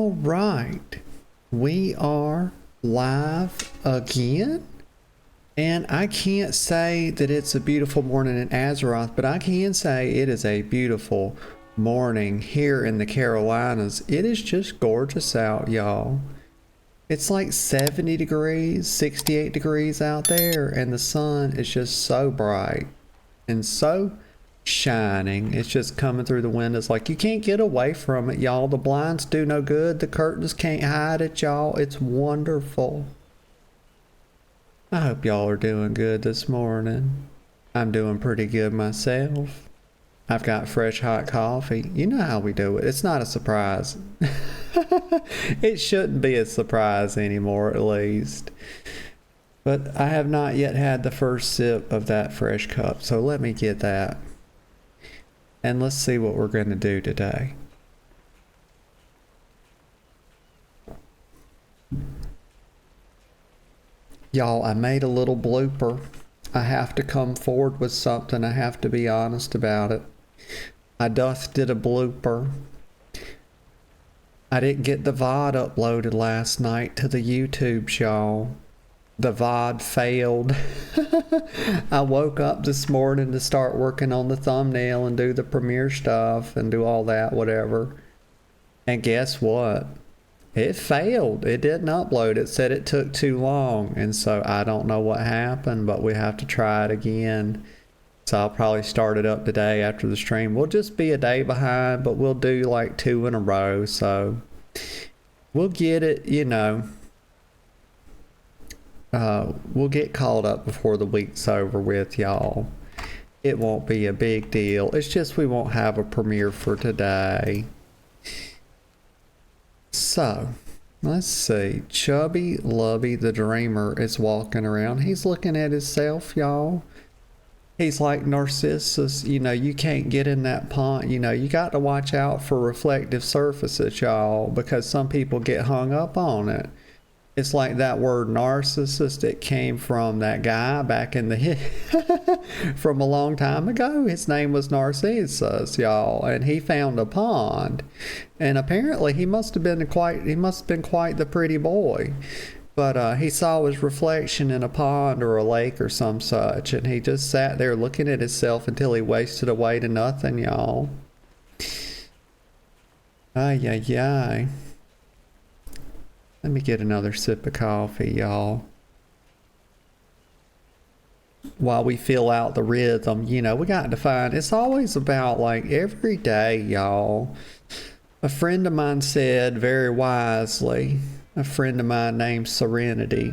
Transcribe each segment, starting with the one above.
All right, we are live again, and I can't say that it's a beautiful morning in Azeroth, but I can say it is a beautiful morning here in the Carolinas. It is just gorgeous out, y'all. It's like 70 degrees, 68 degrees out there, and the sun is just so bright and so shining. It's just coming through the windows like you can't get away from it, y'all. The blinds do no good. The curtains can't hide it, y'all. It's wonderful. I hope y'all are doing good this morning. I'm doing pretty good myself. I've got fresh hot coffee. You know how we do it. It's not a surprise. It shouldn't be a surprise anymore, at least. But I have not yet had the first sip of that fresh cup, so let me get that. And let's see what we're going to do today. Y'all, I made a little blooper. I have to come forward with something. I have to be honest about it. I did a blooper. I didn't get the VOD uploaded last night to the YouTube, y'all. The VOD failed. I woke up this morning to start working on the thumbnail and do the premiere stuff and do all that, whatever. And guess what? It failed. It didn't upload. It said it took too long. And so I don't know what happened, but we have to try it again. So I'll probably start it up today after the stream. We'll just be a day behind, but we'll do like 2 in a row. So we'll get it, you know. We'll get caught up before the week's over with, y'all. It won't be a big deal. It's just we won't have a premiere for today. So, let's see. Chubby Lubby the Dreamer is walking around. He's looking at himself, y'all. He's like Narcissus. You know, you can't get in that pond. You know, you got to watch out for reflective surfaces, y'all, because some people get hung up on it. It's like that word narcissist. It came from that guy back in the from a long time ago. His name was Narcissus, y'all, and he found a pond, and apparently he must have been quite the pretty boy, but he saw his reflection in a pond or a lake or some such, and he just sat there looking at himself until he wasted away to nothing, y'all. Ay, ay, ay. Let me get another sip of coffee, y'all. While we fill out the rhythm, you know, we got to find, it's always about like every day, y'all. A friend of mine said very wisely, a friend of mine named Serenity.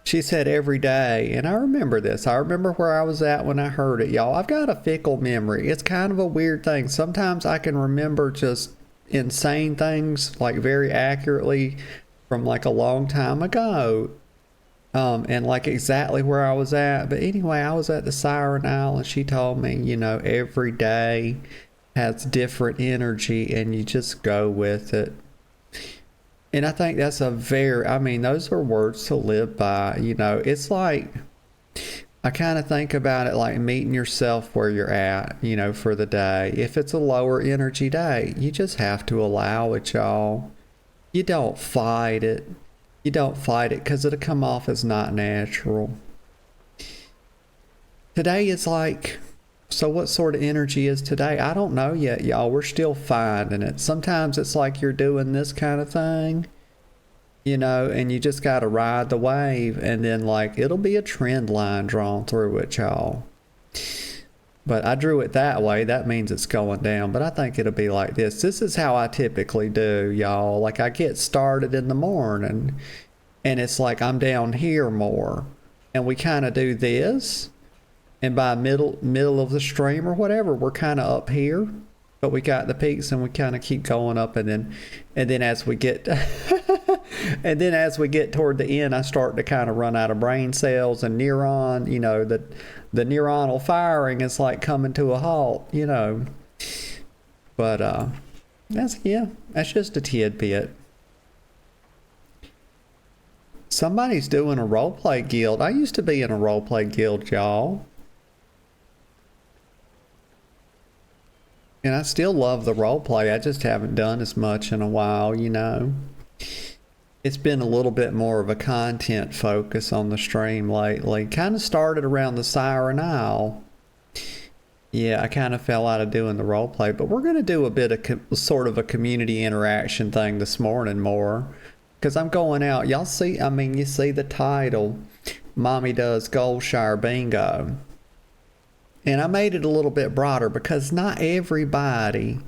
She said every day, and I remember this. I remember where I was at when I heard it, y'all. I've got a fickle memory. It's kind of a weird thing. Sometimes I can remember just insane things like very accurately from like a long time ago, and like exactly where I was at. But anyway, I was at the Siren Isle, and she told me, you know, every day has different energy and you just go with it. And I think that's I mean, those are words to live by. You know, it's like, I kind of think about it like meeting yourself where you're at, you know, for the day. If it's a lower energy day, you just have to allow it, y'all. You don't fight it. You don't fight it because it'll come off as not natural. Today is like, so what sort of energy is today? I don't know yet, y'all. We're still finding it. Sometimes it's like you're doing this kind of thing, you know, and you just got to ride the wave, and then like it'll be a trend line drawn through it, y'all. But I drew it that way. That means it's going down, but I think it'll be like this. This is how I typically do, y'all. Like I get started in the morning, and it's like I'm down here more, and we kind of do this, and by middle of the stream or whatever, we're kind of up here, but we got the peaks, and we kind of keep going up, and then as we get and then as we get toward the end, I start to kind of run out of brain cells and neuron, you know, the neuronal firing is like coming to a halt, you know. But that's just a tidbit. Somebody's doing a roleplay guild. I used to be in a roleplay guild, y'all. And I still love the role play. I just haven't done as much in a while, you know. It's been a little bit more of a content focus on the stream lately. Kind of started around the Siren Isle. Yeah, I kind of fell out of doing the role play, but we're going to do a bit of sort of a community interaction thing this morning more. Because I'm going out. Y'all see, I mean, you see the title. Mommy Does Goldshire Bingo. And I made it a little bit broader because not everybody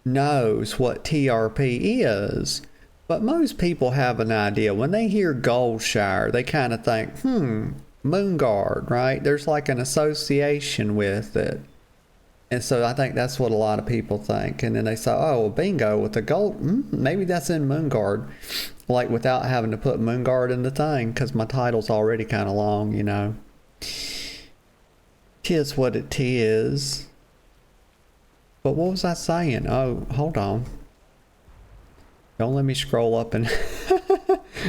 knows what TRP is. But most people have an idea. When they hear Goldshire, they kind of think, Moonguard, right? There's like an association with it. And so I think that's what a lot of people think. And then they say, oh, well, bingo with the gold. Maybe that's in Moonguard. Like without having to put Moonguard in the thing, because my title's already kind of long, you know. 'Tis what it is. But what was I saying? Oh, hold on. Don't let me scroll up and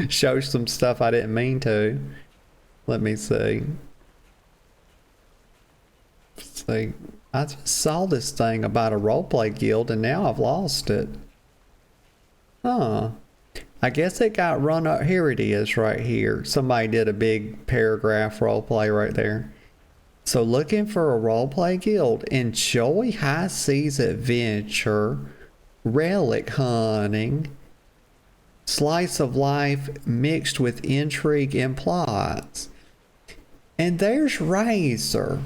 show some stuff I didn't mean to. Let me see. See, I just saw this thing about a roleplay guild and now I've lost it. Huh. I guess it got run up. Here it is right here. Somebody did a big paragraph roleplay right there. So looking for a roleplay guild. Enjoy high seas adventure. Relic hunting. Slice of life mixed with intrigue and plots. And there's Razor.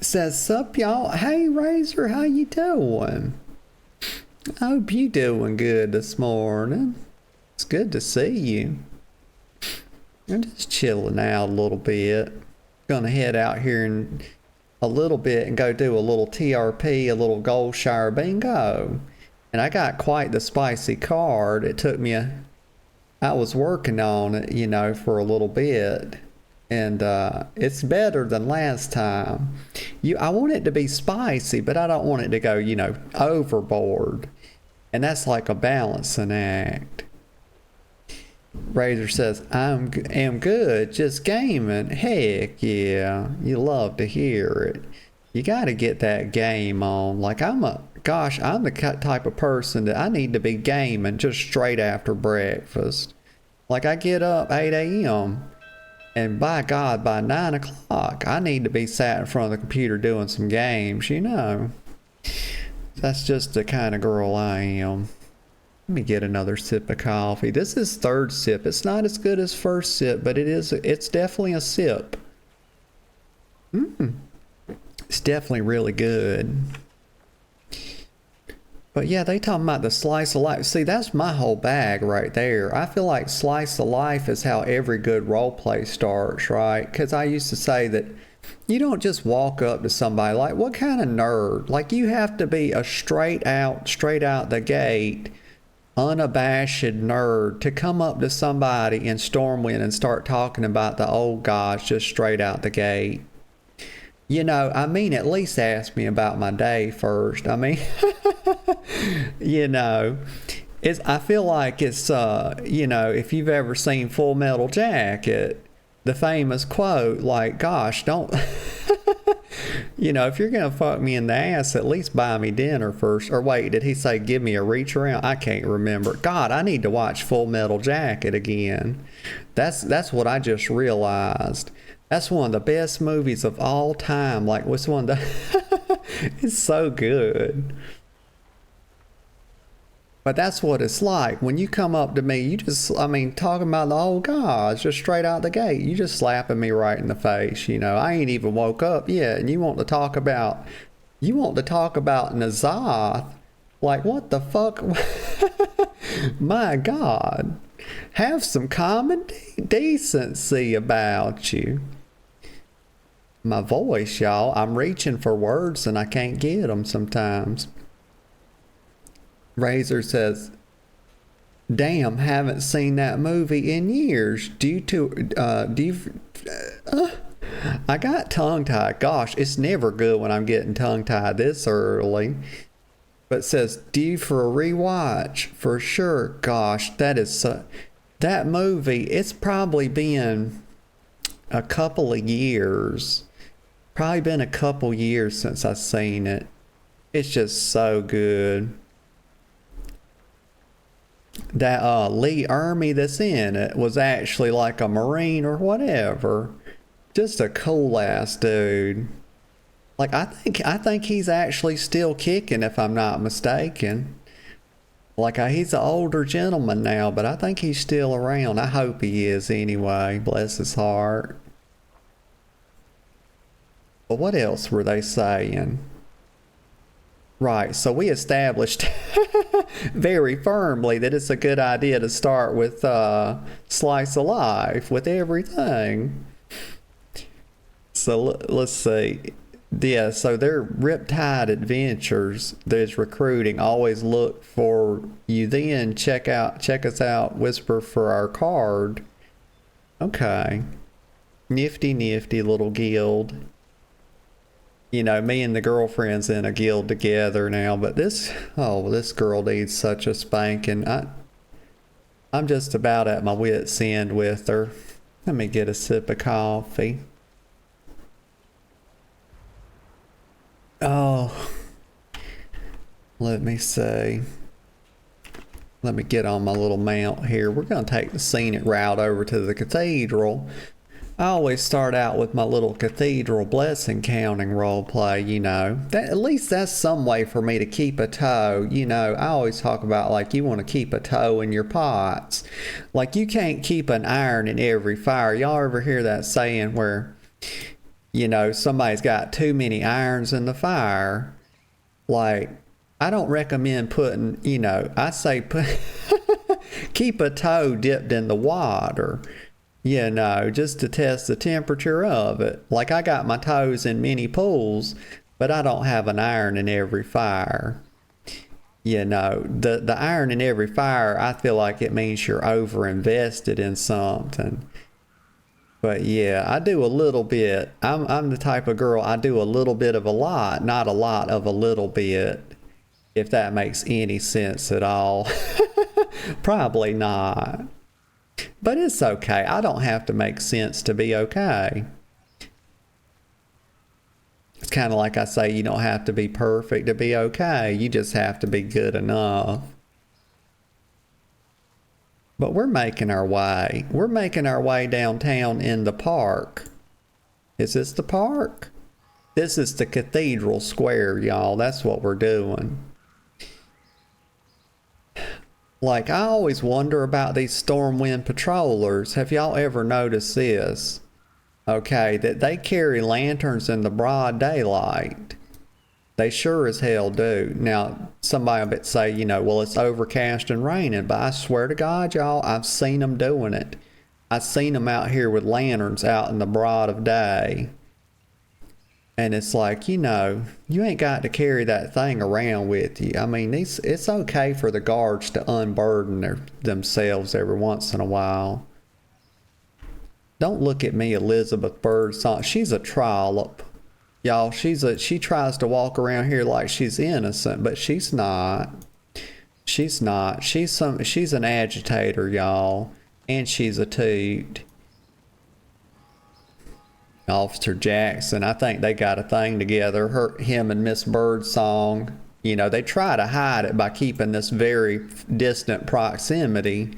Says, sup y'all? Hey Razor, how you doing? I hope you doing good this morning. It's good to see you. I'm just chilling out a little bit. Gonna head out here in a little bit and go do a little TRP, a little Goldshire bingo. And I got quite the spicy card. It took me I was working on it, you know, for a little bit. And it's better than last time. I want it to be spicy, but I don't want it to go, you know, overboard. And that's like a balancing act. Razor says, am good, just gaming. Heck yeah, you love to hear it. You got to get that game on. Like I'm the type of person that I need to be gaming just straight after breakfast. Like I get up 8 a.m. and by God, by 9 o'clock, I need to be sat in front of the computer doing some games, you know. That's just the kind of girl I am. Let me get another sip of coffee. This is third sip. It's not as good as first sip, but it's definitely a sip. It's definitely really good. But yeah, they talking about the slice of life. See, that's my whole bag right there. I feel like slice of life is how every good role play starts, right? Because I used to say that you don't just walk up to somebody like, what kind of nerd? Like you have to be a straight out the gate, unabashed nerd to come up to somebody in Stormwind and start talking about the old gods just straight out the gate. You know, I mean, at least ask me about my day first. I mean, you know, I feel like it's, you know, if you've ever seen Full Metal Jacket, the famous quote, like, gosh, don't, you know, if you're going to fuck me in the ass, at least buy me dinner first. Or wait, did he say give me a reach around? I can't remember. God, I need to watch Full Metal Jacket again. That's what I just realized. That's one of the best movies of all time. Like, what's one of the... It's so good. But that's what it's like. When you come up to me, you just, I mean, talking about the old gods, just straight out the gate. You just slapping me right in the face, you know. I ain't even woke up yet, and you want to talk about Nazoth. Like, what the fuck? My God. Have some common decency about you. My voice, y'all. I'm reaching for words and I can't get them sometimes. Razor says, damn, haven't seen that movie in years. I got tongue-tied. Gosh, it's never good when I'm getting tongue-tied this early. But it says, due for a rewatch. For sure. Gosh, that movie, it's probably been a couple of years. Probably been a couple years since I've seen it. It's just so good. That Lee Ermey that's in it was actually like a Marine or whatever. Just a cool ass dude. Like I think he's actually still kicking if I'm not mistaken. Like he's an older gentleman now, but I think he's still around. I hope he is anyway. Bless his heart. But what else were they saying? Right, so we established very firmly that it's a good idea to start with Slice of Life with everything. So let's see. Yeah, so their Riptide Adventures, there's recruiting. Always look for you. Then check us out. Whisper for our card. Okay, nifty little guild. You know, me and the girlfriend's in a guild together now, but this girl needs such a spanking. I'm just about at my wit's end with her. Let me get a sip of coffee. Oh, let me see. Let me get on my little mount here. We're going to take the scenic route over to the cathedral. I always start out with my little cathedral blessing counting role play, you know. At least that's some way for me to keep a toe. You know, I always talk about like you want to keep a toe in your pots. Like you can't keep an iron in every fire. Y'all ever hear that saying where, you know, somebody's got too many irons in the fire? Like, I don't recommend putting, you know, I say keep a toe dipped in the water. You know, just to test the temperature of it. Like I got my toes in many pools, but I don't have an iron in every fire. You know, the iron in every fire, I feel like it means you're over invested in something. But yeah, I do a little bit. I'm the type of girl, I do a little bit of a lot, not a lot of a little bit. If that makes any sense at all. Probably not. But it's okay. I don't have to make sense to be okay. It's kind of like I say, you don't have to be perfect to be okay. You just have to be good enough. But we're making our way. We're making our way downtown in the park. Is this the park? This is the Cathedral Square, y'all. That's what we're doing. Like, I always wonder about these Stormwind patrollers. Have y'all ever noticed this? Okay, that they carry lanterns in the broad daylight. They sure as hell do. Now, somebody would say, you know, well, it's overcast and raining, but I swear to God, y'all, I've seen them doing it. I've seen them out here with lanterns out in the broad of day. And it's like, you know, you ain't got to carry that thing around with you. I mean, it's okay for the guards to unburden themselves every once in a while. Don't look at me, Elizabeth Birdsong. She's a trollop. Y'all, she tries to walk around here like she's innocent, but she's not. She's not. She's an agitator, y'all. And she's a toot. Officer Jackson, I think they got a thing together. Him and Miss Birdsong, you know, they try to hide it by keeping this very distant proximity.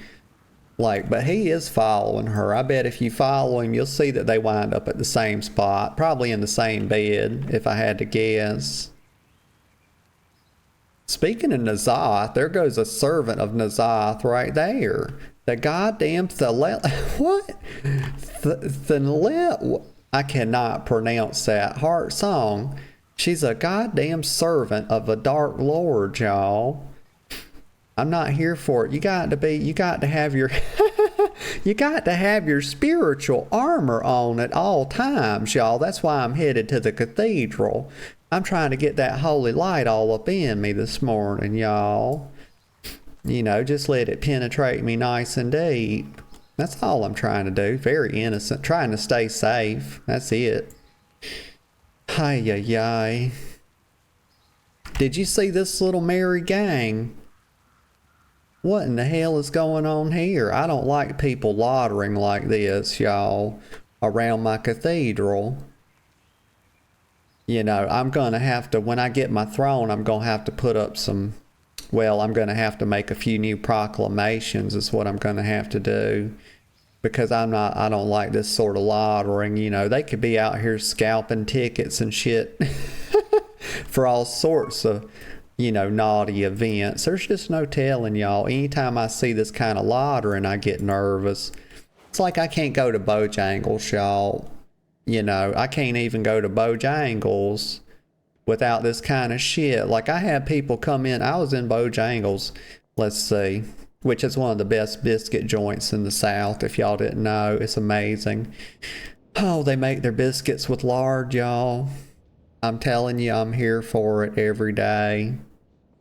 Like, but he is following her. I bet if you follow him, you'll see that they wind up at the same spot, probably in the same bed, if I had to guess. Speaking of Nazoth, there goes a servant of Nazoth right there. The goddamn what? I cannot pronounce that. Heart Song. She's a goddamn servant of the Dark Lord, y'all. I'm not here for it. You got to have your you got to have your spiritual armor on at all times, y'all. That's why I'm headed to the cathedral. I'm trying to get that holy light all up in me this morning, y'all. You know, just let it penetrate me nice and deep. That's all I'm trying to do. Very innocent. Trying to stay safe. That's it. Hi. Did you see this little merry gang? What in the hell is going on here? I don't like people loitering like this, y'all, around my cathedral. You know, I'm going to have to, when I get my throne, I'm going to have to put up some, well, I'm going to have to make a few new proclamations is what I'm going to have to do. Because I don't like this sort of loitering. You know, they could be out here scalping tickets and shit for all sorts of, you know, naughty events. There's just no telling, y'all. Anytime I see this kind of loitering, I get nervous. It's like I can't go to Bojangles, y'all. You know, I can't even go to Bojangles without this kind of shit. Like, I had people come in. I was in Bojangles, let's see, which is one of the best biscuit joints in the South, if y'all didn't know. It's amazing. Oh, they make their biscuits with lard, y'all. I'm telling you, I'm here for it every day.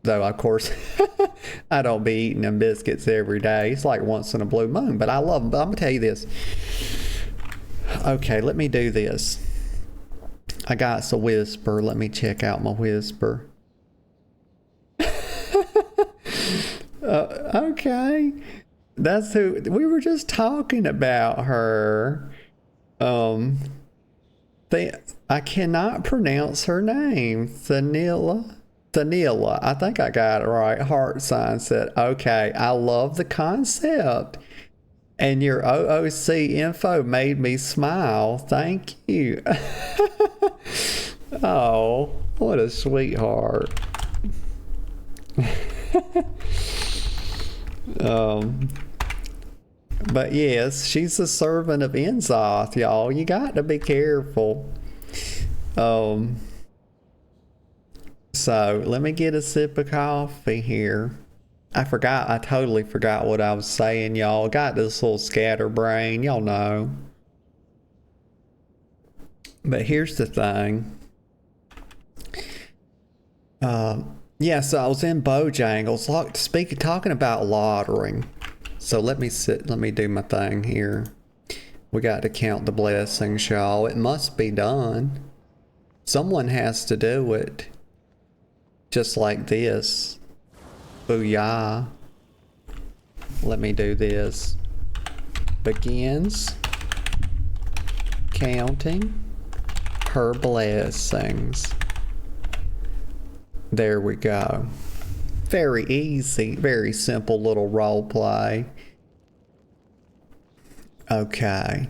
Though, of course, I don't be eating them biscuits every day. It's like once in a blue moon, but I love them. But I'm going to tell you this. Okay, let me do this. I got some whisper. Let me check out my whisper. Okay. That's who we were just talking about her. I cannot pronounce her name. Thanila. I think I got it right. Heart sign said, okay, I love the concept. And your OOC info made me smile. Thank you. Oh, what a sweetheart. But yes, she's a servant of Enzoth, y'all. You got to be careful. So let me get a sip of coffee here. I totally forgot what I was saying, y'all. Got this little scatterbrain, y'all know. But here's the thing. Yeah, so I was in Bojangles, talking about loitering. So let me do my thing here. We got to count the blessings, y'all. It must be done. Someone has to do it. Just like this. Booyah. Let me do this. Begins counting her blessings. There we go. Very easy, very simple little role play. Okay.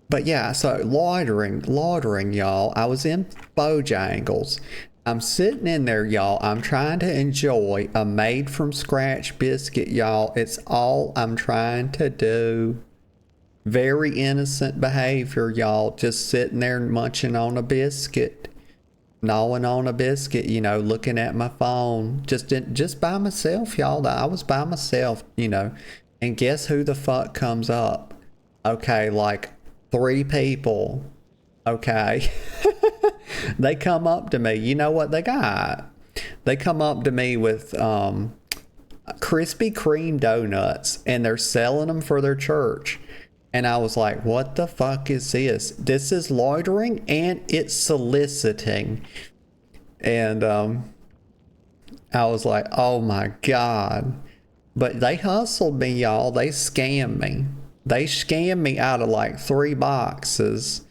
But yeah, so loitering, y'all. I was in Bojangles. I'm sitting in there, y'all. I'm trying to enjoy a made from scratch biscuit, y'all. It's all I'm trying to do. Very innocent behavior, y'all. Just sitting there munching on a biscuit. Gnawing on a biscuit, you know, looking at my phone. Just by myself, y'all. I was by myself, you know. And guess who the fuck comes up? Okay, like 3 people. Okay. They come up to me. You know what they got? They come up to me with Krispy Kreme donuts, and they're selling them for their church. And I was like, what the fuck is this? This is loitering and it's soliciting. And I was like, oh my God. But they hustled me, y'all. They scammed me. They scammed me out of like 3 boxes.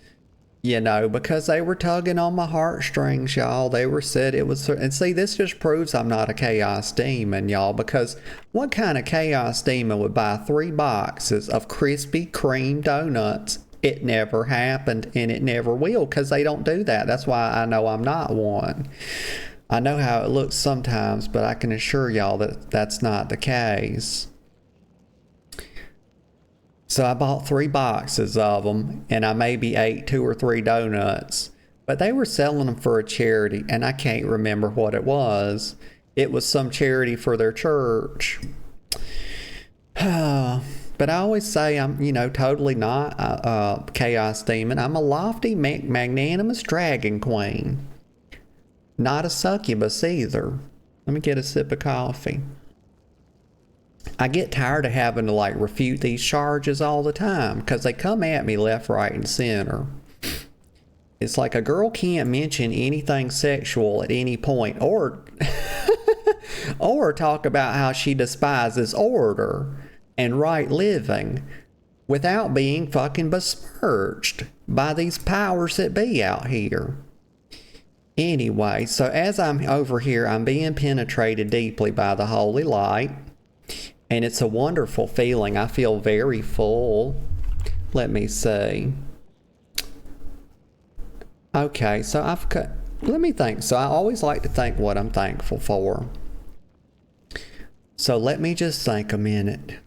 You know, because they were tugging on my heartstrings, y'all. They were said it was, and see, this just proves I'm not a chaos demon, y'all, because what kind of chaos demon would buy 3 boxes of Krispy Kreme donuts? It never happened, and it never will, because they don't do that. That's why I know I'm not one. I know how it looks sometimes, but I can assure y'all that that's not the case. So I bought 3 boxes of them, and I maybe ate 2 or 3 donuts. But they were selling them for a charity, and I can't remember what it was. It was some charity for their church. But I always say I'm, you know, totally not a chaos demon. I'm a lofty, magnanimous dragon queen. Not a succubus either. Let me get a sip of coffee. I get tired of having to like refute these charges all the time because they come at me left, right, and center. It's like a girl can't mention anything sexual at any point or or talk about how she despises order and right living without being fucking besmirched by these powers that be out here. Anyway, so as I'm over here, I'm being penetrated deeply by the holy light. And it's a wonderful feeling. I feel very full. Let me see. Okay, so I've got... Let me think. So I always like to think what I'm thankful for. So let me just think a minute.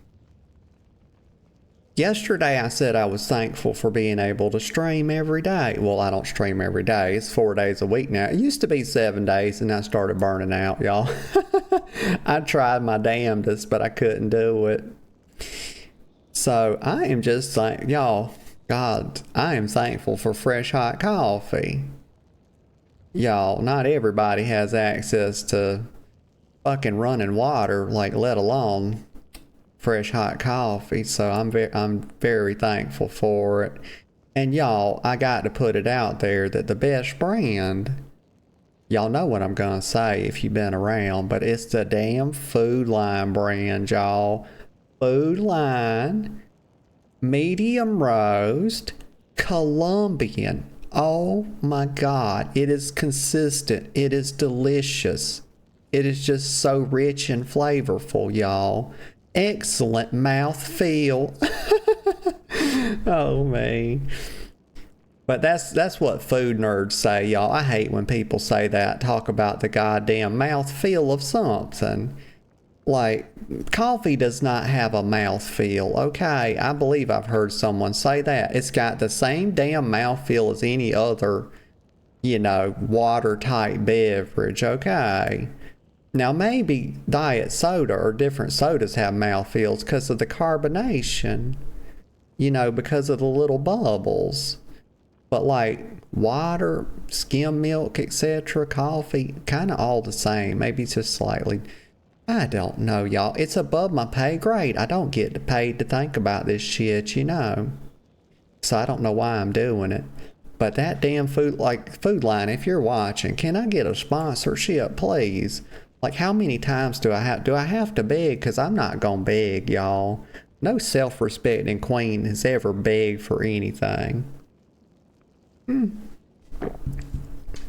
Yesterday I said I was thankful for being able to stream every day. Well, I don't stream every day. It's 4 days a week now. It used to be 7 days and I started burning out, y'all. I tried my damnedest, but I couldn't do it. So I am just like, y'all, God, I am thankful for fresh hot coffee. Y'all, not everybody has access to fucking running water, like let alone fresh hot coffee. So I'm very thankful for it. And y'all, I got to put it out there that the best brand, y'all know what I'm gonna say if you've been around, but it's the damn Food Line brand, y'all. Food Line medium roast Colombian. Oh my God, it is consistent. It is delicious. It is just so rich and flavorful, y'all. Excellent mouth feel. Oh man. But that's what food nerds say, y'all. I hate when people say that, talk about the goddamn mouth feel of something. Like, coffee does not have a mouth feel, okay? I believe I've heard someone say that. It's got the same damn mouth feel as any other, you know, water type beverage, okay? Now, maybe diet soda or different sodas have mouthfeels because of the carbonation, you know, because of the little bubbles. But like water, skim milk, etc., coffee, kind of all the same. Maybe it's just slightly, I don't know, y'all. It's above my pay grade. I don't get paid to think about this shit, you know. So I don't know why I'm doing it. But that damn Food Line, if you're watching, can I get a sponsorship, please? Like, how many times do I have to beg? Because I'm not going to beg, y'all. No self-respecting queen has ever begged for anything.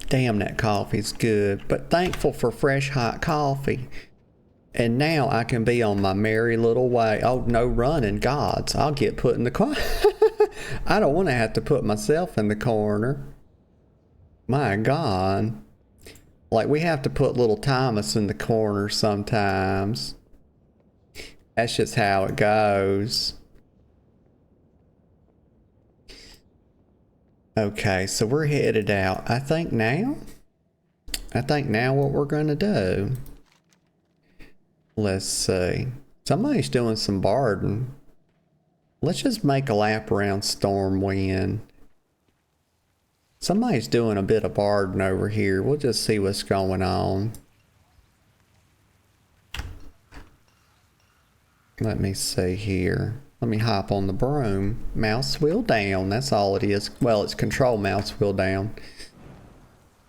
Damn, that coffee's good. But thankful for fresh, hot coffee. And now I can be on my merry little way. Oh, no running, gods. I'll get put in the corner. I don't want to have to put myself in the corner. My God. Like, we have to put little Thomas in the corner sometimes. That's just how it goes. Okay, so we're headed out. I think now what we're going to do. Let's see. Somebody's doing some barding. Let's just make a lap around Stormwind. Somebody's doing a bit of barding over here. We'll just see what's going on. Let me see here. Let me hop on the broom. Mouse wheel down. That's all it is. Well, it's control mouse wheel down.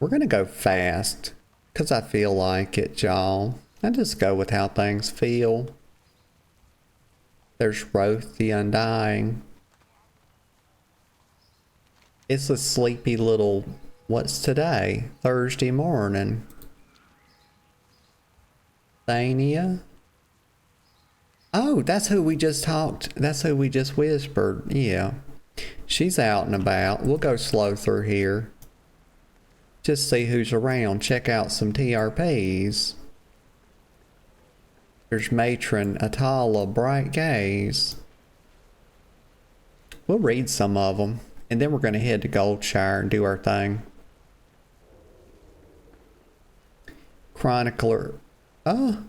We're going to go fast because I feel like it, y'all. I just go with how things feel. There's Roth the Undying. It's a sleepy little, what's today? Thursday morning. Thania. Oh, that's who we just talked. That's who we just whispered. Yeah. She's out and about. We'll go slow through here. Just see who's around. Check out some TRPs. There's Matron Atala Bright Gaze. We'll read some of them. And then we're going to head to Goldshire and do our thing. Chronicler. Oh.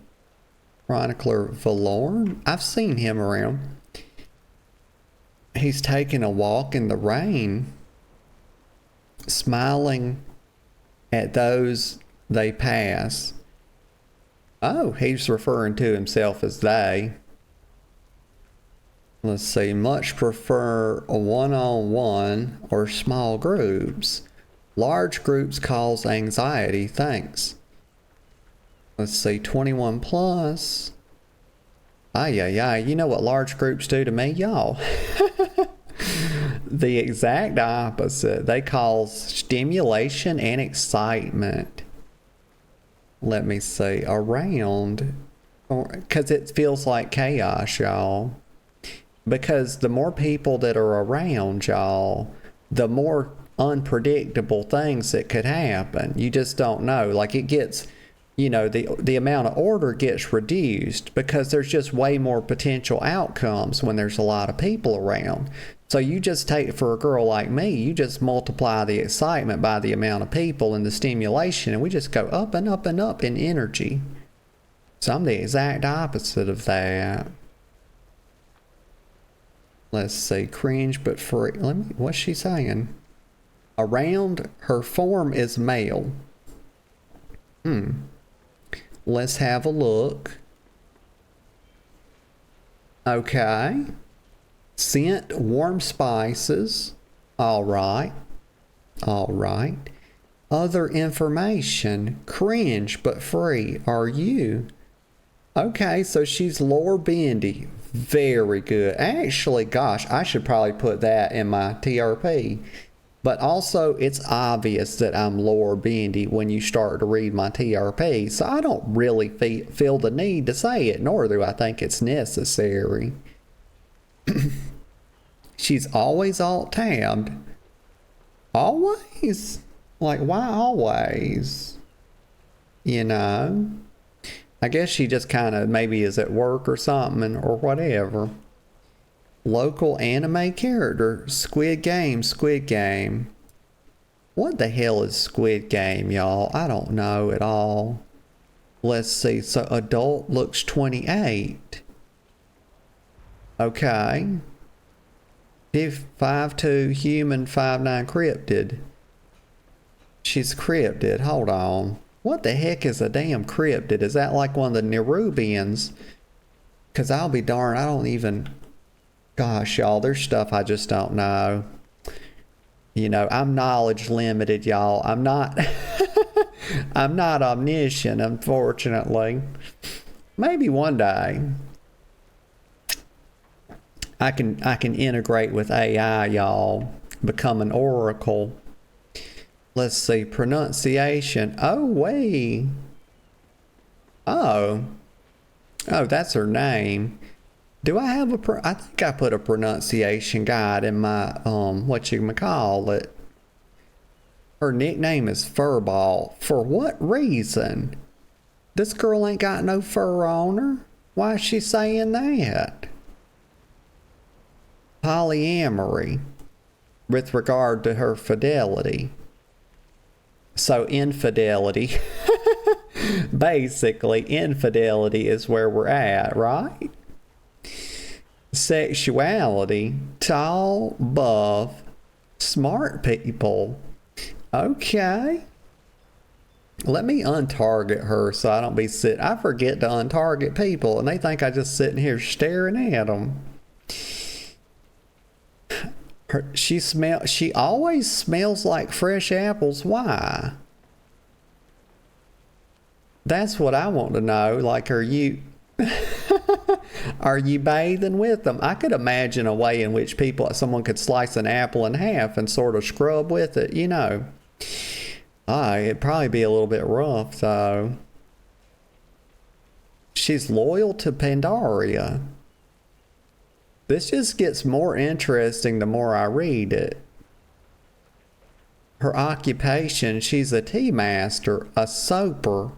Chronicler Valorn. I've seen him around. He's taking a walk in the rain. Smiling at those they pass. Oh, he's referring to himself as they. Let's see, much prefer a one-on-one or small groups. Large groups cause anxiety, thanks. Let's see, 21 plus. Ay, you know what large groups do to me, y'all? The exact opposite. They cause stimulation and excitement. Let me see. Around. Because it feels like chaos, y'all. Because the more people that are around y'all, the more unpredictable things that could happen. You just don't know. Like it gets, the amount of order gets reduced because there's just way more potential outcomes when there's a lot of people around. So you just take, for a girl like me, you just multiply the excitement by the amount of people and the stimulation, and we just go up and up and up in energy. So I'm the exact opposite of that. Let's see, cringe but free. What's she saying? Around her form is male. Let's have a look. Okay. Scent warm spices. All right. Other information. Cringe but free. Are you? Okay, so she's lore bendy. Very good. Actually, gosh, I should probably put that in my TRP. But also, it's obvious that I'm lore bendy when you start to read my TRP. So I don't really feel the need to say it, nor do I think it's necessary. She's always alt-tabbed. Always? Like, why always? I guess she just kind of maybe is at work or something or whatever. Local anime character. Squid Game. What the hell is Squid Game, y'all? I don't know at all. Let's see. So adult looks 28. Okay. 5'2", human, 5'9", cryptid. She's cryptid. Hold on. What the heck is a damn cryptid? Is that like one of the Nerubians? Because I'll be darned, I don't even... Gosh, y'all, there's stuff I just don't know. I'm knowledge limited, y'all. I'm not... I'm not omniscient, unfortunately. Maybe one day I can integrate with AI, y'all. Become an oracle. Let's see, pronunciation. Oh, wait. Oh, that's her name. Do I have I think I put a pronunciation guide in my, whatchamacallit. Her nickname is Furball. For what reason? This girl ain't got no fur on her. Why is she saying that? Polyamory. With regard to her fidelity. So infidelity, basically infidelity is where we're at, right? Sexuality, tall, buff, smart people. Okay. Let me untarget her so I don't be sitting. I forget to untarget people and they think I just sitting here staring at them. She always smells like fresh apples. Why? That's what I want to know. Like, are you bathing with them? I could imagine a way in which someone could slice an apple in half and sort of scrub with it, it'd probably be a little bit rough though. She's loyal to Pandaria. This just gets more interesting the more I read it. Her occupation, she's a tea master, a soaper,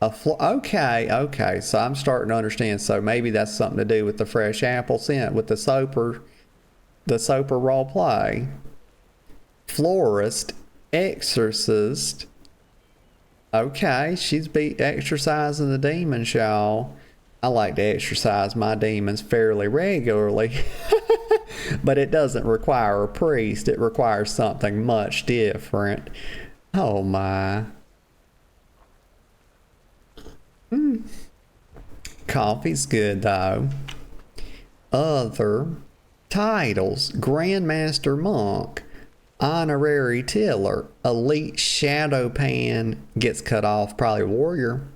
okay, so I'm starting to understand. So maybe that's something to do with the fresh apple scent with the soaper role play. Florist, exorcist. Okay, she's exorcising the demons, y'all. I like to exercise my demons fairly regularly, but it doesn't require a priest. It requires something much different. Oh my. Coffee's good though. Other titles: Grandmaster Monk, Honorary Tiller, Elite Shadowpan, gets cut off, probably Warrior.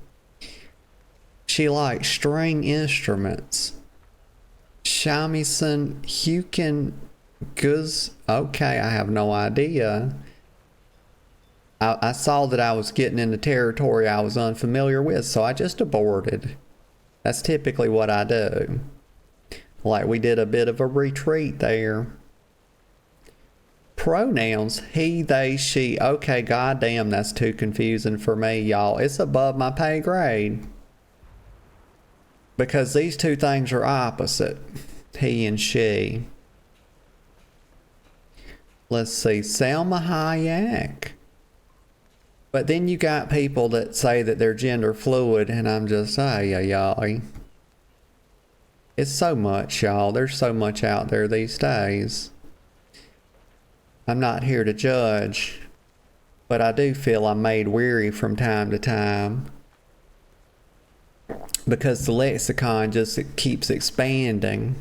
She likes string instruments. Shamisen Cause okay, I have no idea. I saw that I was getting into territory I was unfamiliar with, so I just aborted. That's typically what I do. Like we did a bit of a retreat there. Pronouns, he, they, she. Okay, goddamn, that's too confusing for me, y'all. It's above my pay grade. Because these two things are opposite. He and she. Let's see, Selma Hayek. But then you got people that say that they're gender fluid, and I'm just, ay, ay, ay. It's so much, y'all. There's so much out there these days. I'm not here to judge, but I do feel I'm made weary from time to time because the lexicon just keeps expanding.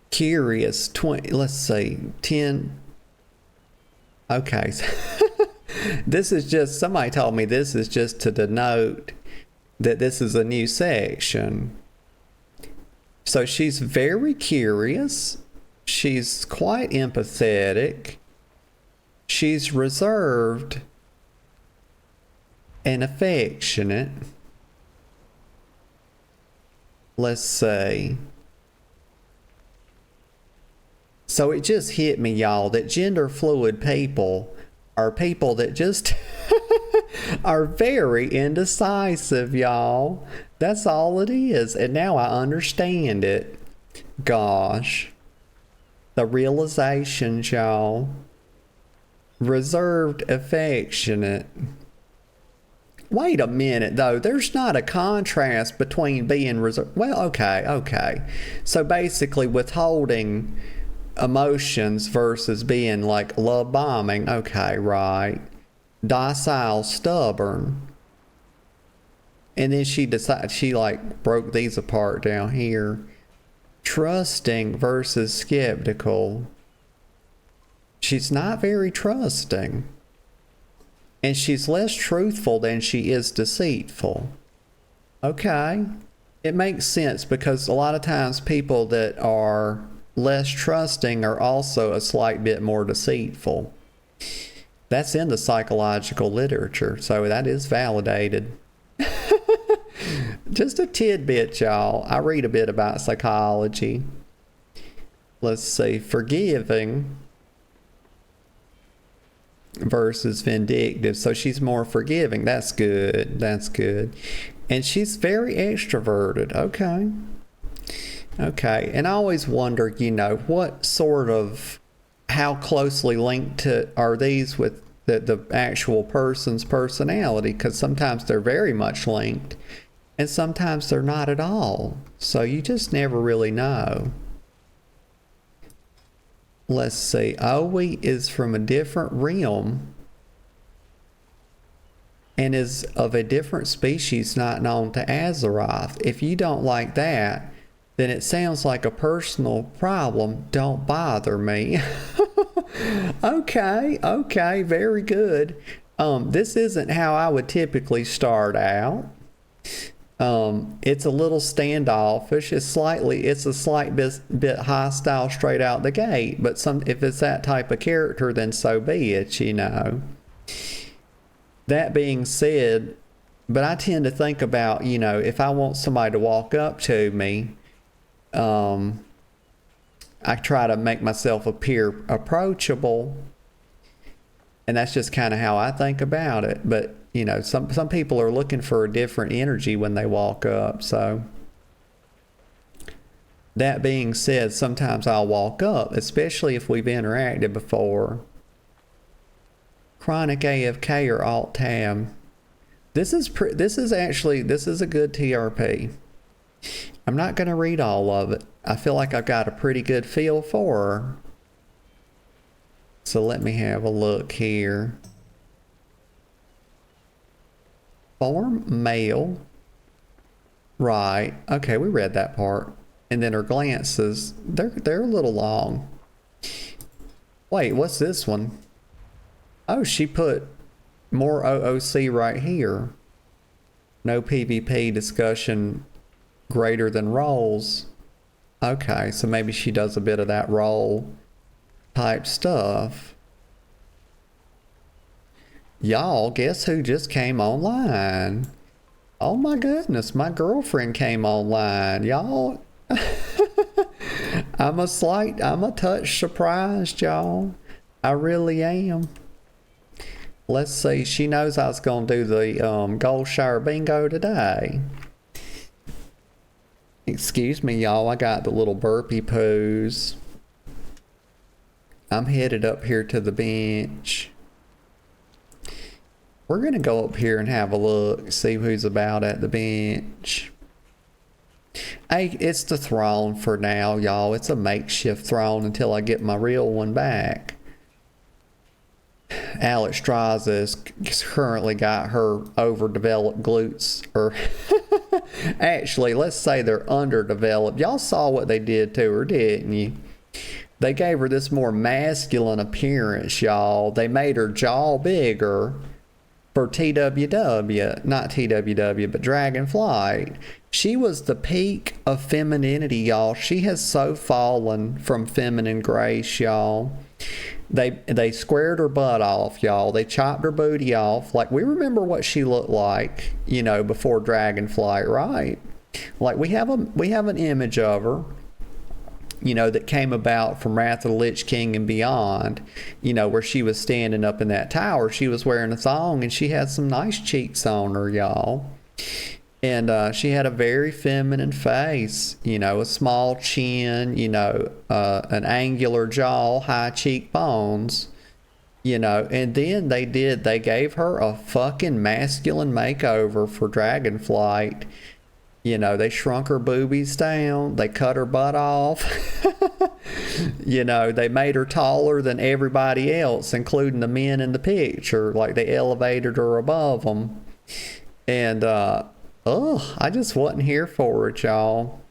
Curious, 20, let's see, 10. Okay. This is just, somebody told me this is just to denote that this is a new section. So she's very curious. She's quite empathetic. She's reserved and affectionate. Let's see. So it just hit me, y'all, that gender fluid people are people that just are very indecisive, y'all. That's all it is. And now I understand it. Gosh. The realizations, y'all. Reserved, affectionate. Wait a minute, though. There's not a contrast between being reserved. Well, okay. So basically withholding emotions versus being like love bombing. Okay, right. Docile, stubborn. And then she decided, she like broke these apart down here. Trusting versus skeptical. She's not very trusting. And she's less truthful than she is deceitful. Okay. It makes sense because a lot of times people that are less trusting are also a slight bit more deceitful. That's in the psychological literature, so that is validated. Just a tidbit, y'all. I read a bit about psychology. Let's see, forgiving versus vindictive. So she's more forgiving. That's good. That's good. And she's very extroverted. Okay. Okay, and I always wonder, you know, what sort of, how closely linked are these with the actual person's personality? Because sometimes they're very much linked, and sometimes they're not at all. So you just never really know. Let's see, Owie is from a different realm and is of a different species not known to Azeroth. If you don't like that, then it sounds like a personal problem. Don't bother me. Okay, very good. This isn't how I would typically start out. It's a little standoffish. It's a slight bit hostile straight out the gate. But if it's that type of character, then so be it, you know. That being said, but I tend to think about, you know, if I want somebody to walk up to me, I try to make myself appear approachable, and that's just kind of how I think about it. But you know, some people are looking for a different energy when they walk up. So that being said, sometimes I'll walk up, especially if we've interacted before. Chronic AFK or Alt Tab. This is a good TRP. I'm not going to read all of it. I feel like I've got a pretty good feel for her. So let me have a look here. Form male. Right. Okay, we read that part. And then her glances, they're a little long. Wait, what's this one? Oh, she put more OOC right here. No PvP discussion greater than roles. Okay, so maybe she does a bit of that role type stuff. Y'all, guess who just came online? Oh my goodness, my girlfriend came online. Y'all, I'm a touch surprised, y'all. I really am. Let's see, she knows I was going to do the Goldshire bingo today. Excuse me, y'all, I got the little burpee poos. I'm headed up here to the bench. We're going to go up here and have a look, see who's about at the bench. Hey, it's the throne for now, y'all. It's a makeshift throne until I get my real one back. Alex Straza has currently got her overdeveloped glutes, or actually, let's say they're underdeveloped. Y'all saw what they did to her, didn't you? They gave her this more masculine appearance, y'all. They made her jaw bigger for TWW, not TWW, but Dragonflight. She was the peak of femininity, y'all. She has so fallen from feminine grace, y'all. They squared her butt off, y'all. They chopped her booty off. Like, we remember what she looked like, you know, before Dragonflight, right? Like, we have an image of her, you know, that came about from Wrath of the Lich King and beyond, you know, where she was standing up in that tower. She was wearing a thong and she had some nice cheeks on her, y'all. And she had a very feminine face, you know, a small chin, you know, an angular jaw, high cheekbones, you know. And then they gave her a fucking masculine makeover for Dragonflight. You know, they shrunk her boobies down, they cut her butt off. You know, they made her taller than everybody else, including the men in the picture. Like, they elevated her above them. And, I just wasn't here for it, y'all.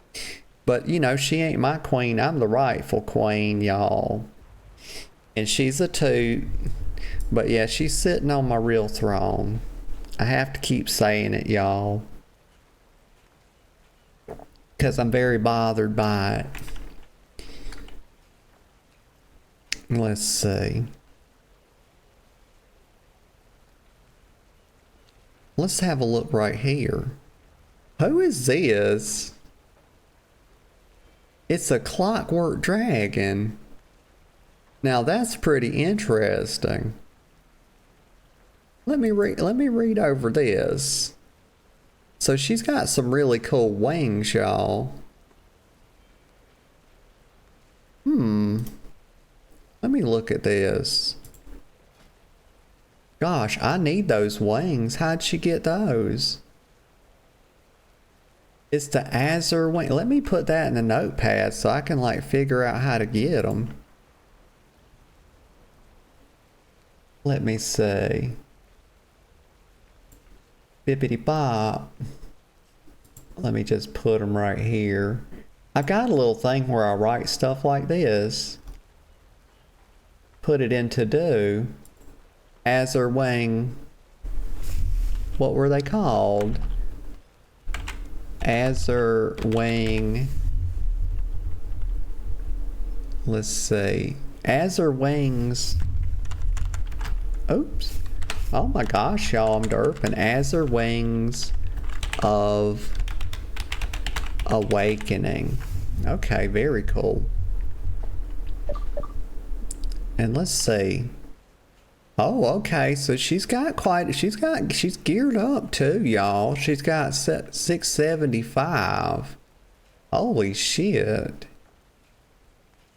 But, you know, she ain't my queen. I'm the rightful queen, y'all. And she's a toot. But, yeah, she's sitting on my real throne. I have to keep saying it, y'all. Because I'm very bothered by it. Let's see. Let's have a look right here. Who is this? It's a clockwork dragon. Now that's pretty interesting. Let me read over this. So she's got some really cool wings, y'all. Let me look at this. Gosh, I need those wings. How'd she get those? It's the Azure wing. Let me put that in a notepad so I can like figure out how to get them. Let me see. Bippity bop. Let me just put them right here. I got a little thing where I write stuff like this. Put it into do. Azure wing. What were they called? Azure wing. Let's see. Azure wings. Oops. Oh my gosh, y'all, I'm derping. Azure wings of awakening. Okay, very cool. And let's see. Oh, okay. So she's geared up too, y'all. She's got 675. Holy shit.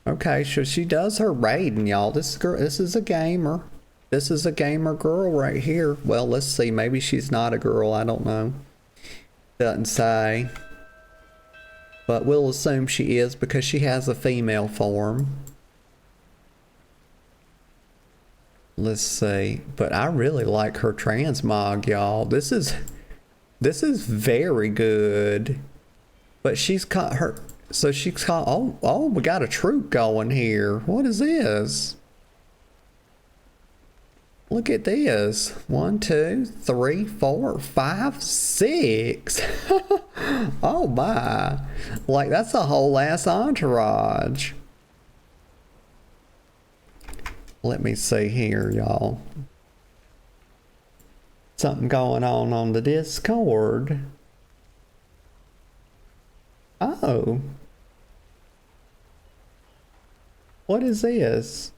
Okay, so she does her raiding, y'all. This is a gamer. This is a gamer girl right here. Well, let's see. Maybe she's not a girl. I don't know. Doesn't say. But we'll assume she is because she has a female form. Let's see. But I really like her transmog, y'all. This is very good. But she's caught her. So she's caught. Oh, we got a troop going here. What is this? Look at this. 1, 2, 3, 4, 5, 6. Oh my. Like, that's a whole ass entourage. Let me see here, y'all. Something going on the Discord. Oh. What is this?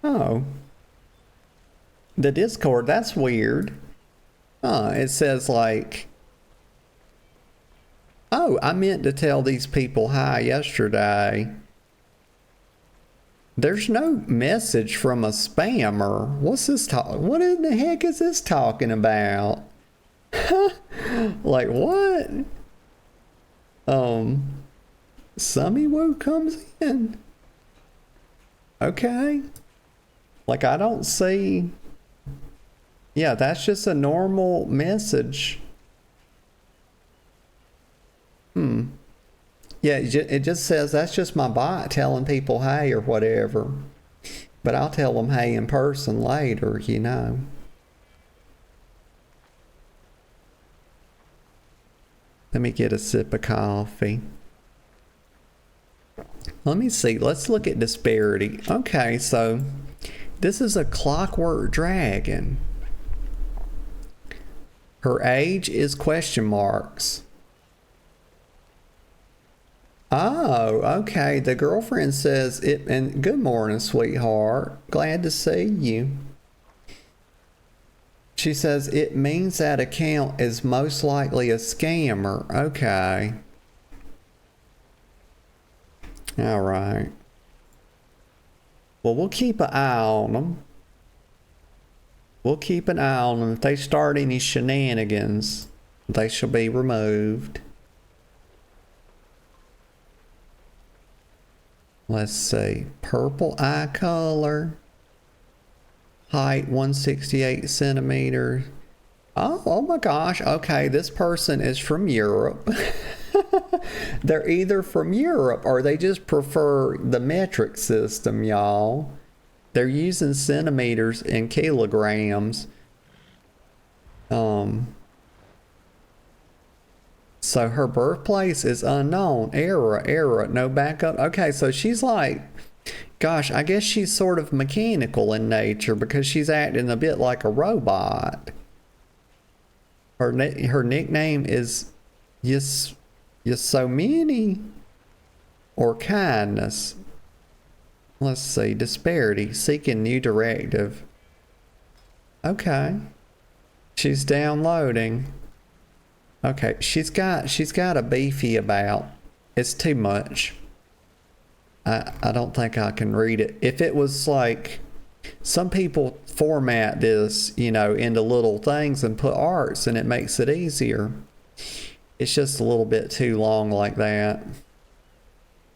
Oh. The Discord, that's weird. It says like... Oh, I meant to tell these people hi yesterday. There's no message from a spammer. What's this talk? What in the heck is this talking about? Like what? Summy Woo comes in. Okay. Like, I don't see... Yeah, that's just a normal message. Yeah, it just says that's just my bot telling people hey or whatever. But I'll tell them hey in person later, you know. Let me get a sip of coffee. Let me see. Let's look at disparity. Okay, so... This is a clockwork dragon. Her age is question marks. Oh, okay. The girlfriend says it, and good morning, sweetheart. Glad to see you. She says it means that account is most likely a scammer. Okay. All right. Well, we'll keep an eye on them. We'll keep an eye on them. If they start any shenanigans, they shall be removed. Let's see. Purple eye color. Height 168 centimeters. Oh my gosh. Okay, this person is from Europe. They're either from Europe or they just prefer the metric system, y'all. They're using centimeters and kilograms. So her birthplace is unknown. Error, no backup. Okay, so she's like, gosh, I guess she's sort of mechanical in nature because she's acting a bit like a robot. Her nickname is Yasomini or kindness. Let's see. Disparity. Seeking new directive. Okay. She's downloading. Okay. She's got a beefy about. It's too much. I don't think I can read it. If it was like, some people format this, you know, into little things and put arts and it makes it easier. It's just a little bit too long like that.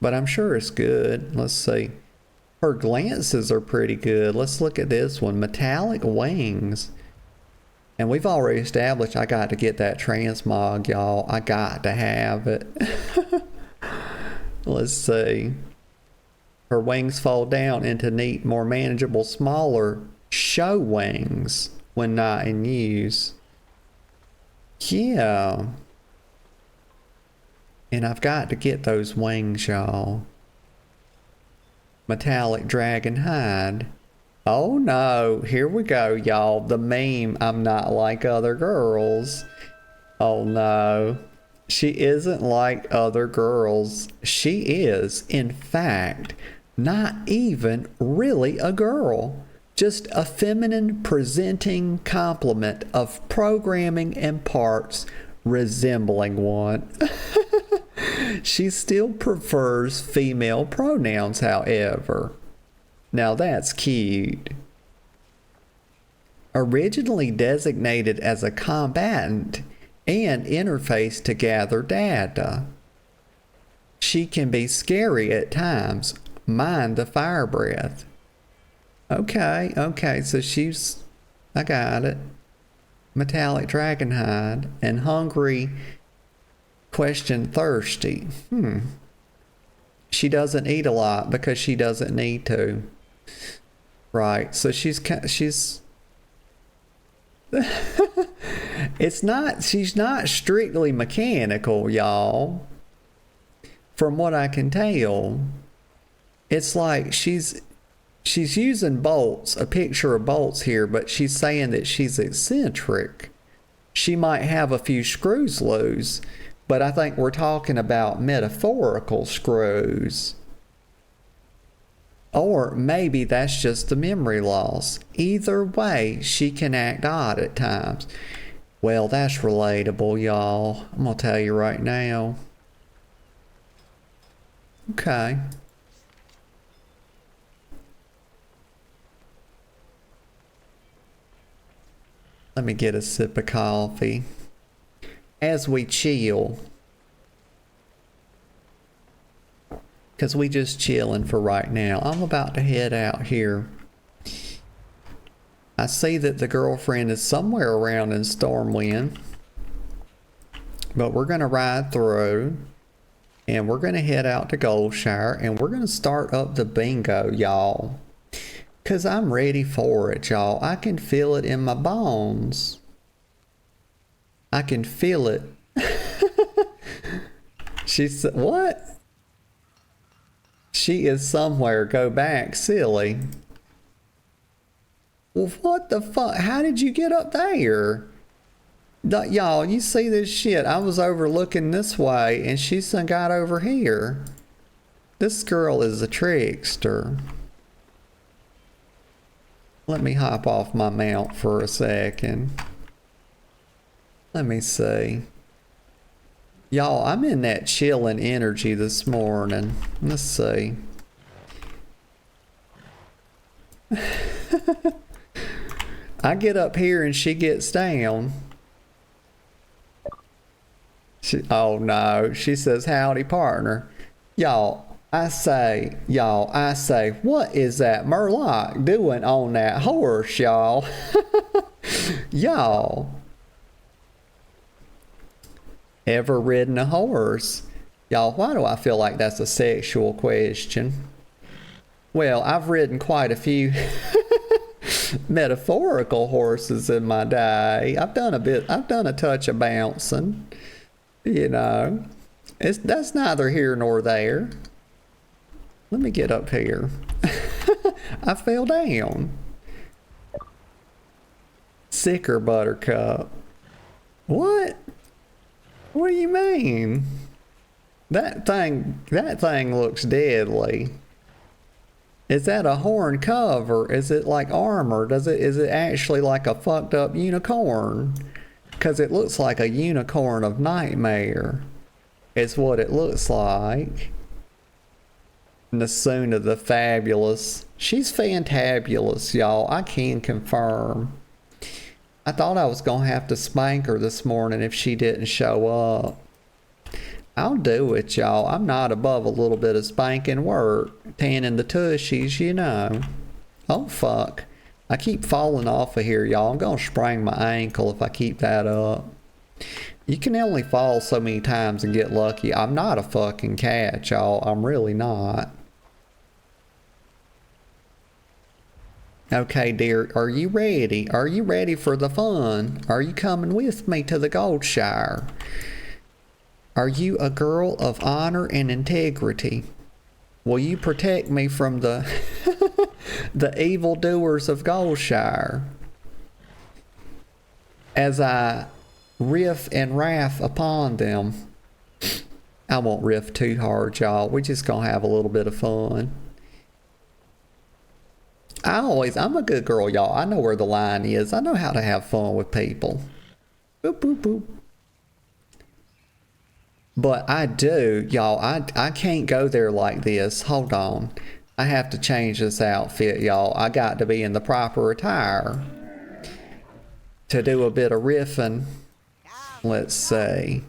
But I'm sure it's good. Let's see. Her glances are pretty good. Let's look at this one. Metallic wings. And we've already established I got to get that transmog, y'all. I got to have it. Let's see. Her wings fold down into neat, more manageable, smaller show wings when not in use. Yeah. And I've got to get those wings, y'all. Metallic dragon hide. Oh no, here we go, y'all. The meme, I'm not like other girls. Oh no. She isn't like other girls. She is, in fact, not even really a girl. Just a feminine presenting complement of programming and parts resembling one. She still prefers female pronouns, however. Now that's cute. Originally designated as a combatant and interface to gather data. She can be scary at times. Mind the fire breath. Okay, so she's... I got it. Metallic dragon hide and hungry... Question thirsty. She doesn't eat a lot because she doesn't need to. Right. So she's she's not strictly mechanical, y'all. From what I can tell, it's like she's using bolts, a picture of bolts here, but she's saying that she's eccentric. She might have a few screws loose, but I think we're talking about metaphorical screws. Or maybe that's just the memory loss. Either way, she can act odd at times. Well, that's relatable, y'all. I'm gonna tell you right now. Okay. Let me get a sip of coffee as we chill. Because we just chilling for right now. I'm about to head out here. I see that the girlfriend is somewhere around in Stormwind. But we're going to ride through. And we're going to head out to Goldshire. And we're going to start up the bingo, y'all. Because I'm ready for it, y'all. I can feel it in my bones. I can feel it. She said, what? She is somewhere. Go back, silly. Well, what the fuck? How did you get up there? Y'all, you see this shit? I was overlooking this way, and she's got over here. This girl is a trickster. Let me hop off my mount for a second. Let me see. Y'all, I'm in that chilling energy this morning. Let's see. I get up here and she gets down. Oh no, she says, howdy partner. Y'all, I say, what is that Murloc doing on that horse, y'all? Y'all. Ever ridden a horse? Y'all, why do I feel like that's a sexual question? Well, I've ridden quite a few metaphorical horses in my day. I've done a touch of bouncing. You know, that's neither here nor there. Let me get up here. I fell down. Sicker Buttercup. What? What do you mean? That thing looks deadly. Is that a horn cover? Is it like armor? Is it actually like a fucked up unicorn? Because it looks like a unicorn of nightmare. It's what it looks like. Nasuna the Fabulous. She's fantabulous, y'all. I can confirm. I thought I was going to have to spank her this morning if she didn't show up. I'll do it, y'all. I'm not above a little bit of spanking work. Tanning the tushies, you know. Oh, fuck. I keep falling off of here, y'all. I'm going to sprain my ankle if I keep that up. You can only fall so many times and get lucky. I'm not a fucking cat, y'all. I'm really not. Okay, dear, are you ready? Are you ready for the fun? Are you coming with me to the Goldshire? Are you a girl of honor and integrity? Will you protect me from the the evildoers of Goldshire as I riff and wrath upon them? I won't riff too hard, y'all. We're just gonna have a little bit of fun. I'm a good girl, y'all. I know where the line is. I know how to have fun with people. Boop, boop, boop. But I do, y'all. I can't go there like this. Hold on. I have to change this outfit, y'all. I got to be in the proper attire to do a bit of riffing. Let's see.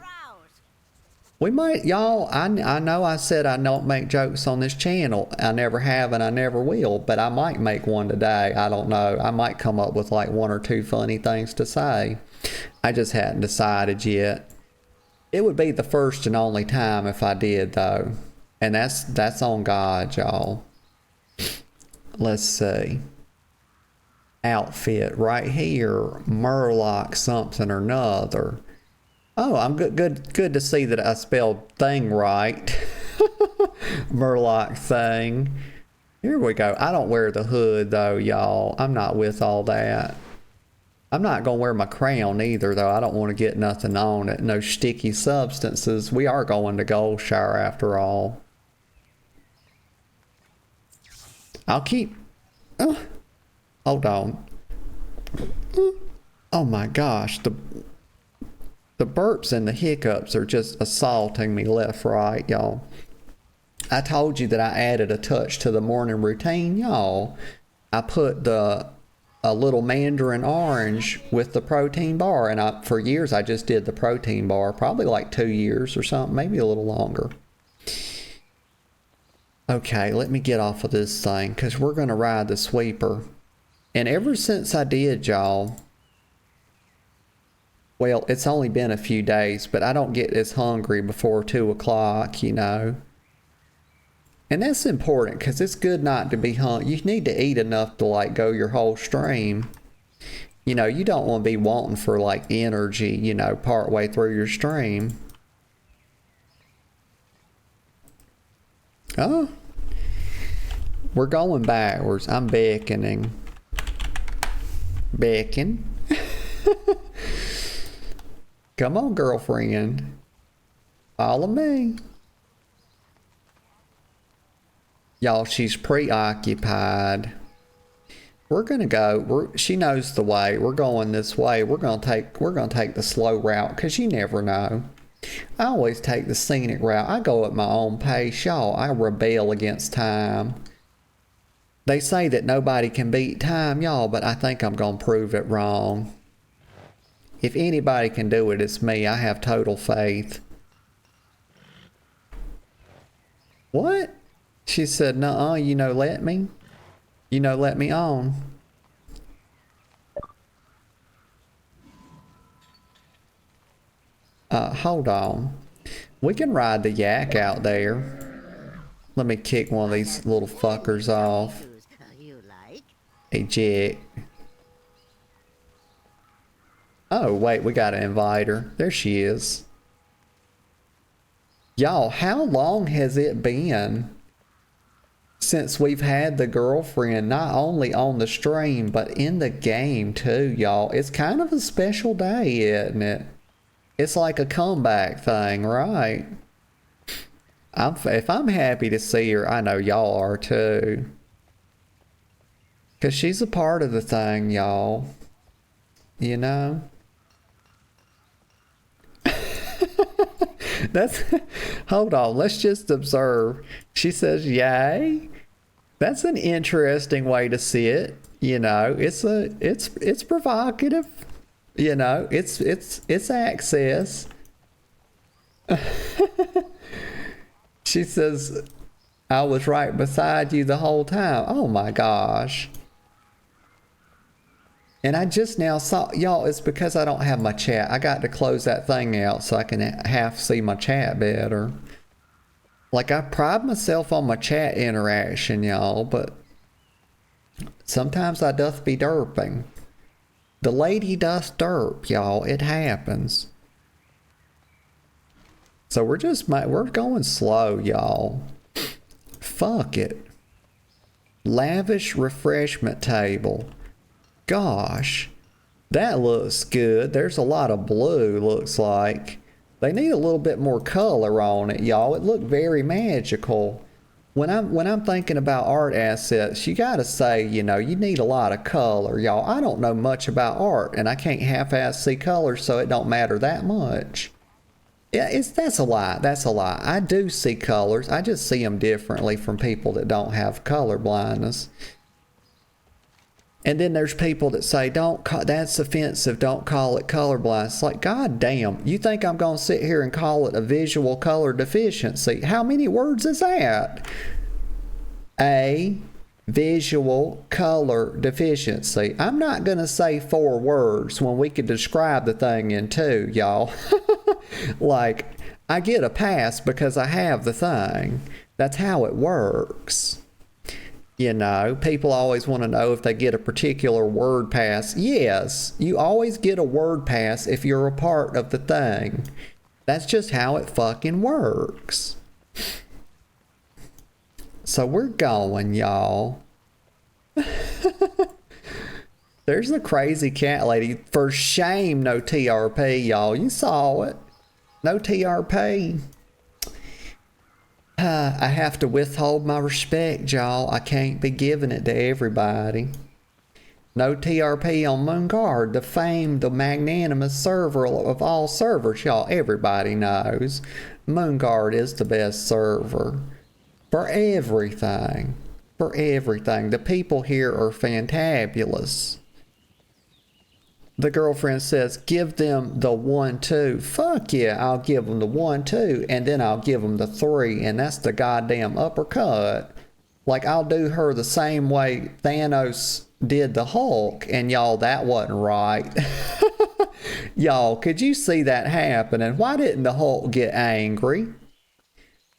We might, y'all, I know I said I don't make jokes on this channel. I never have and I never will, but I might make one today. I don't know. I might come up with like one or two funny things to say. I just hadn't decided yet. It would be the first and only time if I did, though. And that's on God, y'all. Let's see. Outfit right here. Murloc something or another. Oh, I'm good to see that I spelled thing right. Murloc thing. Here we go. I don't wear the hood though, y'all. I'm not with all that. I'm not gonna wear my crown either though. I don't want to get nothing on it. No sticky substances. We are going to Goldshire after all. I'll keep... hold on. Oh my gosh. The burps and the hiccups are just assaulting me left, right, y'all. I told you that I added a touch to the morning routine, y'all. I put a little mandarin orange with the protein bar, and for years I just did the protein bar, probably like 2 years or something, maybe a little longer. Okay, let me get off of this thing, because we're going to ride the sweeper. And ever since I did, y'all, well, it's only been a few days, but I don't get as hungry before 2 o'clock, you know. And that's important, because it's good not to be hungry. You need to eat enough to, like, go your whole stream. You know, you don't want to be wanting for, like, energy, you know, partway through your stream. Oh. We're going backwards. I'm beckoning. Beckon. Come on, girlfriend. Follow me. Y'all, she's preoccupied. We're gonna go. She knows the way. We're going this way. We're gonna take the slow route, because you never know. I always take the scenic route. I go at my own pace, y'all. I rebel against time. They say that nobody can beat time, y'all, but I think I'm gonna prove it wrong. If anybody can do it, it's me. I have total faith. What? She said, nuh-uh, you know, let me. You know, let me on. Hold on. We can ride the yak out there. Let me kick one of these little fuckers off. Eject. Oh, wait, we gotta invite her. There she is. Y'all, how long has it been since we've had the girlfriend, not only on the stream, but in the game too, y'all? It's kind of a special day, isn't it? It's like a comeback thing, right? If I'm happy to see her, I know y'all are too. Because she's a part of the thing, y'all. You know? Hold on, let's just observe. She says, yay. That's an interesting way to see it. You know, it's provocative. You know, it's access. She says, I was right beside you the whole time. Oh my gosh. And I just now saw, y'all, it's because I don't have my chat. I got to close that thing out so I can half see my chat better. Like, I pride myself on my chat interaction, y'all, but sometimes I doth be derping. The lady doth derp, y'all. It happens. So we're going slow, y'all. Fuck it. Lavish refreshment table. Gosh, that looks good. There's a lot of blue, looks like. They need a little bit more color on it, y'all. It looked very magical. When I'm thinking about art assets, you gotta say, you know, you need a lot of color, y'all. I don't know much about art, and I can't half-ass see colors, so it don't matter that much. Yeah, that's a lie. That's a lie. I do see colors. I just see them differently from people that don't have color blindness. And then there's people that say, that's offensive, don't call it colorblind. It's like, god damn, you think I'm going to sit here and call it a visual color deficiency? How many words is that? A visual color deficiency. I'm not going to say 4 words when we could describe the thing in 2, y'all. Like, I get a pass because I have the thing. That's how it works. You know, people always want to know if they get a particular word pass. Yes, you always get a word pass if you're a part of the thing. That's just how it fucking works. So we're going, y'all. There's the crazy cat lady. For shame, no TRP, y'all. You saw it. No TRP. I have to withhold my respect, y'all. I can't be giving it to everybody. No TRP on Moonguard, the famed, the magnanimous server of all servers, y'all. Everybody knows Moonguard is the best server for everything. For everything. The people here are fantabulous. The girlfriend says, give them the 1-2. Fuck yeah, I'll give them the 1-2, and then I'll give them the 3, and that's the goddamn uppercut. Like, I'll do her the same way Thanos did the Hulk, and y'all, that wasn't right. Y'all, could you see that happening? Why didn't the Hulk get angry?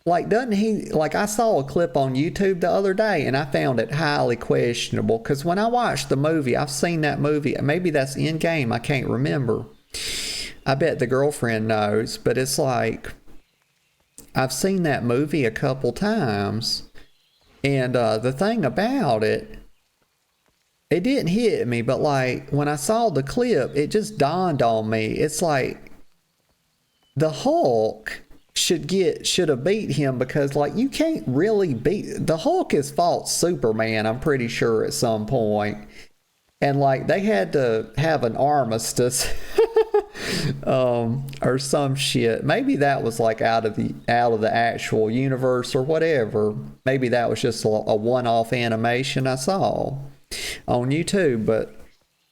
Like, doesn't he, like, I saw a clip on YouTube the other day and I found it highly questionable because when I watched the movie, I've seen that movie, maybe that's in game, I can't remember. I bet the girlfriend knows, but it's like, I've seen that movie a couple times, and the thing about it, it didn't hit me, but like, when I saw the clip, it just dawned on me, it's like, the Hulk should have beat him because like you can't really beat the Hulk has fought Superman, I'm pretty sure, at some point, and like they had to have an armistice or some shit. Maybe that was like out of the actual universe or whatever. Maybe that was just a one-off animation I saw on YouTube, but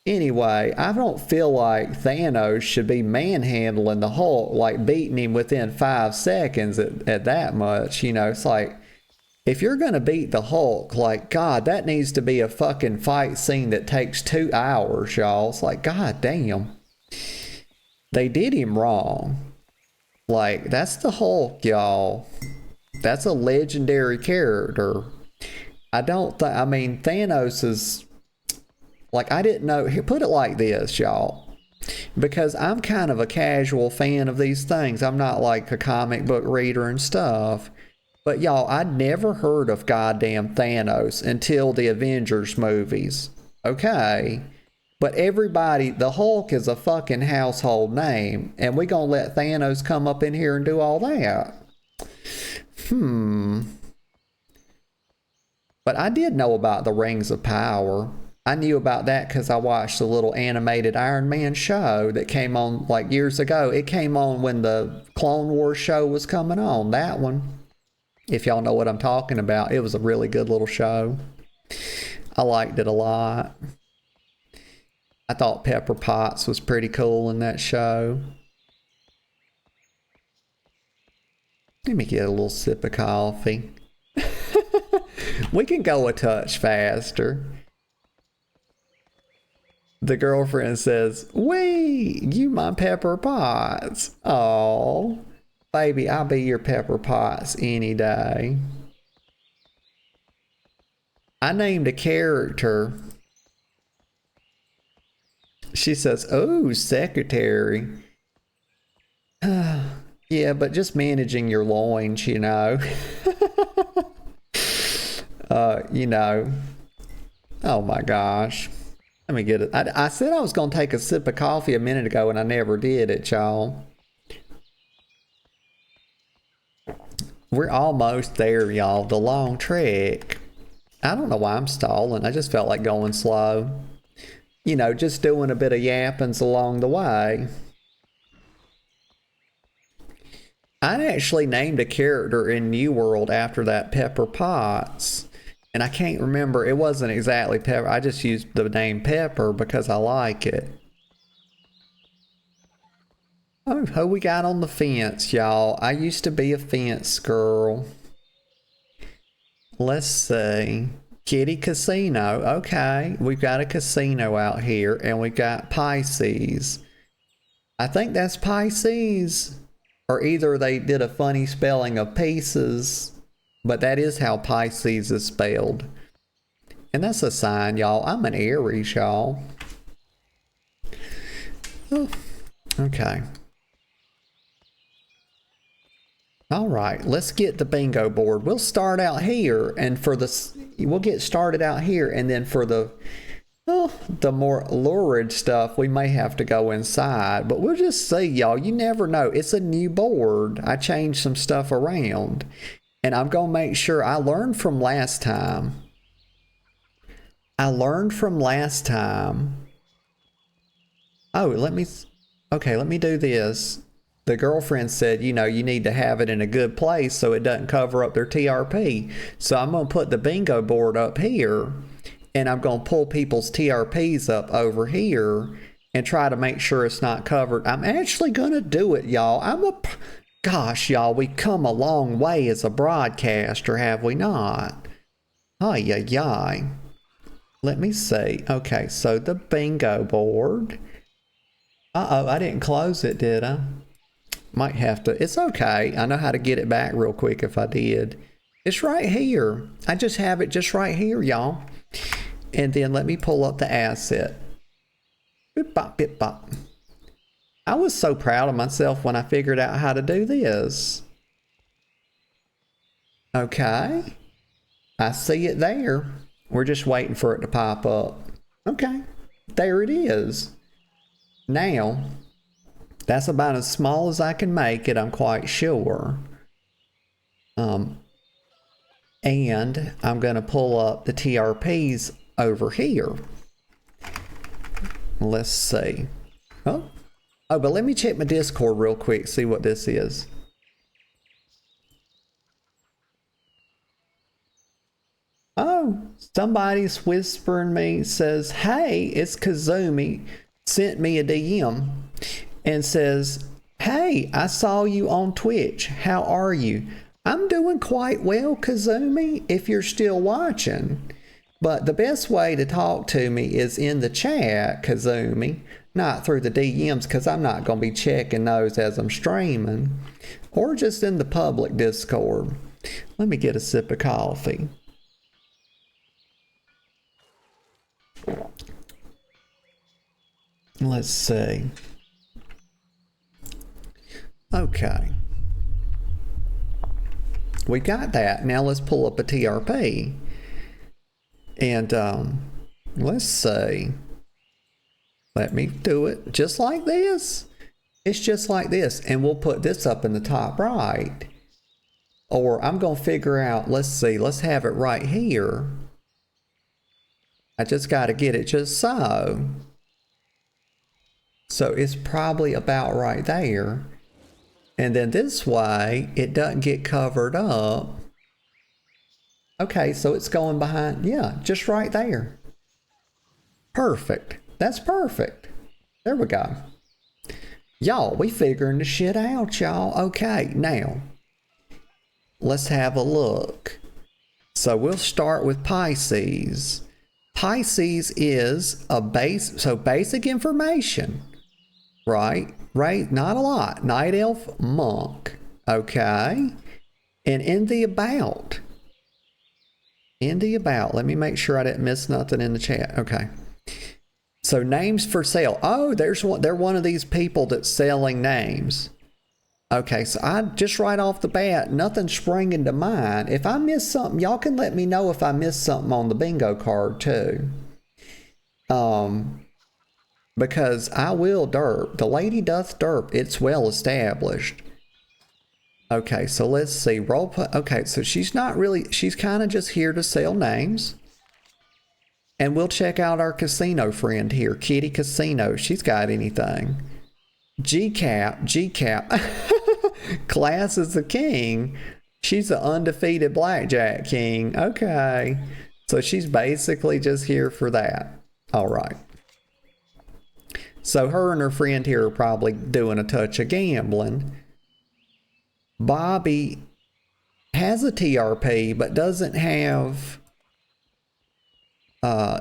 anyway, I don't feel like Thanos should be manhandling the Hulk, like beating him within 5 seconds at that much. You know, it's like, if you're going to beat the Hulk, like, God, that needs to be a fucking fight scene that takes 2 hours, y'all. It's like, God damn. They did him wrong. Like, that's the Hulk, y'all. That's a legendary character. I mean, Thanos is... Like, I didn't know, put it like this, y'all, because I'm kind of a casual fan of these things. I'm not like a comic book reader and stuff, but y'all, I'd never heard of goddamn Thanos until the Avengers movies, okay? But everybody, the Hulk is a fucking household name, and we gonna let Thanos come up in here and do all that? But I did know about the Rings of Power. I knew about that because I watched the little animated Iron Man show that came on like years ago. It came on when the Clone Wars show was coming on. That one. If y'all know what I'm talking about. It was a really good little show. I liked it a lot. I thought Pepper Potts was pretty cool in that show. Let me get a little sip of coffee. We can go a touch faster. The girlfriend says, "Wee, you my Pepper Potts." Oh, baby, I'll be your Pepper Potts any day. I named a character. She says, "Oh, secretary." Yeah, but just managing your loins, you know. You know. Oh my gosh. Let me get it. I said I was going to take a sip of coffee a minute ago and I never did it, y'all. We're almost there, y'all. The long trek. I don't know why I'm stalling. I just felt like going slow. You know, just doing a bit of yappings along the way. I actually named a character in New World after that Pepper Potts. And I can't remember, it wasn't exactly Pepper. I just used the name Pepper because I like it. Oh, who we got on the fence, y'all? I used to be a fence girl. Let's see. Kitty Casino. Okay, we've got a casino out here, and we've got Pisces. I think that's Pisces. Or either they did a funny spelling of pieces, But that is how Pisces is spelled. And that's a sign, y'all. I'm an Aries, y'all. Oh, okay. All right, let's get the bingo board. We'll start out here, and we'll get started out here, and then for the more lurid stuff, we may have to go inside. But we'll just see, y'all. You never know. It's a new board. I changed some stuff around, and I'm gonna make sure I learned from last time. Oh, let me do this. The girlfriend said, you need to have it in a good place so it doesn't cover up their TRP. So I'm going to put the bingo board up here, and I'm going to pull people's TRPs up over here and try to make sure it's not covered. I'm actually going to do it, y'all. Gosh, y'all, we've come a long way as a broadcaster, have we not? Ay, ay, ay. Let me see. Okay, so the bingo board. Uh-oh, I didn't close it, did I? Might have to. It's okay. I know how to get it back real quick if I did. It's right here. I just have it just right here, y'all. And then let me pull up the asset. Bip bop, bip bop. I was so proud of myself when I figured out how to do this. Okay. I see it there. We're just waiting for it to pop up. Okay. There it is. Now, that's about as small as I can make it, I'm quite sure. And I'm going to pull up the TRPs over here. Let's see. Oh, but let me check my Discord real quick, see what this is. Oh, somebody's whispering me, says, hey, it's Kazumi, sent me a DM. And says, hey, I saw you on Twitch. How are you? I'm doing quite well, Kazumi, if you're still watching. But the best way to talk to me is in the chat, Kazumi, not through the DMs, because I'm not going to be checking those as I'm streaming. Or just in the public Discord. Let me get a sip of coffee. Let's see. Okay. We got that. Now let's pull up a TRP. And let's see. Let me do it just like this. It's just like this. And we'll put this up in the top right. Or I'm going to figure out, let's see, let's have it right here. I just got to get it just so. So it's probably about right there. And then this way, it doesn't get covered up. Okay, so it's going behind, yeah, just right there. Perfect. That's perfect. There we go. Y'all, we figuring the shit out, y'all. Okay, now, let's have a look. So we'll start with Pisces. Pisces is a basic information, right? Right? Not a lot. Night elf, monk. Okay. And in the about, let me make sure I didn't miss nothing in the chat. Okay. So names for sale. Oh, there's one. They're one of these people that's selling names. Okay, so I just right off the bat, nothing springing to mind. If I miss something, y'all can let me know if I missed something on the bingo card too. Because I will derp. The lady doth derp. It's well established. Okay, so let's see. Roleplay. Okay, so she's not really, she's kind of just here to sell names. And we'll check out our casino friend here, Kitty Casino. She's got anything. G-Cap. Class is the king. She's the undefeated blackjack king. Okay. So she's basically just here for that. All right. So her and her friend here are probably doing a touch of gambling. Bobby has a TRP, but doesn't have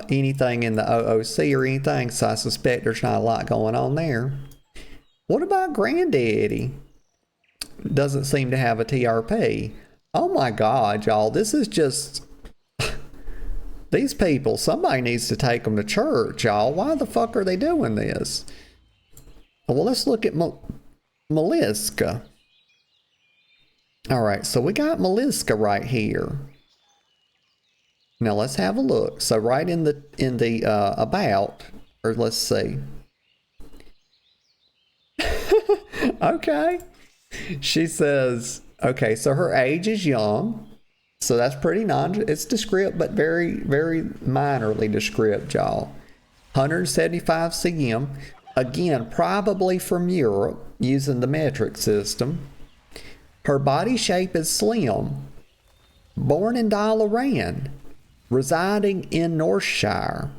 anything in the OOC or anything, so I suspect there's not a lot going on there. What about Granddaddy? Doesn't seem to have a TRP. Oh my God, y'all. This is just... These people, somebody needs to take them to church, y'all. Why the fuck are they doing this? Well, let's look at Meliska. All right, so we got Meliska right here. Now let's have a look. So right in the about, or let's see. Okay. She says, okay, so her age is young. So that's pretty it's descript, but very, very minorly descript, y'all. 175 cm. Again, probably from Europe, using the metric system. Her body shape is slim. Born in Dalaran, residing in Northshire.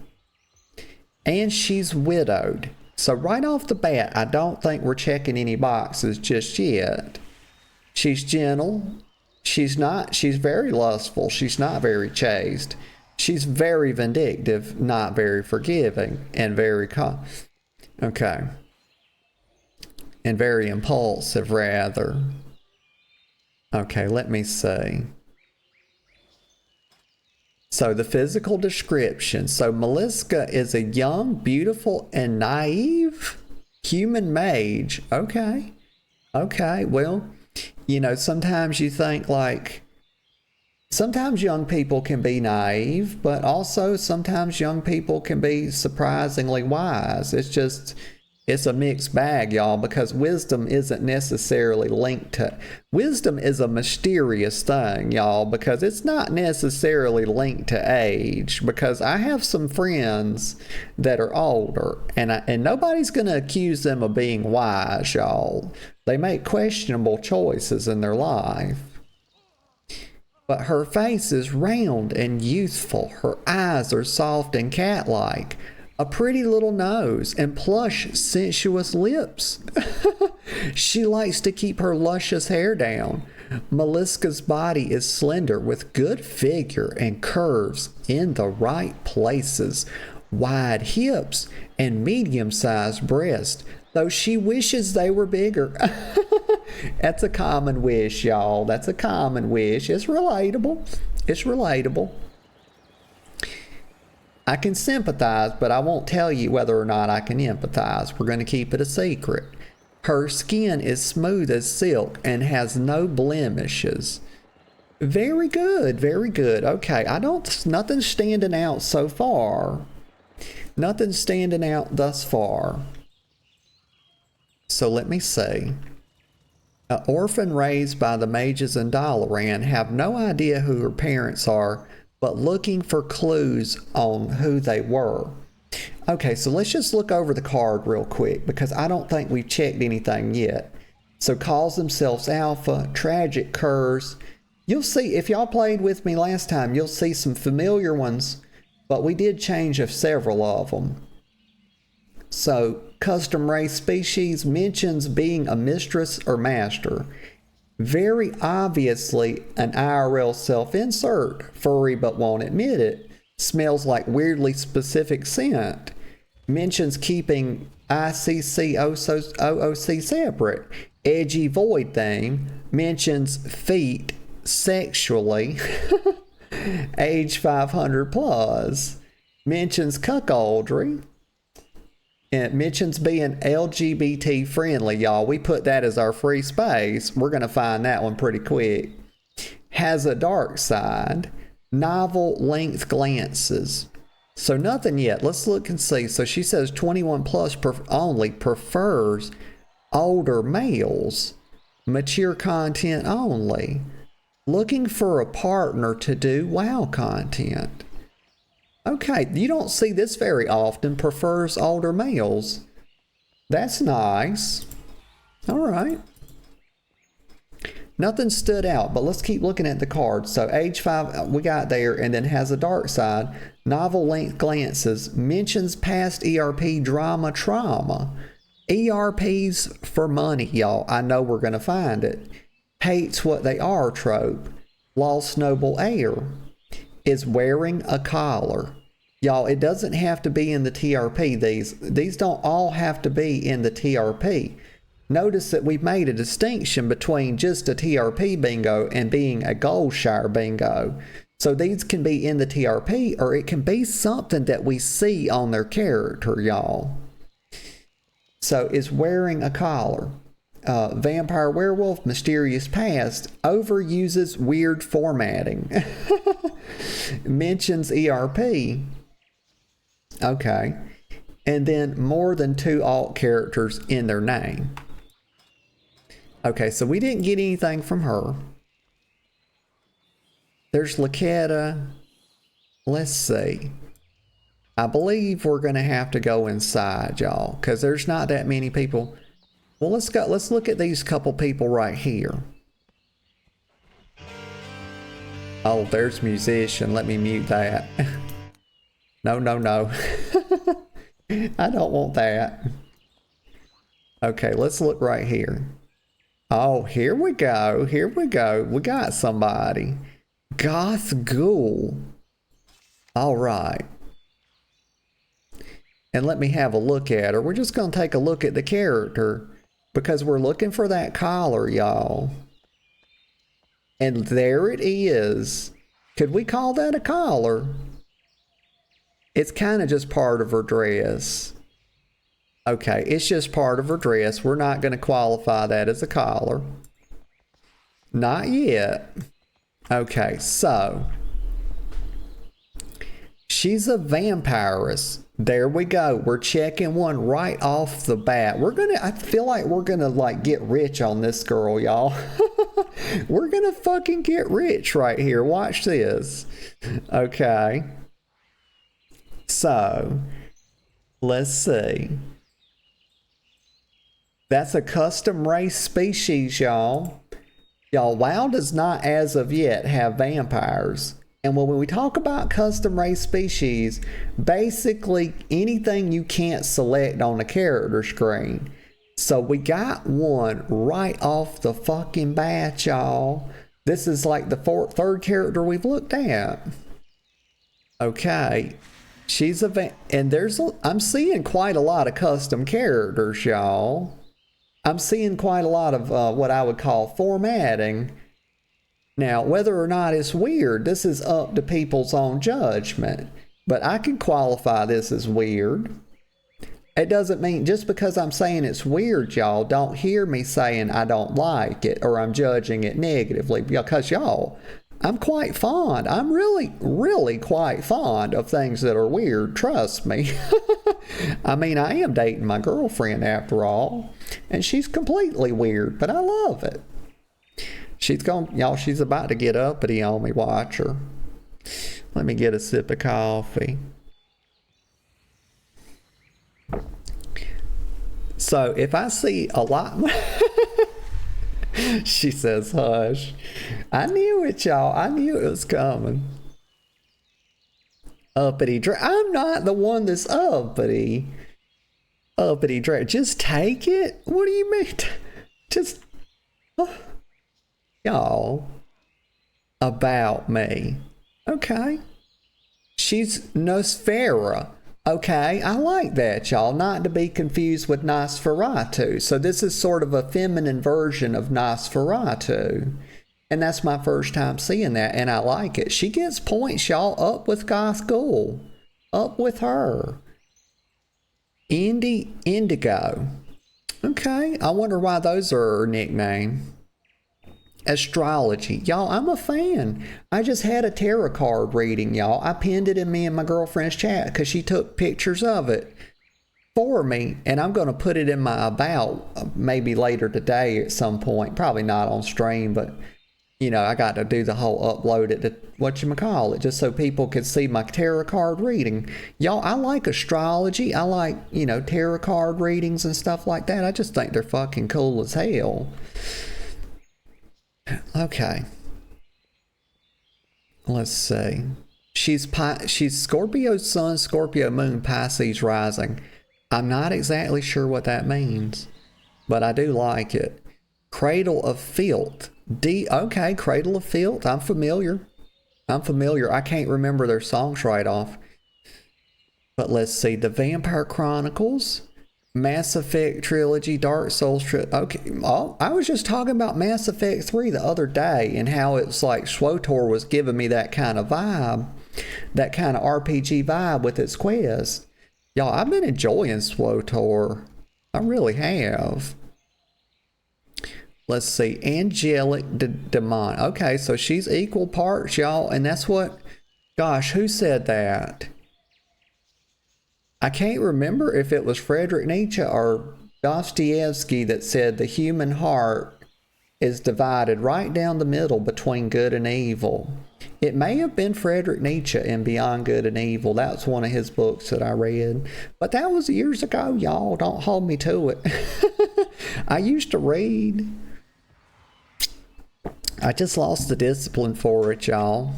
And she's widowed. So right off the bat, I don't think we're checking any boxes just yet. She's gentle. She's very lustful. She's not very chaste. She's very vindictive, not very forgiving, and very okay. And very impulsive, rather. Okay, let me see. So the physical description. So Meliska is a young, beautiful, and naive human mage. Okay. Okay, well, you know, sometimes you think like, sometimes young people can be naive, but also sometimes young people can be surprisingly wise. It's a mixed bag, y'all, because wisdom isn't necessarily linked to... Wisdom is a mysterious thing, y'all, because it's not necessarily linked to age. Because I have some friends that are older, and nobody's going to accuse them of being wise, y'all. They make questionable choices in their life. But her face is round and youthful. Her eyes are soft and cat-like. A pretty little nose and plush, sensuous lips. She likes to keep her luscious hair down. Meliska's body is slender with good figure and curves in the right places. Wide hips and medium-sized breasts, though she wishes they were bigger. That's a common wish, y'all. That's a common wish. It's relatable. It's relatable. I can sympathize, but I won't tell you whether or not I can empathize. We're going to keep it a secret. Her skin is smooth as silk and has no blemishes. Very good, very good. Okay, nothing's standing out so far. Nothing's standing out thus far. So let me see. An orphan raised by the mages in Dalaran have no idea who her parents are, but looking for clues on who they were. Okay, so let's just look over the card real quick, because I don't think we've checked anything yet. So calls themselves Alpha, tragic curse. You'll see, if y'all played with me last time, you'll see some familiar ones, but we did change several of them. So, custom race species mentions being a mistress or master. Very obviously an IRL self-insert. Furry but won't admit it. Smells like weirdly specific scent. Mentions keeping ICC OOC separate. Edgy void theme. Mentions feet sexually. Age 500 plus. Mentions cuckoldry. And it mentions being LGBT friendly, y'all. We put that as our free space. We're going to find that one pretty quick. Has a dark side. Novel length glances. So nothing yet. Let's look and see. So she says 21 plus only, prefers older males. Mature content only. Looking for a partner to do WoW content. Okay, you don't see this very often. Prefers older males. That's nice. All right. Nothing stood out, but let's keep looking at the cards. So age 5, we got there, and then has a dark side. Novel length glances. Mentions past ERP drama trauma. ERPs for money, y'all. I know we're going to find it. Hates what they are trope. Lost noble heir. Is wearing a collar. Y'all, it doesn't have to be in the TRP. These don't all have to be in the TRP. notice that we've made a distinction between just a TRP bingo and being a Goldshire bingo. So these can be in the TRP, or it can be something that we see on their character, y'all. So is wearing a collar. Vampire werewolf, mysterious past, overuses weird formatting. Mentions ERP. Okay. And then more than 2 alt characters in their name. Okay, so we didn't get anything from her. There's Laketta. Let's see. I believe we're going to have to go inside, y'all, because there's not that many people. Well, let's go. Let's look at these couple people right here. Oh, there's musician. Let me mute that. No, no, no. I don't want that. Okay, let's look right here. Oh, here we go. Here we go. We got somebody. Goth Ghoul. All right. And let me have a look at her. We're just going to take a look at the character because we're looking for that collar, y'all. And there it is. Could we call that a collar? It's kind of just part of her dress. Okay, it's just part of her dress. We're not going to qualify that as a collar. Not yet. Okay, so she's a vampiress. There we go. We're checking one right off the bat. I feel like we're gonna like get rich on this girl, y'all. We're gonna fucking get rich right here. Watch this. Okay. So, let's see. That's a custom race species, y'all. Y'all, WoW does not, as of yet, have vampires. And when we talk about custom race species, basically anything you can't select on the character screen. So we got one right off the fucking bat, y'all. This is like the third character we've looked at. Okay. She's a and I'm seeing quite a lot of custom characters, y'all. I'm seeing quite a lot of what I would call formatting. Now, whether or not it's weird, this is up to people's own judgment. But I can qualify this as weird. It doesn't mean, just because I'm saying it's weird, y'all, don't hear me saying I don't like it or I'm judging it negatively. Because, y'all, I'm quite fond. I'm really, really quite fond of things that are weird. Trust me. I mean, I am dating my girlfriend after all. And she's completely weird, but I love it. She's about to get uppity on me. Watch her. Let me get a sip of coffee. So if I see a lot, she says, hush. I knew it, y'all. I knew it was coming. Uppity. I'm not the one that's uppity. Uppity. Just take it. What do you mean? Just, y'all, about me. Okay. She's Nosfera. Okay, I like that, y'all. Not to be confused with Nosferatu. So this is sort of a feminine version of Nosferatu. And that's my first time seeing that, and I like it. She gets points, y'all. Up with Goth Ghoul. Up with her. Indigo. Okay, I wonder why those are her nickname. Astrology. Y'all, I'm a fan. I just had a tarot card reading, y'all. I pinned it in me and my girlfriend's chat because she took pictures of it for me, and I'm going to put it in my about maybe later today at some point. Probably not on stream, but you know, I got to do the whole upload it to whatchamacallit, just so people could see my tarot card reading. Y'all, I like astrology. I like, you know, tarot card readings and stuff like that. I just think they're fucking cool as hell. Okay. Let's see. She's Scorpio Sun, Scorpio Moon, Pisces Rising. I'm not exactly sure what that means, but I do like it. Cradle of Filth. Okay, Cradle of Filth. I'm familiar. I can't remember their songs right off. But let's see. The Vampire Chronicles. Mass Effect trilogy, Dark Souls okay. Oh, I was just talking about Mass Effect 3 the other day and how it's like SWTOR was giving me that kind of vibe, that kind of RPG vibe with its quest. Y'all, I've been enjoying SWTOR. I really have. Let's see. Angelic Demon. Okay, so she's equal parts, y'all. And that's what... Gosh, who said that? I can't remember if it was Friedrich Nietzsche or Dostoevsky that said the human heart is divided right down the middle between good and evil. It may have been Friedrich Nietzsche in Beyond Good and Evil. That's one of his books that I read. But that was years ago, y'all. Don't hold me to it. I used to read. I just lost the discipline for it, y'all.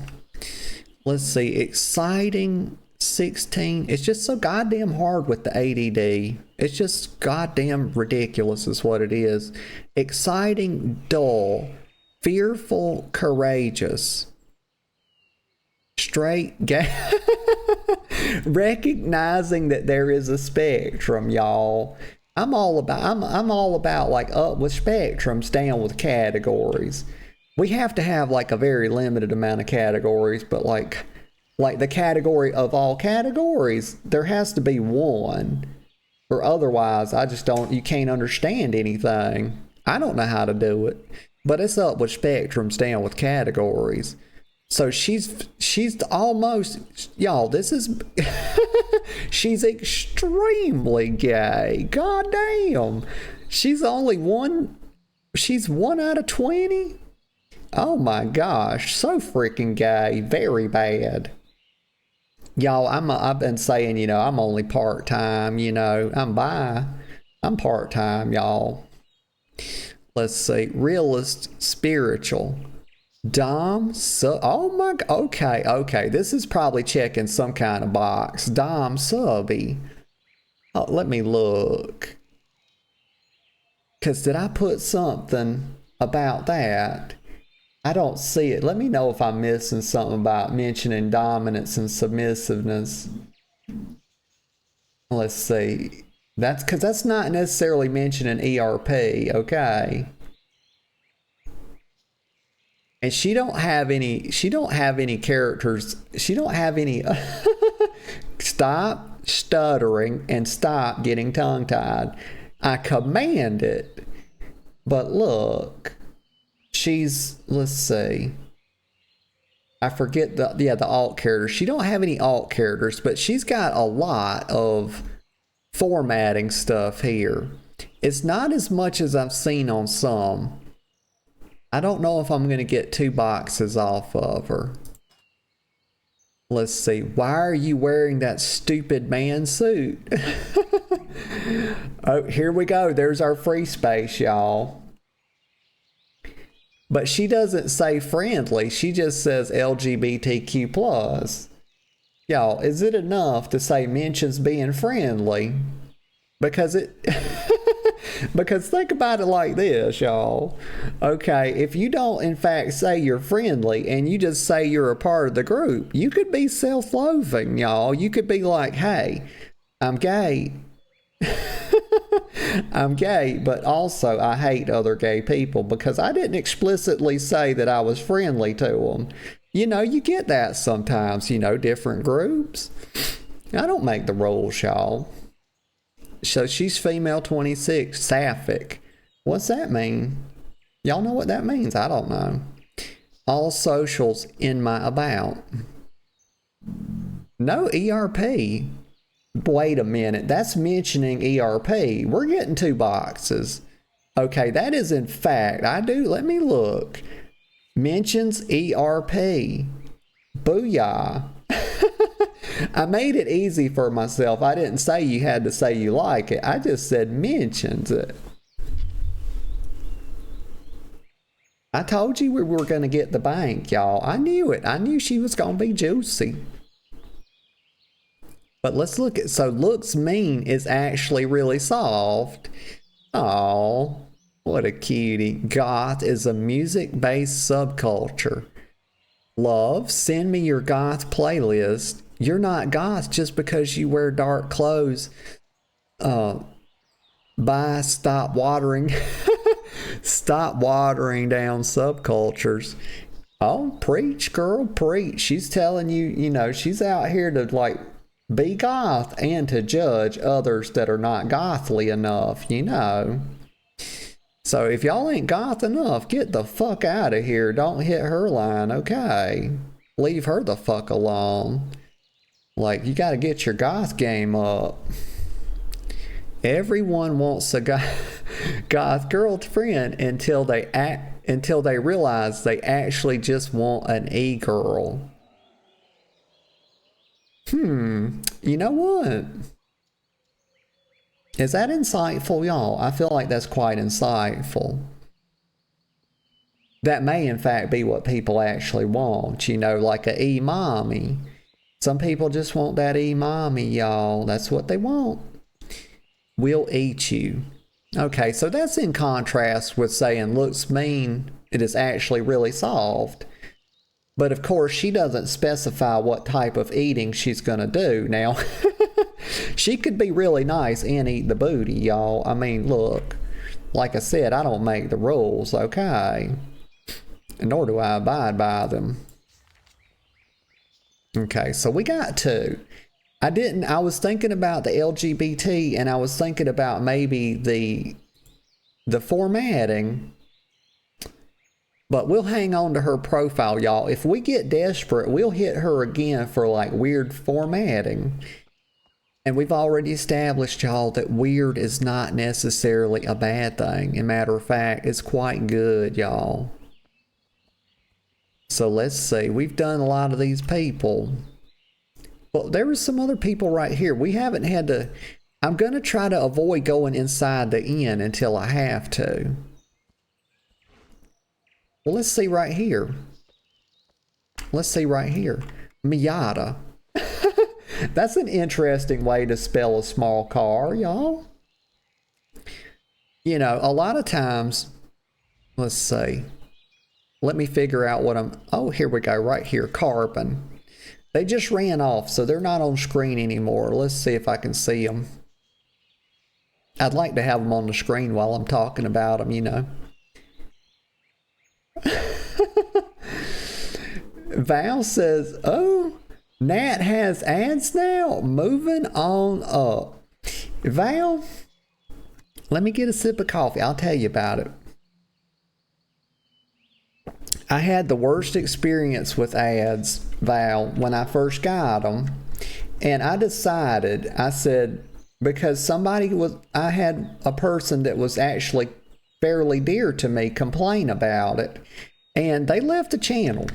Let's see. Exciting 16. It's just so goddamn hard with the ADD. It's just goddamn ridiculous is what it is. Exciting, dull, fearful, courageous. Straight gay. Recognizing that there is a spectrum, y'all. I'm all about like up with spectrums, down with categories. We have to have like a very limited amount of categories, but like the category of all categories, there has to be one, or otherwise I just don't, you can't understand anything. I don't know how to do it, but it's up with spectrums, down with categories. So she's almost, y'all, this is, she's extremely gay. God damn. She's one out of 20. Oh my gosh, so freaking gay, very bad. Y'all, I've been saying, you know, I'm only part-time, you know, I'm part-time, y'all. Let's see, realist, spiritual, Dom, oh my, okay, this is probably checking some kind of box. Dom, subby. Oh, let me look. Because did I put something about that? I don't see it. Let me know if I'm missing something about mentioning dominance and submissiveness. Let's see. That's because that's not necessarily mentioning ERP, okay? And she don't have any characters. She don't have any. Stop stuttering and stop getting tongue-tied. I command it. But look. Let's see. I forget the alt characters. She don't have any alt characters, but she's got a lot of formatting stuff here. It's not as much as I've seen on some. I don't know if I'm going to get 2 boxes off of her. Let's see. Why are you wearing that stupid man suit? Oh, here we go. There's our free space, y'all. But she doesn't say friendly. She just says LGBTQ+. Y'all, is it enough to say mentions being friendly? Because because think about it like this, y'all. Okay, if you don't in fact say you're friendly and you just say you're a part of the group, you could be self-loathing, y'all. You could be like, hey, I'm gay. I'm gay, but also I hate other gay people because I didn't explicitly say that I was friendly to them. You know, you get that sometimes, you know, different groups. I don't make the rules, y'all. So she's female 26, sapphic. What's that mean? Y'all know what that means? I don't know. All socials in my about. No ERP. Wait a minute, that's mentioning ERP. We're getting 2 boxes. Okay, that is in fact, let me look. Mentions ERP. Booyah. I made it easy for myself. I didn't say you had to say you like it. I just said mentions it. I told you we were going to get the bank, y'all. I knew it. I knew she was going to be juicy. But let's look at, so looks mean is actually really soft. Oh, what a cutie. Goth is a music-based subculture. Love, send me your goth playlist. You're not goth just because you wear dark clothes. Bye, stop watering. Stop watering down subcultures. Oh, preach, girl, preach. She's telling you, she's out here to like be goth and to judge others that are not gothly enough. So if y'all ain't goth enough, get the fuck out of here. Don't hit her line, okay? Leave her the fuck alone. Like, you gotta get your goth game up. Everyone wants a goth girlfriend until they realize they actually just want an e-girl. You know what? Is that insightful, y'all? I feel like that's quite insightful. That may, in fact, be what people actually want, like a e-mommy. Some people just want that e-mommy, y'all. That's what they want. We'll eat you. Okay, so that's in contrast with saying looks mean, it is actually really soft. But of course, she doesn't specify what type of eating she's going to do. Now, she could be really nice and eat the booty, y'all. I mean, look, like I said, I don't make the rules, okay? Nor do I abide by them. Okay, so we got two. I was thinking about the LGBT, and I was thinking about maybe the formatting. But we'll hang on to her profile, y'all. If we get desperate, we'll hit her again for like weird formatting. And we've already established, y'all, that weird is not necessarily a bad thing. As a matter of fact, it's quite good, y'all. So let's see. We've done a lot of these people. Well, there were some other people right here. We haven't had to... I'm going to try to avoid going inside the inn until I have to. Well, let's see right here. Let's see right here. Miata. That's an interesting way to spell a small car, y'all. A lot of times... Let's see. Let me figure out what I'm... Oh, here we go. Right here. Carbon. They just ran off, so they're not on screen anymore. Let's see if I can see them. I'd like to have them on the screen while I'm talking about them, Val says, oh, Nat has ads now? Moving on up. Val, let me get a sip of coffee. I'll tell you about it. I had the worst experience with ads, Val, when I first got them. And I decided, I said, because I had a person that was actually fairly dear to me complain about it. And they left the channel.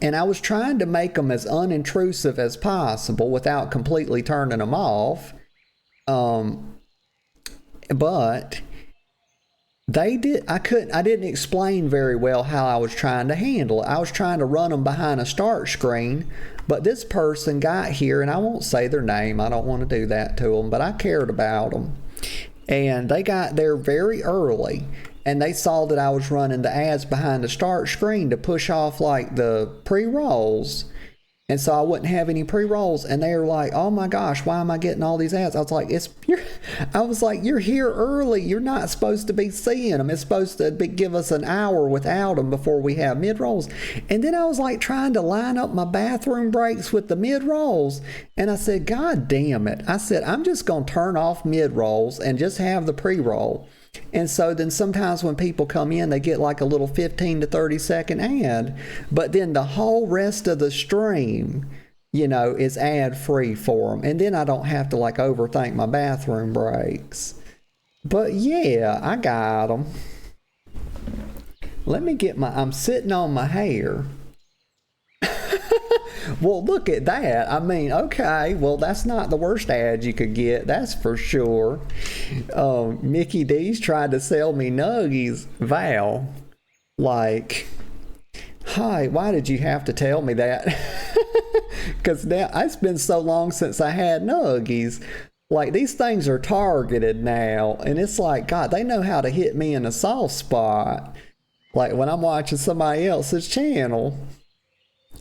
And I was trying to make them as unintrusive as possible without completely turning them off. But I didn't explain very well how I was trying to handle it. I was trying to run them behind a start screen, but this person got here, and I won't say their name. I don't want to do that to them, but I cared about them. And they got there very early, and they saw that I was running the ads behind the start screen to push off like the pre-rolls. And so I wouldn't have any pre-rolls, and they were like, "Oh my gosh, why am I getting all these ads?" I was like, "You're here early. You're not supposed to be seeing them. It's supposed to give us an hour without them before we have mid-rolls." And then I was like trying to line up my bathroom breaks with the mid-rolls, and I said, "God damn it!" I said, "I'm just gonna turn off mid-rolls and just have the pre-roll." And so then sometimes when people come in, they get like a little 15 to 30 second ad, but then the whole rest of the stream, is ad free for them. And then I don't have to like overthink my bathroom breaks. But yeah, I got them. Let me get I'm sitting on my hair. Well, look at that. I mean, okay, well, that's not the worst ad you could get, that's for sure. Mickey D's tried to sell me nuggies. Val, like, hi, why did you have to tell me that? Because now it's been so long since I had nuggies. Like, these things are targeted now, and it's like, God, they know how to hit me in a soft spot. Like when I'm watching somebody else's channel.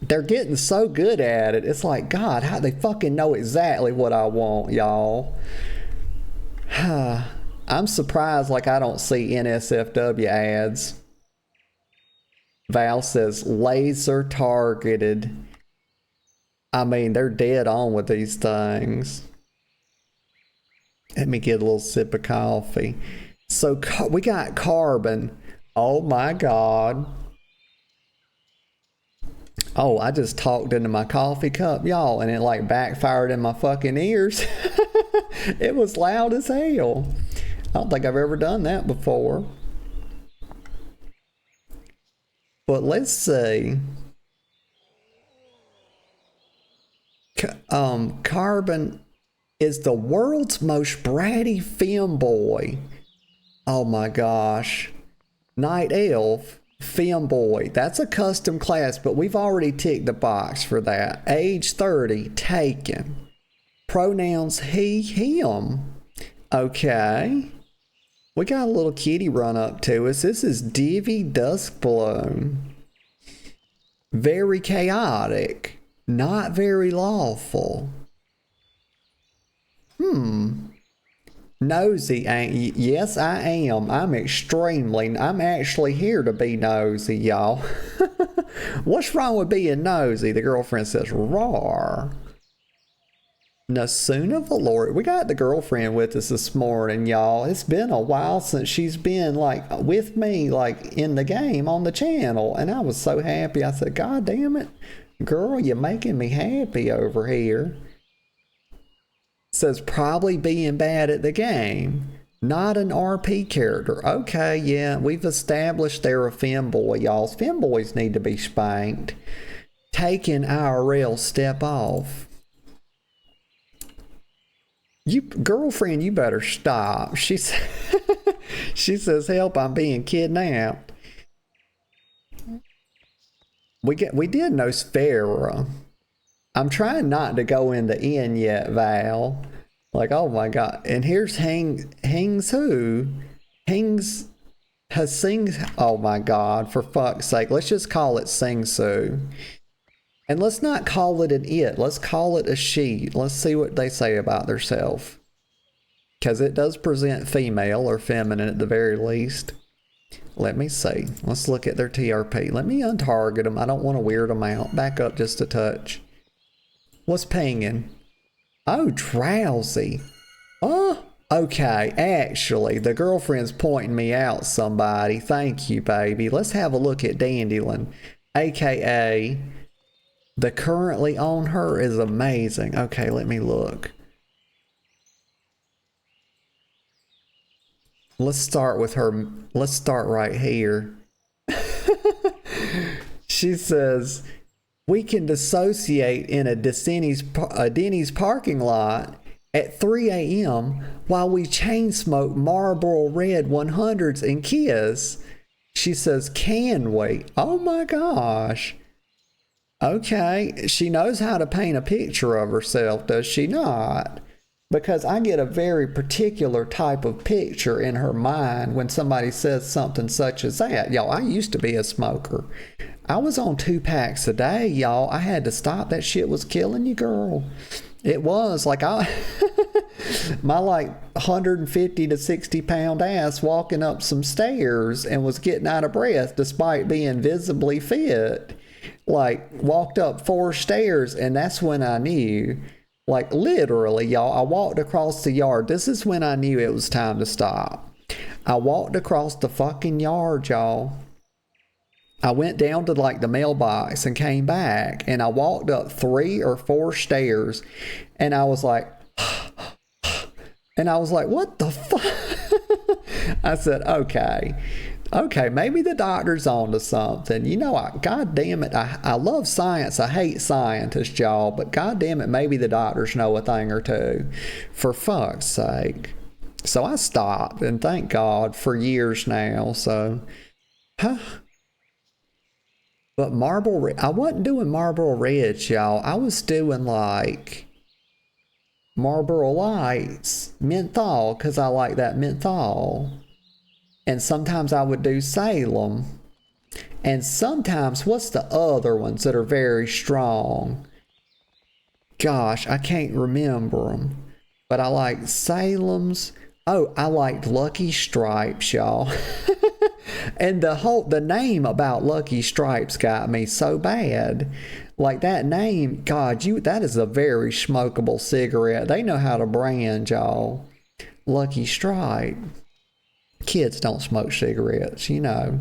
They're getting so good at it. It's like, God, how they fucking know exactly what I want, y'all. I'm surprised like I don't see NSFW ads. Val says laser targeted. I mean, they're dead on with these things. Let me get a little sip of coffee. So we got carbon. Oh my God. Oh, I just talked into my coffee cup, y'all, and it like backfired in my fucking ears. It was loud as hell. I don't think I've ever done that before. But let's see. Carbon is the world's most bratty femboy. Oh my gosh. Night Elf, femboy. That's a custom class, but we've already ticked the box for that. Age 30, taken. Pronouns he, him. Okay. We got a little kitty run up to us. This is Divvy Duskbloom. Very chaotic. Not very lawful. Nosy, ain't you? Yes, I am. I'm actually here to be nosy, y'all. What's wrong with being nosy? The girlfriend says, roar. Nasuna Valor. We got the girlfriend with us this morning, y'all. It's been a while since she's been like with me, like in the game on the channel. And I was so happy. I said, God damn it. Girl, you're making me happy over here. Says probably being bad at the game. Not an RP character. Okay, yeah, we've established they're a femboy, y'all. Femboys need to be spanked. Taking IRL, step off. You girlfriend, you better stop. She says, help, I'm being kidnapped. We did know Sphera. I'm trying not to go into N yet, Val. Like, oh my God. And here's Hings who? Hings has sing. Oh my God, for fuck's sake. Let's just call it Singsu. And let's not call it an it. Let's call it a she. Let's see what they say about themselves. Because it does present female or feminine at the very least. Let me see. Let's look at their TRP. Let me untarget them. I don't want to weird them out. Back up just a touch. What's pinging? Oh, drowsy. Oh, okay. Actually, the girlfriend's pointing me out somebody. Thank you, baby. Let's have a look at Dandelion. AKA... the currently on her is amazing. Okay, let me look. Let's start with her. Let's start right here. She says, we can dissociate in a Denny's parking lot at 3 a.m. while we chain smoke Marlboro Red 100s and kiss. She says, can we? Oh my gosh. Okay, she knows how to paint a picture of herself, does she not? Because I get a very particular type of picture in her mind when somebody says something such as that. Y'all, I used to be a smoker. I was on 2 packs a day, y'all. I had to stop. That shit was killing you, girl. It was like my like 150 to 60 pound ass walking up some stairs and was getting out of breath despite being visibly fit. Like walked up 4 stairs, and that's when I knew, like literally, y'all, I walked across the yard. This is when I knew it was time to stop. I walked across the fucking yard, y'all. I went down to like the mailbox and came back, and I walked up 3 or 4 stairs, and I was like, what the fuck? I said, okay, maybe the doctor's on to something. You know, God damn it, I love science. I hate scientists, y'all, but God damn it, maybe the doctors know a thing or two. For fuck's sake. So I stopped, and thank God, for years now, so... But I wasn't doing Marlboro Reds, y'all. I was doing like Marlboro Lights, menthol, because I like that menthol. And sometimes I would do Salem. And sometimes, what's the other ones that are very strong? Gosh, I can't remember them. But I like Salem's. Oh, I liked Lucky Stripes, y'all. And the name about Lucky Stripes got me so bad. Like that name, God, that is a very smokable cigarette. They know how to brand, y'all. Lucky Stripe. Kids don't smoke cigarettes, you know.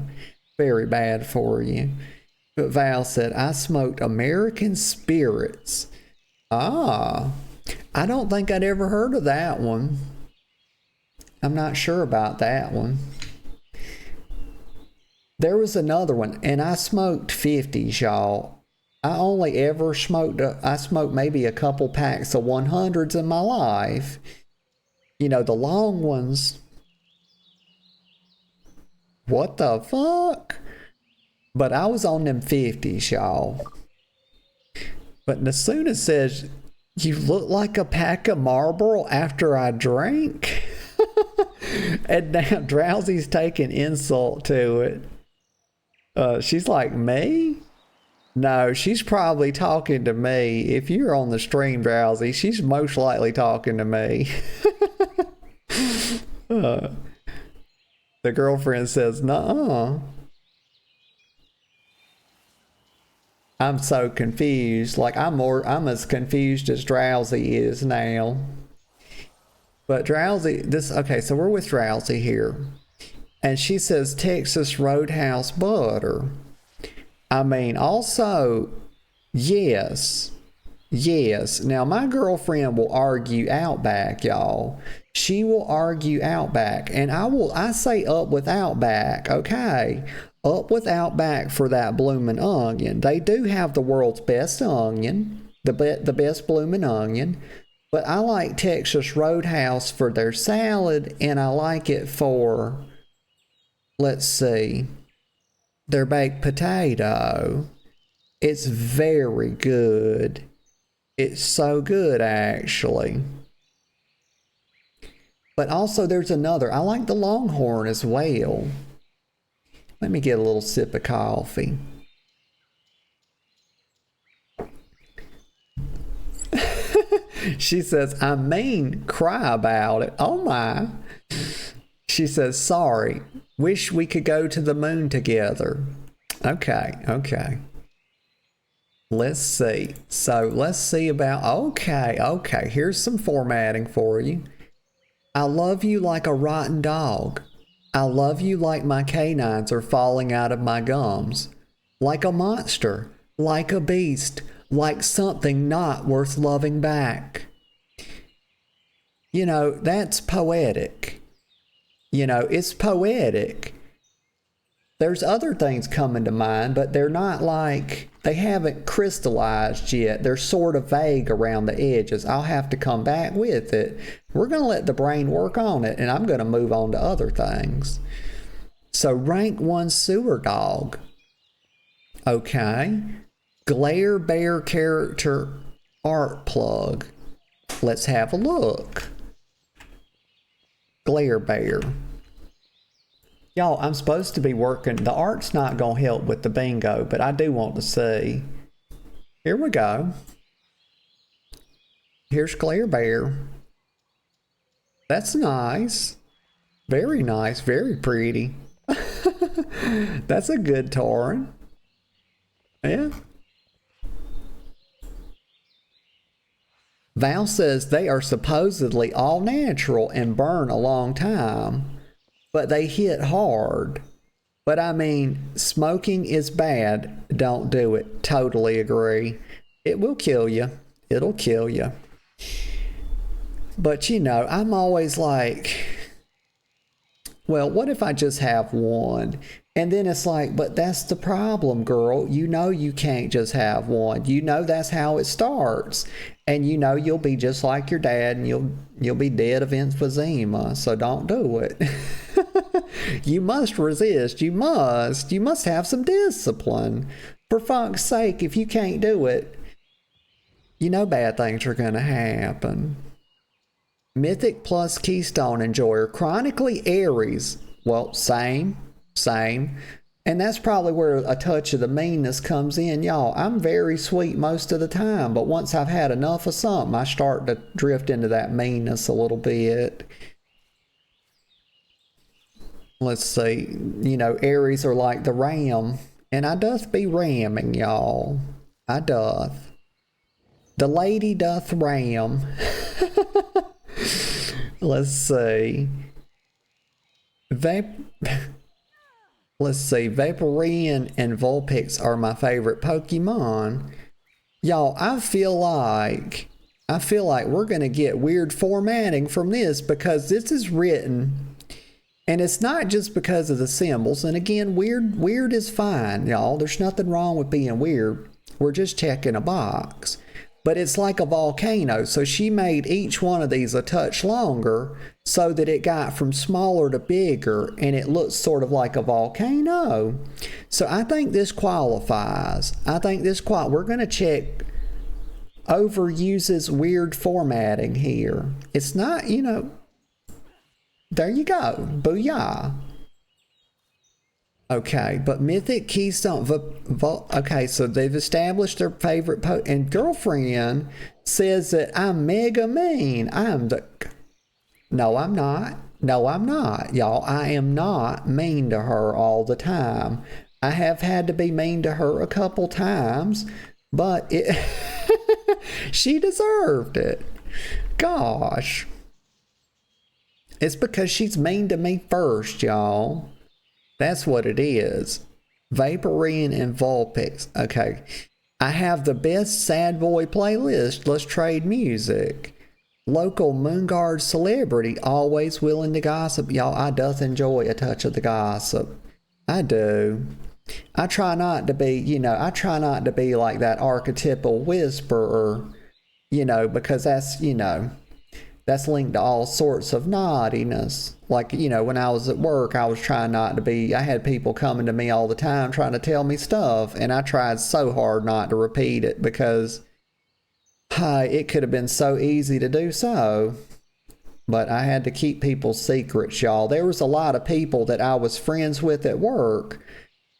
Very bad for you. But Val said, I smoked American Spirits. Ah, I don't think I'd ever heard of that one. I'm not sure about that one. There was another one, and I smoked 50s, y'all. I only ever smoked, I smoked maybe a couple packs of 100s in my life. You know, the long ones. What the fuck? But I was on them 50s, y'all. But as soon as it says, you look like a pack of Marlboro after I drank. And now Drowsy's taking insult to it. She's like, me? No, she's probably talking to me. If you're on the stream, Drowsy, she's most likely talking to me. The girlfriend says, nuh-uh. I'm so confused. Like, I'm as confused as Drowsy is now. But Drowsy, okay, so we're with Drowsy here. And she says Texas Roadhouse butter. I mean, also, yes. Now, my girlfriend will argue Outback, y'all. She will argue Outback. And I say up with Outback, okay? Up with Outback for that bloomin' onion. They do have the world's best onion, the best bloomin' onion. But I like Texas Roadhouse for their salad, and I like it for, let's see, their baked potato. It's very good. It's so good, actually. But also there's another. I like the Longhorn as well. Let me get a little sip of coffee. She says, I mean, cry about it. Oh my. She says, sorry. Wish we could go to the moon together. Okay. Let's see. So let's see about, okay. Here's some formatting for you. I love you like a rotten dog. I love you like my canines are falling out of my gums. Like a monster. Like a beast. Like something not worth loving back. You know, that's poetic. You know, it's poetic. There's other things coming to mind, but they're not like, they haven't crystallized yet. They're sort of vague around the edges. I'll have to come back with it. We're going to let the brain work on it, and I'm going to move on to other things. So rank 1 sewer dog. Okay. Glare Bear character art plug. Let's have a look. Glare Bear. Y'all, I'm supposed to be working. The art's not going to help with the bingo, but I do want to see. Here we go. Here's Glare Bear. That's nice. Very nice. Very pretty. That's a good Tauren. Yeah. Val says they are supposedly all natural and burn a long time, but they hit hard. But I mean, smoking is bad. Don't do it. Totally agree. It will kill you. It'll kill you. But you know, I'm always like, well, what if I just have one? And then it's like, but that's the problem, girl. You know you can't just have one. You know that's how it starts. And you know you'll be just like your dad and you'll be dead of emphysema. So don't do it. You must resist. You must have some discipline. For funk's sake, if you can't do it, you know bad things are going to happen. Mythic plus Keystone Enjoyer. Chronically Aries. Well, same. And that's probably where a touch of the meanness comes in. Y'all, I'm very sweet most of the time, but once I've had enough of something, I start to drift into that meanness a little bit. let's see, you know, Aries are like the ram, and I doth be ramming, y'all. I doth. The lady doth ram. Let's see. Let's see. Vaporeon and Vulpix are my favorite Pokemon. Y'all, I feel like we're gonna get weird formatting from this, because this is written, and it's not just because of the symbols. And again, weird is fine, y'all. There's nothing wrong with being weird. We're just checking a box. But it's like a volcano. So she made each one of these a touch longer so that it got from smaller to bigger, and it looks sort of like a volcano. So I think this qualifies. We're going to check overuses weird formatting here. It's not, you know, there you go. Booyah. Okay, but Mythic Keystone, okay, so they've established their favorite and girlfriend says that I'm mega mean. No, I'm not. No, I'm not, y'all. I am not mean to her all the time. I have had to be mean to her a couple times, but she deserved it. Gosh. It's because she's mean to me first, y'all. That's what it is. Vaporeon and Vulpix. Okay. I have the best sad boy playlist. Let's trade music. Local Moonguard celebrity. Always willing to gossip. Y'all, I doth enjoy a touch of the gossip. I do. I try not to be, you know, I try not to be like that archetypal whisperer, you know, because that's, you know, that's linked to all sorts of naughtiness. Like, you know, when I was at work, I was trying not to be, I had people coming to me all the time trying to tell me stuff, and I tried so hard not to repeat it because it could have been so easy to do so. But I had to keep people's secrets, y'all. There was a lot of people that I was friends with at work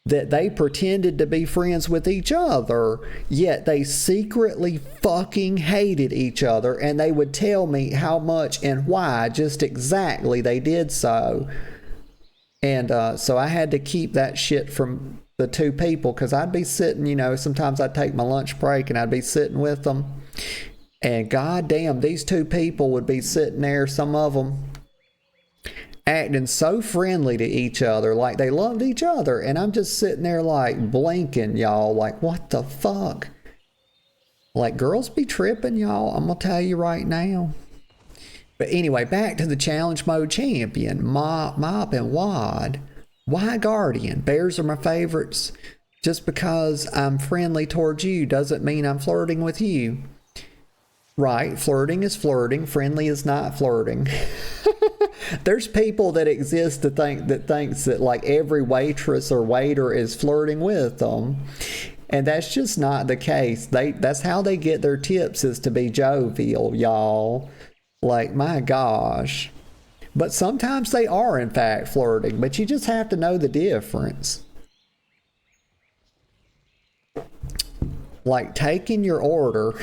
that they pretended to be friends with each other, yet they secretly fucking hated each other, and they would tell me how much and why, just exactly they did so. And so I had to keep that shit from the two people, because I'd be sitting, you know, sometimes I'd take my lunch break and I'd be sitting with them, and goddamn, these two people would be sitting there, some of them acting so friendly to each other, like they loved each other, and I'm just sitting there like blinking, y'all, like what the fuck. Like, girls be tripping, y'all, I'm gonna tell you right now. But anyway, back to the challenge mode champion, Mop and Wad. Why Guardian? Bears are my favorites. Just because I'm friendly towards you doesn't mean I'm flirting with you. Right, flirting is flirting, friendly is not flirting. There's people that exist to thinks that like every waitress or waiter is flirting with them, and that's just not the case. That's how they get their tips, is to be jovial, y'all. Like, my gosh. But sometimes they are in fact flirting, but you just have to know the difference. Like taking your order.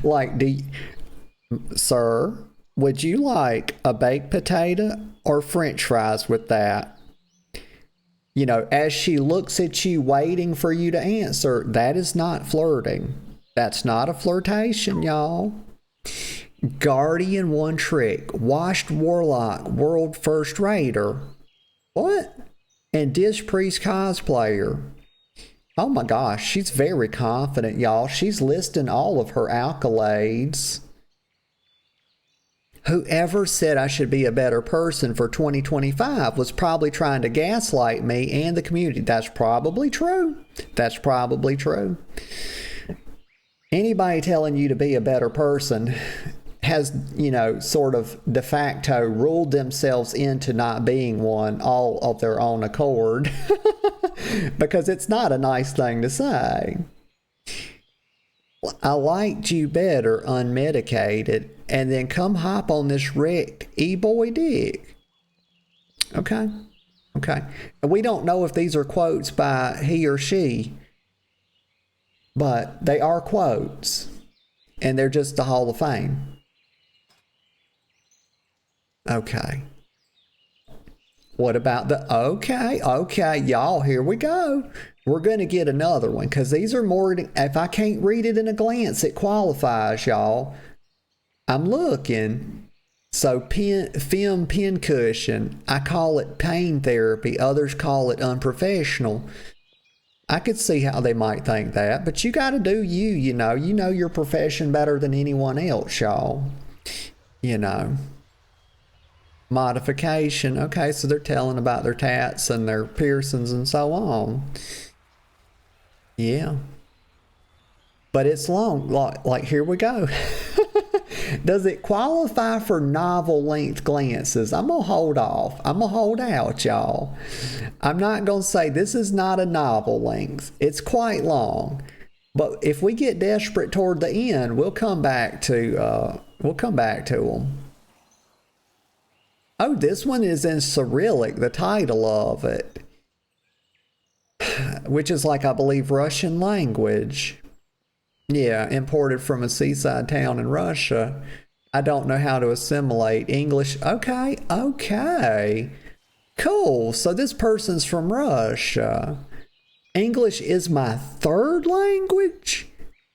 Like, sir, would you like a baked potato or french fries with that? You know, as she looks at you waiting for you to answer, that is not flirting. That's not a flirtation, y'all. Guardian one trick, washed warlock, world first raider. What? And Dish Priest cosplayer. Oh my gosh, she's very confident, y'all. She's listing all of her accolades. Whoever said I should be a better person for 2025 was probably trying to gaslight me and the community. That's probably true. That's probably true. Anybody telling you to be a better person has, you know, sort of de facto ruled themselves into not being one all of their own accord. Because it's not a nice thing to say. I liked you better unmedicated, and then come hop on this wrecked e-boy dick. Okay. Okay. And we don't know if these are quotes by he or she, but they are quotes, and they're just the Hall of Fame. Okay. What about the, okay, y'all, here we go. We're going to get another one because these are more, if I can't read it in a glance, it qualifies, y'all. I'm looking. So fem pincushion, I call it pain therapy. Others call it unprofessional. I could see how they might think that, but you got to do you, you know your profession better than anyone else, y'all. You know. Modification. Okay, so they're telling about their tats and their piercings and so on. Yeah. But it's long. Like here we go. Does it qualify for novel length glances? I'm gonna hold off. I'm gonna hold out, y'all. I'm not gonna say this is not a novel length. It's quite long. But if we get desperate toward the end, we'll come back to them. Oh, this one is in Cyrillic, the title of it, which is like, I believe, Russian language. Yeah, imported from a seaside town in Russia. I don't know how to assimilate English. Okay. Cool. So this person's from Russia. English is my third language,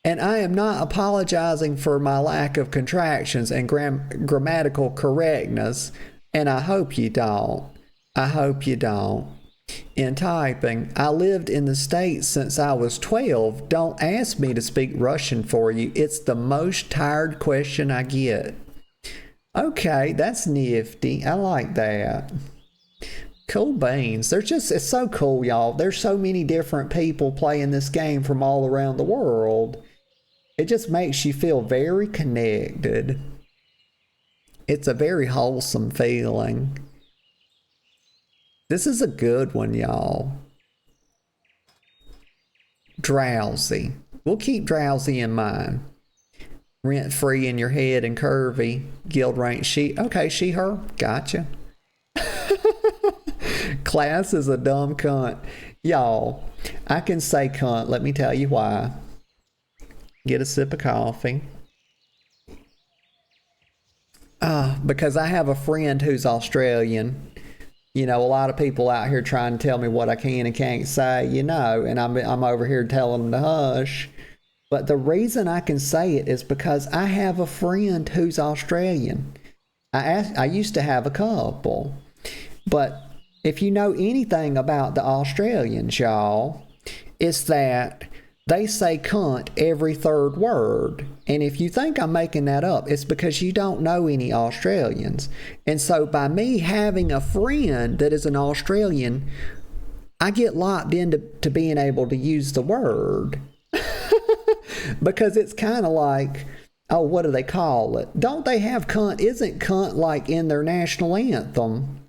and I am not apologizing for my lack of contractions and grammatical correctness, and I hope you don't. In typing, I lived in the States since I was 12. Don't ask me to speak Russian for you. It's the most tired question I get. Okay, that's nifty. I like that. Cool beans. It's so cool, y'all. There's so many different people playing this game from all around the world. It just makes you feel very connected. It's a very wholesome feeling. This is a good one, y'all. Drowsy. We'll keep drowsy in mind. Rent free in your head and curvy. Guild rank she. Okay, she, her. Gotcha. Class is a dumb cunt. Y'all, I can say cunt. Let me tell you why. Get a sip of coffee. Because I have a friend who's Australian. You know, a lot of people out here trying to tell me what I can and can't say, you know, and I'm over here telling them to hush. But the reason I can say it is because I have a friend who's Australian. I used to have a couple. But if you know anything about the Australians, y'all, it's that they say cunt every third word. And if you think I'm making that up, it's because you don't know any Australians. And so by me having a friend that is an Australian, I get locked into being able to use the word. Because it's kind of like, oh, what do they call it? Don't they have cunt? Isn't cunt like in their national anthem?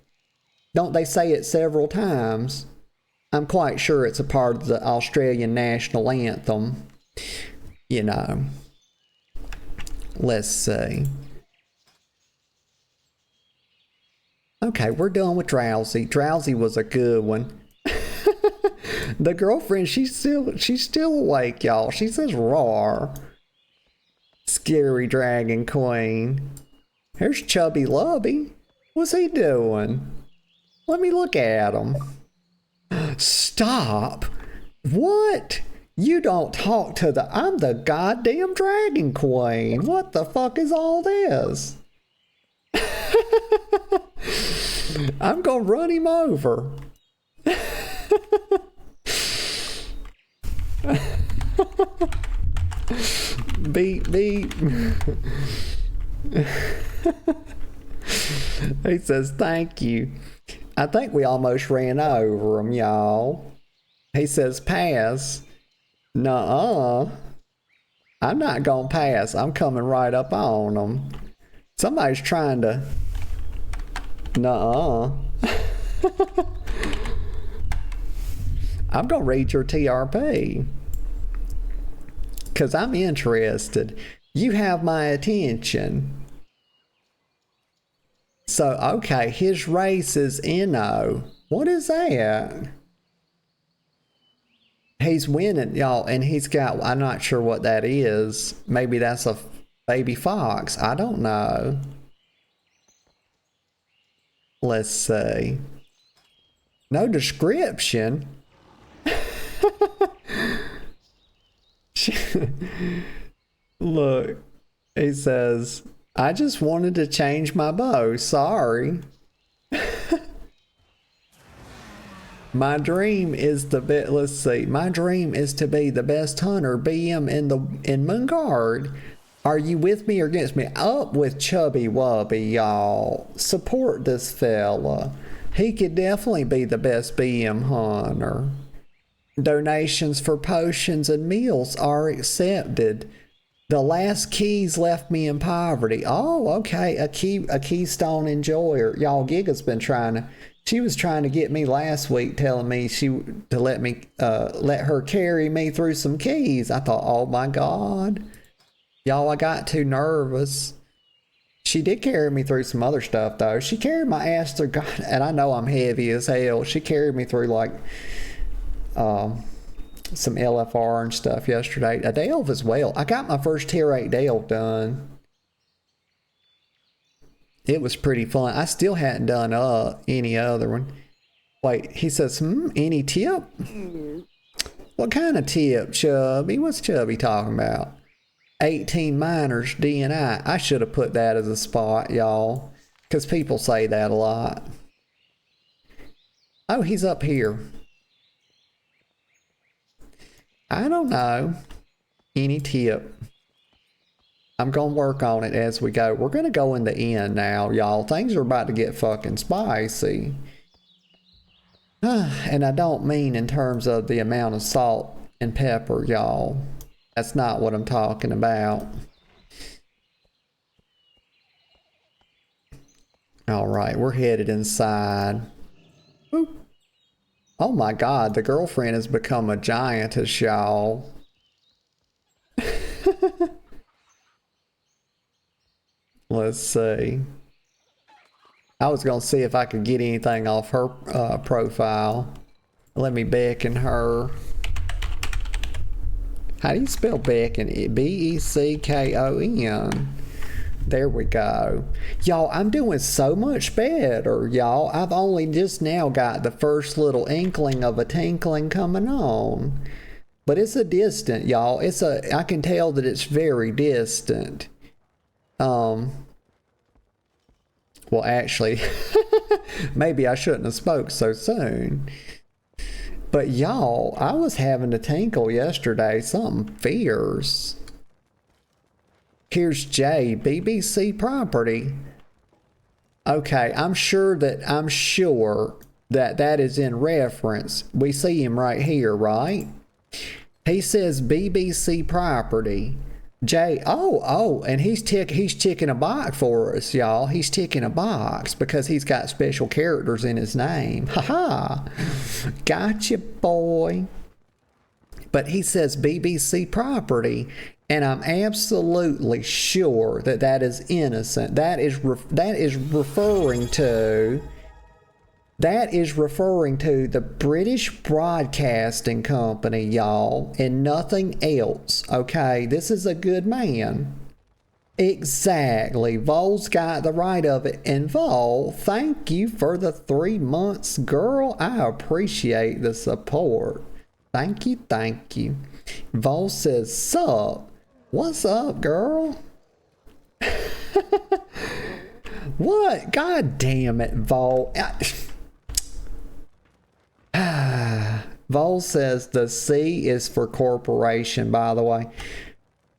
Don't they say it several times? I'm quite sure it's a part of the Australian national anthem. You know. Let's see. Okay, we're done with Drowsy. Drowsy was a good one. The girlfriend, she's still awake, y'all. She says roar. Scary dragon queen. Here's Chubby Lubby. What's he doing? Let me look at him. Stop. What? You don't talk to I'm the goddamn dragon queen. What the fuck is all this? I'm gonna run him over. Beep beep. He says thank you. I think we almost ran over him, y'all. He says pass. Nuh-uh. I'm not gonna pass. I'm coming right up on him. Somebody's trying to... Nuh-uh. I'm gonna read your TRP. Because I'm interested. You have my attention. So, okay, his race is Inno. What is that? He's winning, y'all, and he's got, I'm not sure what that is. Maybe that's a baby fox. I don't know. Let's see. No description. Look, he says, I just wanted to change my bow. Sorry. My dream is let's see. My dream is to be the best hunter BM in Moonguard. Are you with me or against me? Up with Chubby Wubby, y'all. Support this fella. He could definitely be the best BM hunter. Donations for potions and meals are accepted. The last keys left me in poverty. Oh, okay. A keystone enjoyer. Y'all, Giga's been she was trying to get me last week, telling me to let her carry me through some keys. I thought, oh my God. Y'all, I got too nervous. She did carry me through some other stuff though. She carried my ass through, God, and I know I'm heavy as hell. She carried me through like some LFR and stuff yesterday. A delve as well. I got my first tier 8 delve done. It was pretty fun. I still hadn't done any other one. Wait, he says, any tip? What kind of tip, Chubby? What's Chubby talking about? 18 miners DNI. I should have put that as a spot, y'all, because people say that a lot. Oh, he's up here. I don't know. Any tip? I'm going to work on it as we go. We're going to go in the end now, y'all. Things are about to get fucking spicy. And I don't mean in terms of the amount of salt and pepper, y'all. That's not what I'm talking about. All right, we're headed inside. Boop. Oh my God, the girlfriend has become a giantess, y'all. Let's see. I was going to see if I could get anything off her profile. Let me beckon her. How do you spell beckon? B-E-C-K-O-N. There we go. Y'all, I'm doing so much better, y'all. I've only just now got the first little inkling of a tinkling coming on. But it's a distant, y'all. I can tell that it's very distant. Well, actually, maybe I shouldn't have spoke so soon. But y'all, I was having a tinkle yesterday, something fierce. Here's Jay, BBC property. Okay, I'm sure that is in reference. We see him right here, right? He says BBC property. Jay, and he's ticking a box for us, y'all. He's ticking a box because he's got special characters in his name. Haha. Gotcha, boy. But he says BBC property, and I'm absolutely sure that is innocent. That is referring to the British Broadcasting Company, y'all, and nothing else, okay? This is a good man. Exactly. Vol's got the right of it. And Vol, thank you for the 3 months, girl. I appreciate the support. Thank you, thank you. Vol says, sup? What's up, girl? What? God damn it, Vol. Vol says the C is for corporation, by the way.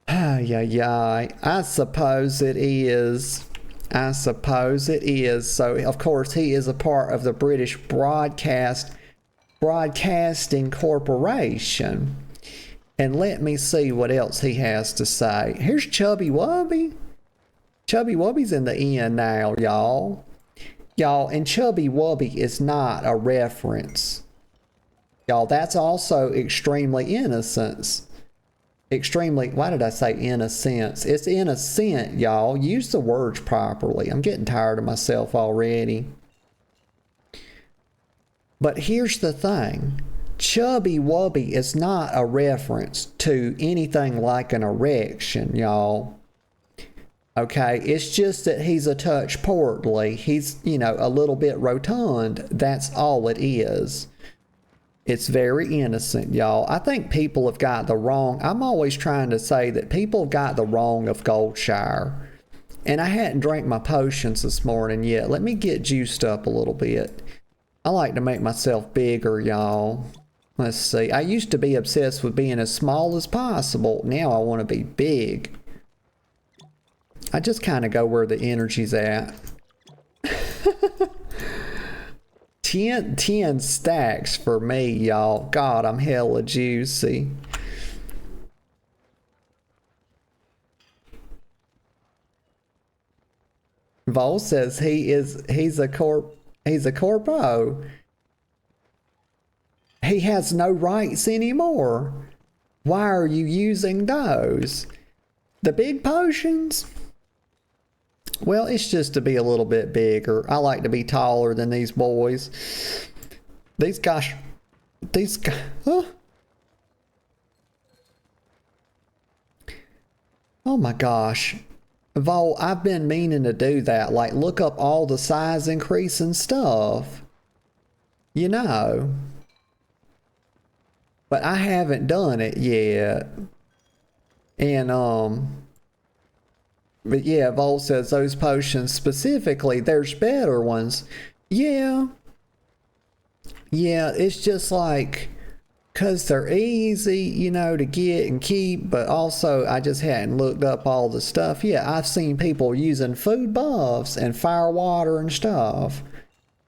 Yeah. I suppose it is. So, of course, he is a part of the British Broadcasting Corporation. And let me see what else he has to say. Here's Chubby Wubby. Chubby Wubby's in the end now, y'all. And Chubby Wubby is not a reference. Y'all, that's also extremely innocence. Why did I say innocence? It's innocent, y'all. Use the words properly. I'm getting tired of myself already. But here's the thing. Chubby Wubby is not a reference to anything like an erection, y'all. Okay, it's just that he's a touch portly. He's, you know, a little bit rotund. That's all it is. It's very innocent, y'all. I think people have got the wrong. I'm always trying to say that people have got the wrong of Goldshire. And I hadn't drank my potions this morning yet. Let me get juiced up a little bit. I like to make myself bigger, y'all. Let's see. I used to be obsessed with being as small as possible. Now I want to be big. I just kind of go where the energy's at. 10 stacks for me, y'all. God, I'm hella juicy. Vol says he's a corpo. He has no rights anymore. Why are you using those? The big potions? Well, it's just to be a little bit bigger. I like to be taller than these boys. These guys, huh? Oh my gosh. Vol, I've been meaning to do that. Like, look up all the size increase and stuff. You know. But I haven't done it yet. And, but yeah, Vol says those potions specifically, there's better ones. Yeah. Yeah, it's just like, because they're easy, you know, to get and keep, but also I just hadn't looked up all the stuff. Yeah, I've seen people using food buffs and fire water and stuff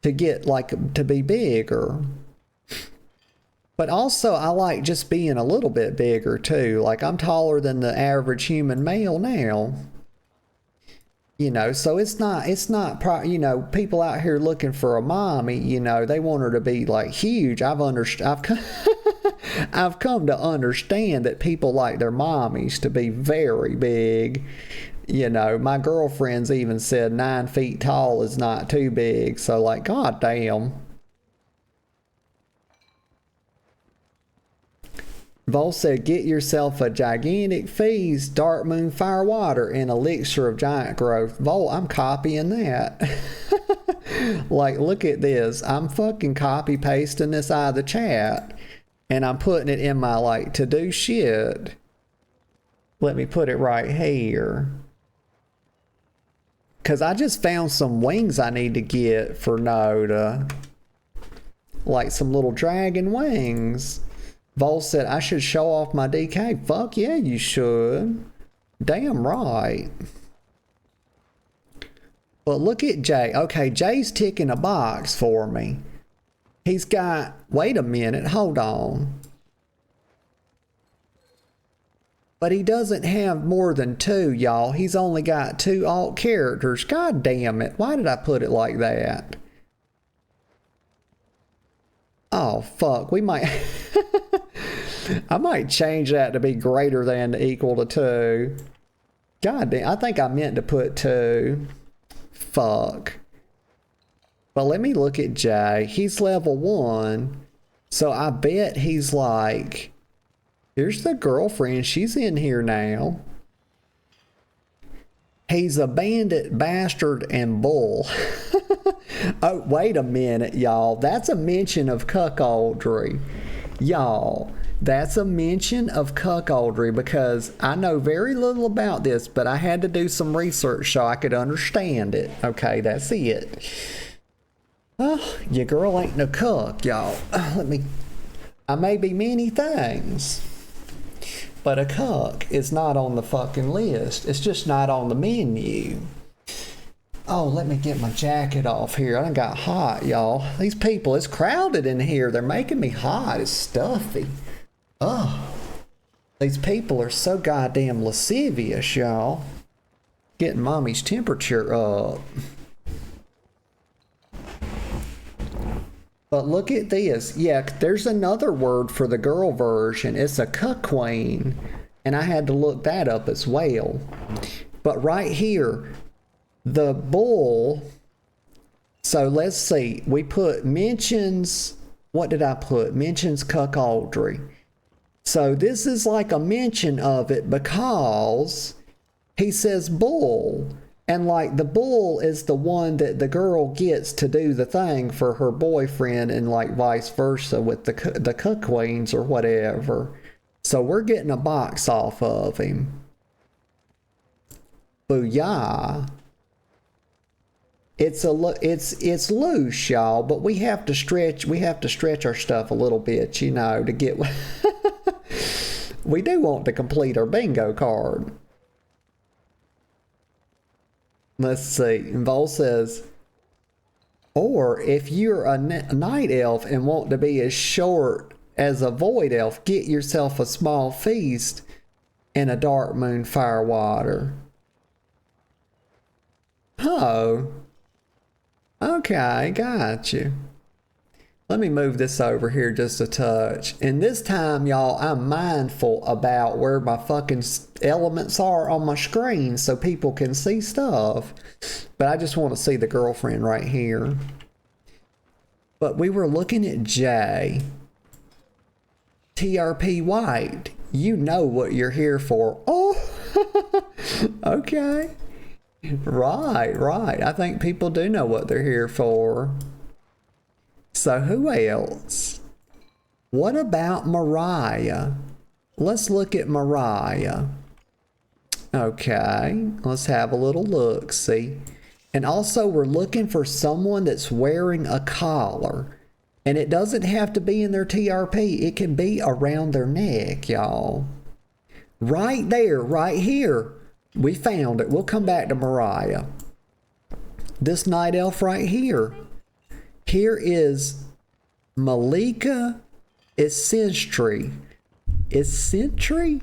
to get, like, to be bigger. But also, I like just being a little bit bigger, too. Like, I'm taller than the average human male now. You know, so it's not, you know, people out here looking for a mommy, you know, they want her to be, like, huge. I've come to understand that people like their mommies to be very big. You know, my girlfriend's even said 9 feet tall is not too big. So, like, god damn. Vol said, get yourself a gigantic feast, dark moon fire water, and elixir of giant growth. Vol, I'm copying that. Like, look at this. I'm fucking copy pasting this out of the chat. And I'm putting it in my, like, to-do shit. Let me put it right here. Because I just found some wings I need to get for Noda. Like some little dragon wings. Vol said, I should show off my DK. Fuck yeah, you should. Damn right. But look at Jay. Okay, Jay's ticking a box for me. He's got... Wait a minute. Hold on. But he doesn't have more than 2, y'all. He's only got 2 alt characters. God damn it. Why did I put it like that? Oh, fuck. We might... I might change that to be greater than equal to 2. God damn. I think I meant to put 2. Fuck. But let me look at Jay. He's level 1. So I bet he's like... Here's the girlfriend. She's in here now. He's a bandit, bastard, and bull. Oh, wait a minute, y'all. That's a mention of cuckoldry. Y'all, that's a mention of cuckoldry because I know very little about this, but I had to do some research so I could understand it. Okay, that's it. Oh, your girl ain't no cuck, y'all. I may be many things. But a cuck is not on the fucking list. It's just not on the menu. Oh, let me get my jacket off here. I done got hot, y'all. These people, it's crowded in here. They're making me hot. It's stuffy. Oh, these people are so goddamn lascivious, y'all. Getting mommy's temperature up. But look at this. Yeah, there's another word for the girl version. It's a cuck queen. And I had to look that up as well. But right here, the bull. So let's see. We put mentions. What did I put? Mentions cuckoldry. So this is like a mention of it because he says bull. And like the bull is the one that the girl gets to do the thing for her boyfriend, and like vice versa with the cook queens or whatever. So we're getting a box off of him. Booyah. It's loose, y'all, but we have to stretch our stuff a little bit, you know, to get we do want to complete our bingo card. Let's see. Vol says, or if you're a night elf and want to be as short as a void elf, get yourself a small feast and a dark moon firewater. Oh. Okay, got you. Let me move this over here just a touch. And this time, y'all, I'm mindful about where my fucking elements are on my screen so people can see stuff. But I just want to see the girlfriend right here. But we were looking at J. TRP White. You know what you're here for. Oh, okay. Right. I think people do know what they're here for. So who else? What about Mariah? Let's look at Mariah. Okay, let's have a little look, see? And also we're looking for someone that's wearing a collar. And it doesn't have to be in their TRP. It can be around their neck, y'all. Right there, right here. We found it. We'll come back to Mariah. This night elf right here. Here is Malika Essentry. Essentry.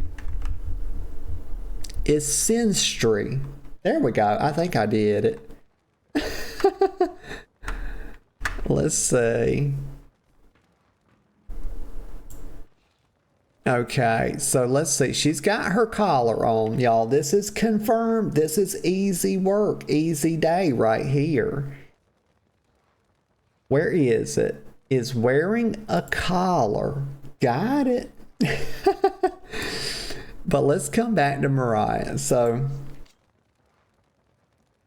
There we go. I think I did it. Let's see. Okay, so let's see. She's got her collar on, y'all. This is confirmed. This is easy work, easy day right here. Where is it? Is wearing a collar. Got it. But let's come back to Mariah. So,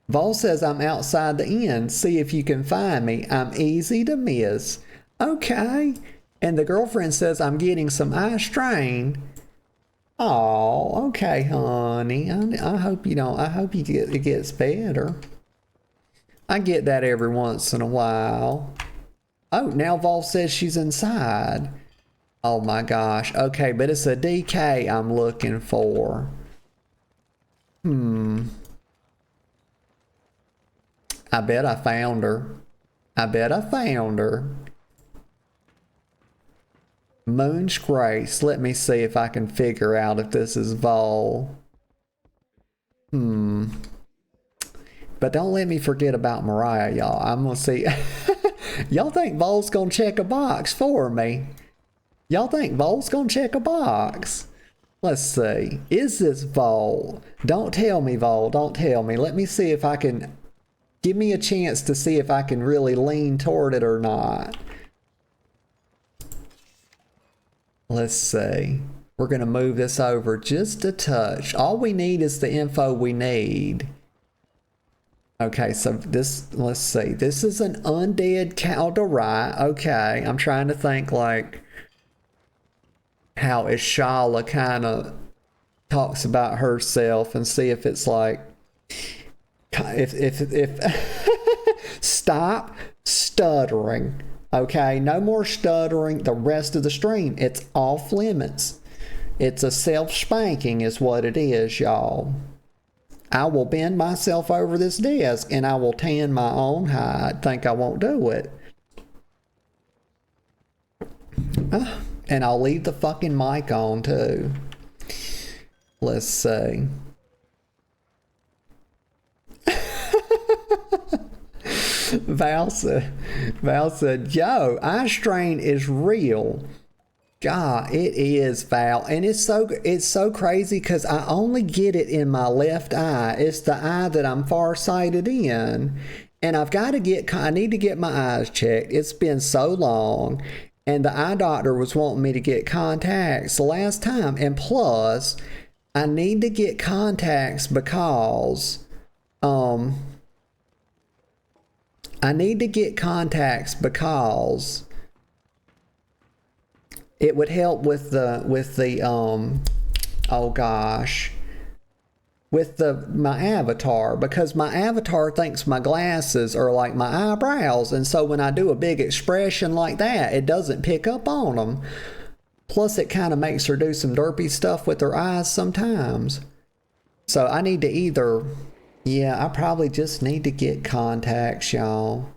Vol says, I'm outside the inn. See if you can find me. I'm easy to miss. Okay. And the girlfriend says, I'm getting some eye strain. Oh, okay, honey. I hope you don't. I hope it gets better. I get that every once in a while. Oh, now Vol says she's inside. Oh my gosh. Okay, but it's a DK I'm looking for. I bet I found her. Moon's Grace. Let me see if I can figure out if this is Vol. But don't let me forget about Mariah, y'all. I'm gonna see. Y'all think Vol's gonna check a box for me? Let's see. Is this Vol? Don't tell me, Vol. Don't tell me. Let me see if I can. Give me a chance to see if I can really lean toward it or not. Let's see. We're going to move this over just a touch. All we need is the info we need. Okay, so this, let's see. This is an undead Calderai. Okay, I'm trying to think like how Ishala kind of talks about herself and see if it's like, if stop stuttering. Okay, no more stuttering the rest of the stream. It's off limits. It's a self-spanking is what it is, y'all. I will bend myself over this desk and I will tan my own hide. Think I won't do it. And I'll leave the fucking mic on too. Let's see. Val said, yo, eye strain is real. God, it is, Val. And it's so crazy because I only get it in my left eye. It's the eye that I'm farsighted in. And I need to get my eyes checked. It's been so long. And the eye doctor was wanting me to get contacts the last time. And plus, I need to get contacts because I need to get contacts because it would help with the oh gosh, with my avatar, because my avatar thinks my glasses are like my eyebrows, and so when I do a big expression like that, it doesn't pick up on them. Plus it kind of makes her do some derpy stuff with her eyes sometimes. So I need to either, yeah, I probably just need to get contacts, y'all.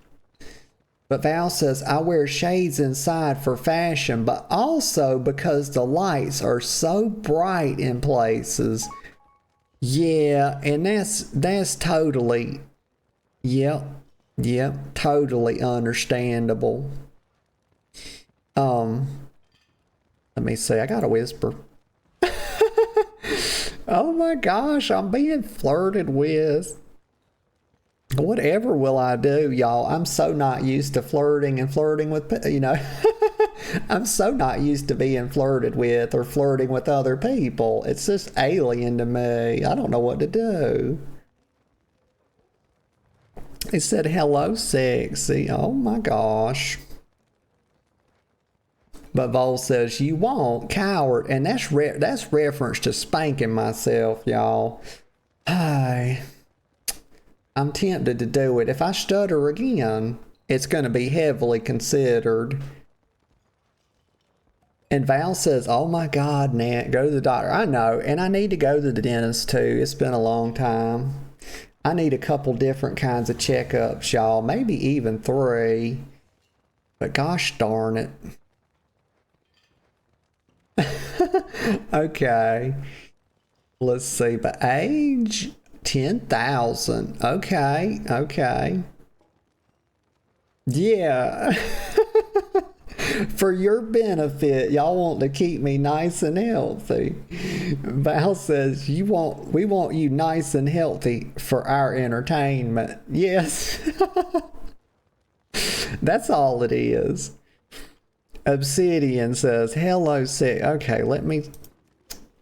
But Val says, I wear shades inside for fashion, but also because the lights are so bright in places. Yeah, and that's totally, yep, totally understandable. Let me see, I gotta whisper. Oh my gosh, I'm being flirted with. Whatever will I do, y'all? I'm so not used to flirting with, you know. I'm so not used to being flirted with or flirting with other people. It's just alien to me. I don't know what to do. It said, hello, sexy. Oh my gosh. But Vol says, you won't, coward. And that's reference to spanking myself, y'all. Hi. I'm tempted to do it. If I stutter again, it's going to be heavily considered. And Val says, oh my God, Nat, go to the doctor. I know, and I need to go to the dentist too. It's been a long time. I need a couple different kinds of checkups, y'all. Maybe even 3. But gosh darn it. Okay. Let's see. But age 10,000. Okay. Yeah. For your benefit, y'all want to keep me nice and healthy. Val says, we want you nice and healthy for our entertainment. Yes. That's all it is. Obsidian says, hello, sick. Okay,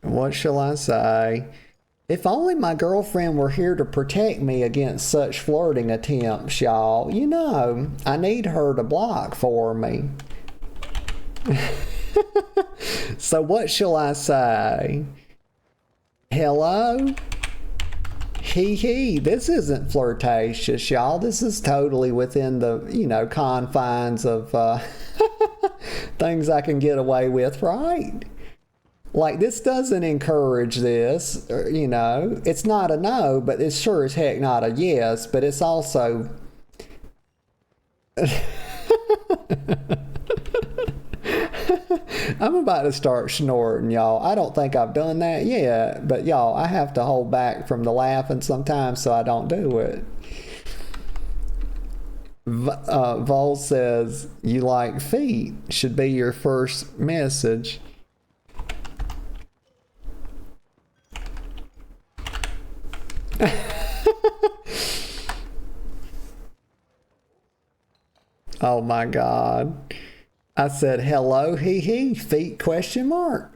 what shall I say? If only my girlfriend were here to protect me against such flirting attempts, y'all. You know, I need her to block for me. So what shall I say? Hello? Hee. This isn't flirtatious, y'all. This is totally within the, you know, confines of things I can get away with, right? Like, this doesn't encourage this, you know. It's not a no, but it's sure as heck not a yes, but it's also... I'm about to start snorting, y'all. I don't think I've done that yet, but y'all, I have to hold back from the laughing sometimes so I don't do it. Vol says, you like feet, should be your first message. Oh my God. I said, hello, hee, feet, question mark.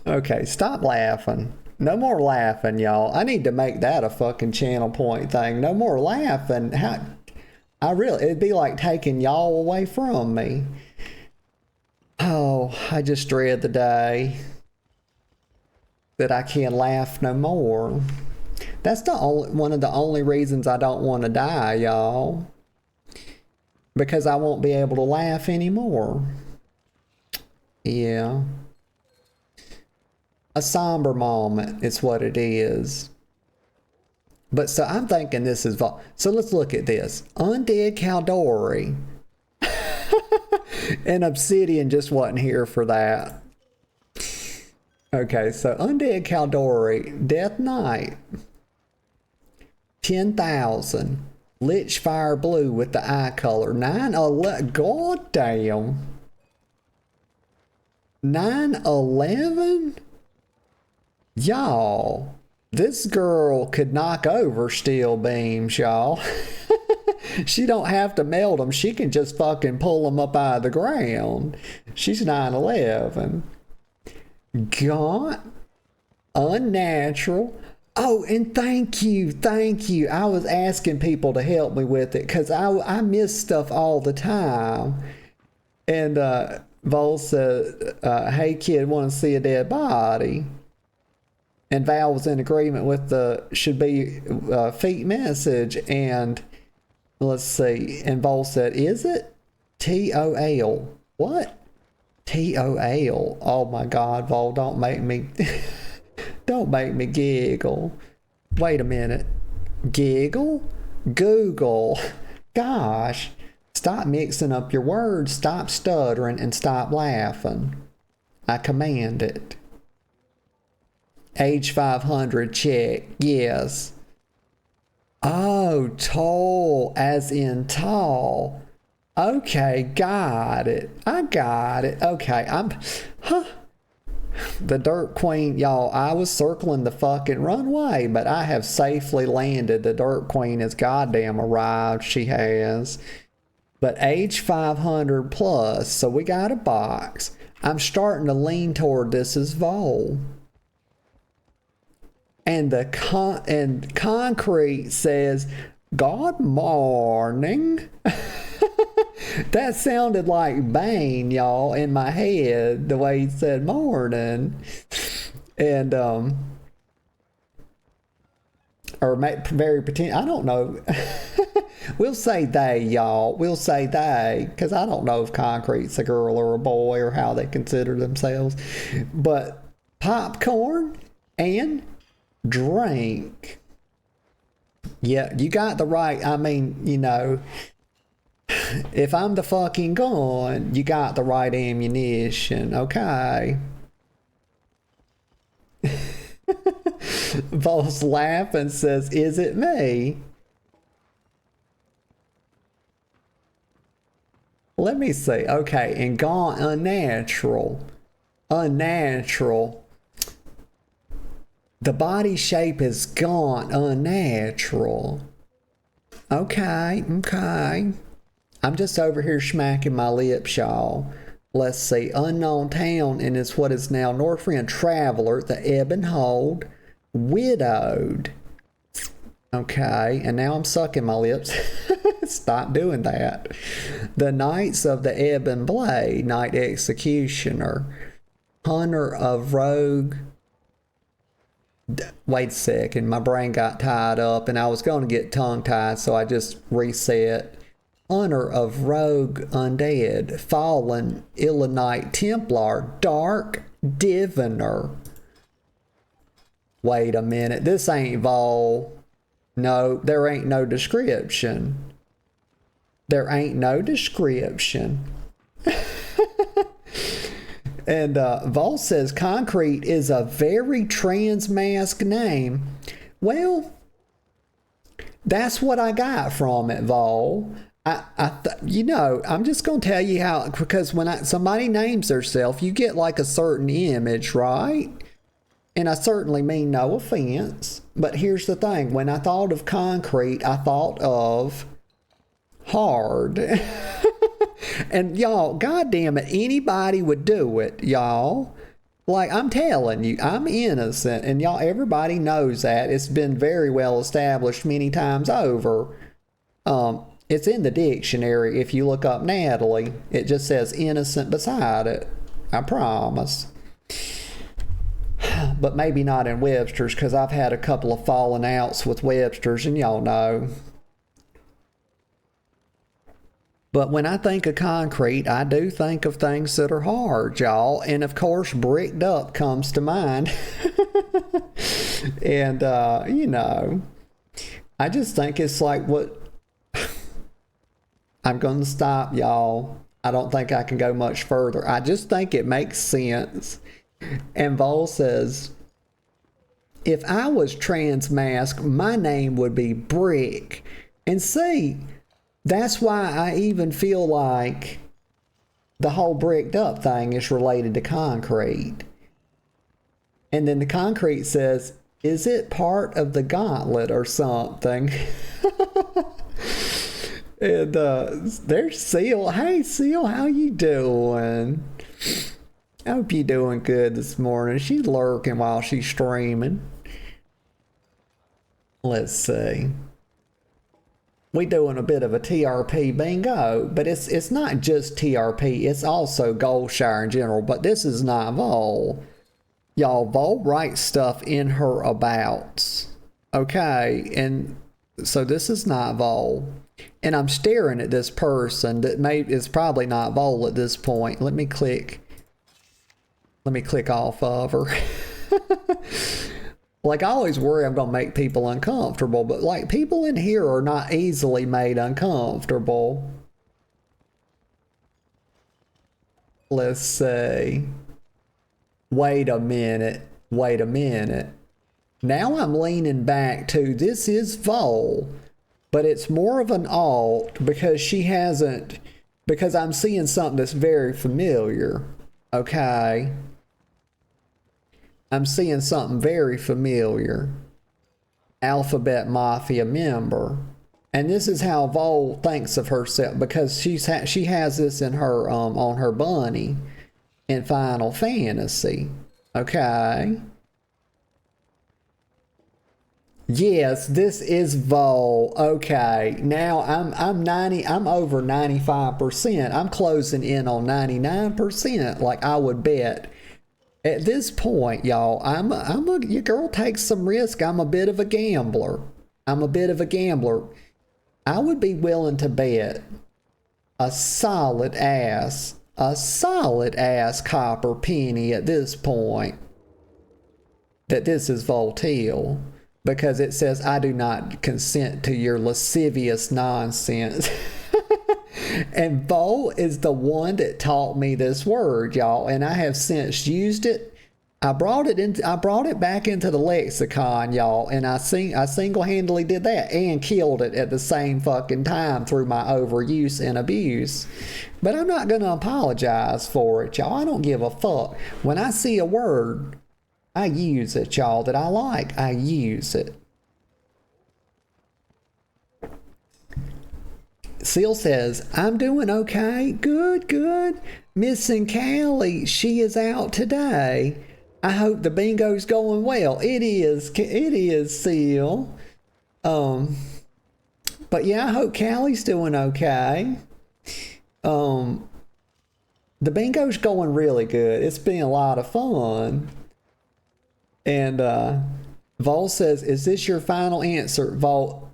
Okay, stop laughing. No more laughing, y'all. I need to make that a fucking channel point thing. No more laughing. It'd be like taking y'all away from me. Oh, I just dread the day that I can't laugh no more. That's one of the only reasons I don't want to die, y'all. Because I won't be able to laugh anymore. Yeah. A somber moment is what it is. But so I'm thinking this is... So let's look at this. Undead Caldori. And Obsidian just wasn't here for that. Okay, so Undead Caldori, Death Knight. 10,000. Lich Fire Blue with the eye color. 911. God damn. 911? Y'all, this girl could knock over steel beams, y'all. She don't have to melt them. She can just fucking pull them up out of the ground. She's 911. Gaunt, unnatural. Oh, and thank you. I was asking people to help me with it because I miss stuff all the time. And Vol said, hey kid, want to see a dead body? And Val was in agreement with the should be feet message. And let's see. And Vol said, is it? TOL. What? TOL. Oh my God, Vol, don't make me don't make me giggle. Wait a minute. Giggle? Google. Gosh. Stop mixing up your words, stop stuttering, and stop laughing. I command it. Age 500 check. Yes. Oh, tall, as in tall. Okay, got it. I got it. Okay, the Dirt Queen, y'all, I was circling the fucking runway, but I have safely landed. The Dirt Queen has goddamn arrived. She has. But age 500 plus, so we got a box. I'm starting to lean toward this as Vol. And Concrete says, "Good morning." That sounded like Bane, y'all, in my head, the way he said morning. And, or very pretend, I don't know. We'll say they, y'all. We'll say they, because I don't know if Concrete's a girl or a boy or how they consider themselves. But popcorn and drink. Yeah, you got the right, I mean, you know, if I'm the fucking gun, you got the right ammunition, okay? Vol's laughing and says, is it me? Let me see. Okay, and gone unnatural. Unnatural. The body shape is gone unnatural. Okay. I'm just over here smacking my lips, y'all. Let's see. Unknown town, and it's what is now Northrend Traveler, the Ebb and Hold, widowed. Okay, and now I'm sucking my lips. Stop doing that. The Knights of the Ebb and Blade, Knight Executioner, Hunter of Rogue. Wait a second, my brain got tied up, and I was going to get tongue-tied, so I just reset. Hunter of Rogue Undead, Fallen Illonite Templar, Dark Diviner. Wait a minute, this ain't Vol. No, there ain't no description. There ain't no description. And Vol says Concrete is a very trans-mask name. Well, that's what I got from it, Vol. You know, I'm just going to tell you how, because when somebody names themselves, you get like a certain image, right? And I certainly mean no offense, but here's the thing. When I thought of Concrete, I thought of hard. And y'all, goddamn it, anybody would do it, y'all. Like, I'm telling you, I'm innocent, and y'all, everybody knows that. It's been very well established many times over. It's in the dictionary. If you look up Natalie, it just says innocent beside it. I promise. But maybe not in Webster's, because I've had a couple of falling outs with Webster's, and y'all know. But when I think of Concrete, I do think of things that are hard, y'all. And of course, Bricked Up comes to mind. And, you know, I just think it's like what... I'm going to stop, y'all. I don't think I can go much further. I just think it makes sense. And Vol says, if I was trans-masked, my name would be Brick. And see, that's why I even feel like the whole Bricked Up thing is related to Concrete. And then the Concrete says, is it part of the gauntlet or something? And there's Seal. Hey, Seal, how you doing? I hope you're doing good this morning. She's lurking while she's streaming. Let's see. We doing a bit of a TRP bingo, but it's not just TRP, it's also Goldshire in general, but this is not Vol. Y'all, Vol writes stuff in her abouts. Okay, and so this is not Vol. And I'm staring at this person that is probably not Vol at this point. Let me click off of her. Like, I always worry I'm gonna make people uncomfortable, but like, people in here are not easily made uncomfortable. Let's see. Wait a minute. Now I'm leaning back to this is Vol, but it's more of an alt because because I'm seeing something that's very familiar. Okay. I'm seeing something very familiar. Alphabet Mafia member. And this is how Vol thinks of herself, because she has this in her on her bunny in Final Fantasy. Okay. Yes, this is Vol. Okay. Now I'm over 95%. I'm closing in on 99%, like I would bet. At this point, y'all, your girl takes some risk. I'm a bit of a gambler. I would be willing to bet a solid ass copper penny at this point that this is Voltaire, because it says, I do not consent to your lascivious nonsense. And Vol is the one that taught me this word, y'all, and I have since used it. I brought it back into the lexicon, y'all, and I single-handedly did that and killed it at the same fucking time through my overuse and abuse. But I'm not gonna apologize for it, y'all. I don't give a fuck. When I see a word, I use it, y'all, that I like. I use it. Seal says, I'm doing okay. Good. Missing Callie, she is out today. I hope the bingo's going well. It is, Seal. But yeah, I hope Callie's doing okay. The bingo's going really good. It's been a lot of fun. And Vol says, is this your final answer? Vol,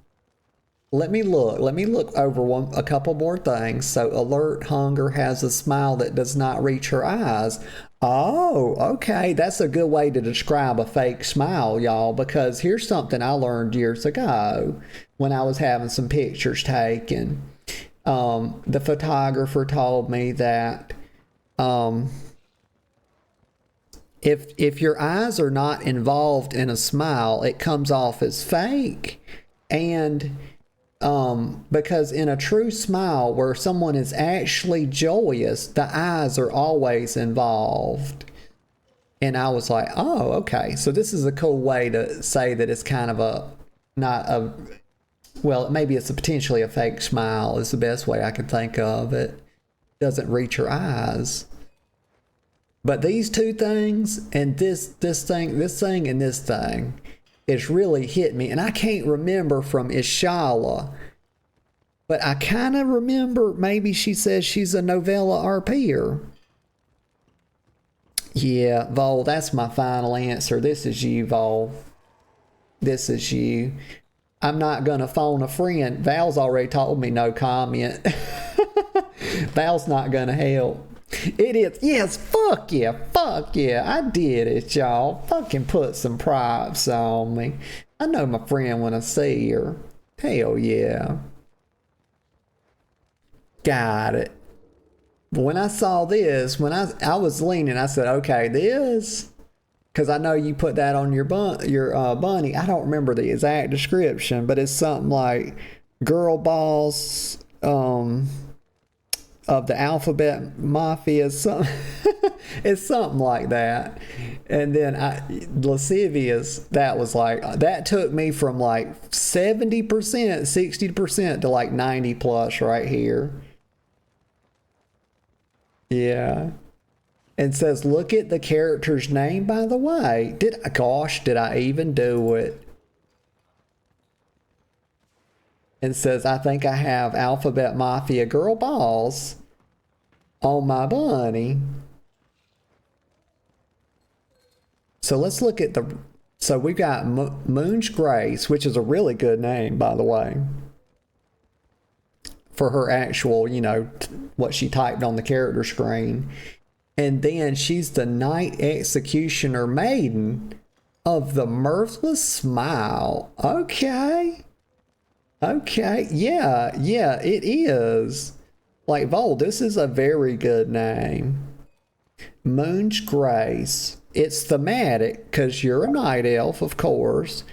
let me look over a couple more things. So, alert hunger has a smile that does not reach her eyes. Oh, okay. That's a good way to describe a fake smile, y'all, because here's something I learned years ago when I was having some pictures taken. The photographer told me that if your eyes are not involved in a smile, it comes off as fake. And because in a true smile where someone is actually joyous, the eyes are always involved. And I was like, oh, okay. So this is a cool way to say that it's kind of maybe it's potentially a fake smile is the best way I can think of it. Doesn't reach your eyes. But these two things and this thing and this thing, it's really hit me. And I can't remember from Ishala, but I kind of remember maybe she says she's a novella RPer. Yeah, Vol, that's my final answer. This is you, Vol. This is you. I'm not going to phone a friend. Val's already told me no comment. Val's not going to help. It is. Yes, fuck yeah. I did it, y'all. Fucking put some props on me. I know my friend when I see her. Hell yeah. Got it. But when I saw this, when I was leaning, I said, okay, this, because I know you put that on your bunny. I don't remember the exact description, but it's something like girl boss, of the alphabet mafia, something. It's something like that. And then lascivious, that took me from like 70%, 60% to like 90 plus right here. Yeah. and says, look at the character's name, by the way. Did I even do it? And says, I think I have Alphabet Mafia Girl Balls on my bunny. So let's look at so we've got Moon's Grace, which is a really good name, by the way, for her actual, you know, what she typed on the character screen. And then she's the Night Executioner Maiden of the Mirthless Smile. Okay. Yeah, it is. Like, Vol, this is a very good name. Moon's Grace. It's thematic because you're a night elf, of course.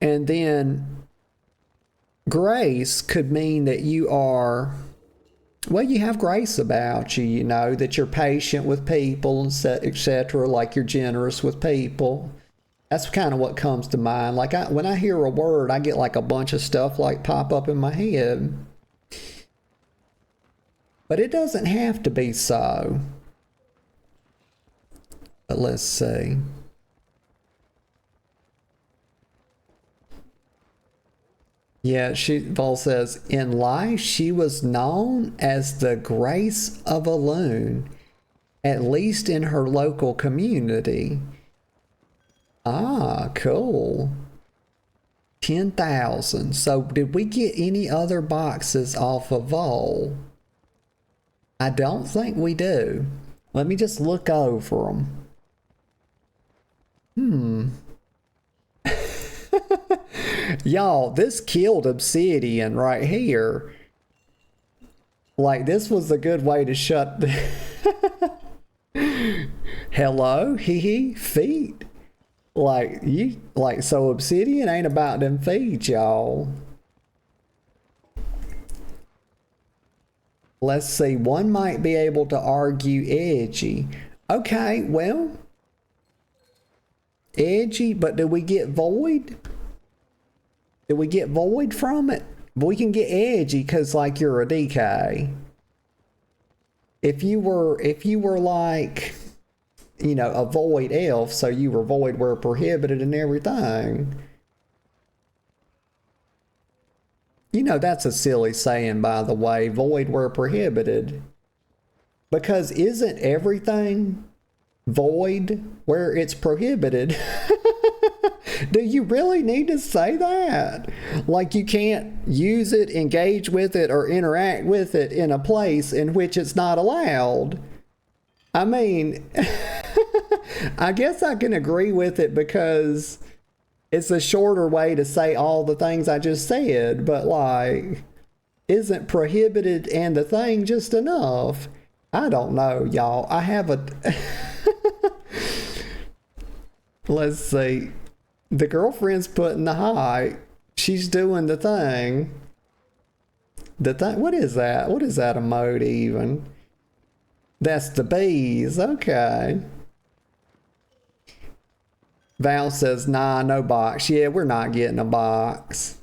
And then grace could mean that you are, well, you have grace about you, you know, that you're patient with people, etc. Like you're generous with people. That's kind of what comes to mind. Like when I hear a word, I get like a bunch of stuff like pop up in my head. But it doesn't have to be so. But let's see. Yeah, Vol says, in life she was known as the Grace of a Loon, at least in her local community. Ah, cool. 10,000. So did we get any other boxes off of Vol? I don't think we do. Let me just look over them. Y'all, this killed Obsidian right here. Like, this was a good way to shut the... Hello, feet. So Obsidian ain't about them feet, y'all. Let's see, one might be able to argue edgy. Okay, well... edgy, but did we get void? Did we get void from it? We can get edgy because like you're a DK. If you were like, you know, a void elf, so you were void where prohibited and everything. You know, that's a silly saying, by the way, void where prohibited. Because isn't everything void where it's prohibited? Do you really need to say that? Like you can't use it, engage with it, or interact with it in a place in which it's not allowed. I mean, I guess I can agree with it because it's a shorter way to say all the things I just said, but like, isn't prohibited and the thing just enough? I don't know, y'all. I have a... Let's see. The girlfriend's putting the height. She's doing the thing. What is that? What is that emote even? That's the bees. Okay. Val says, nah, no box. Yeah, we're not getting a box.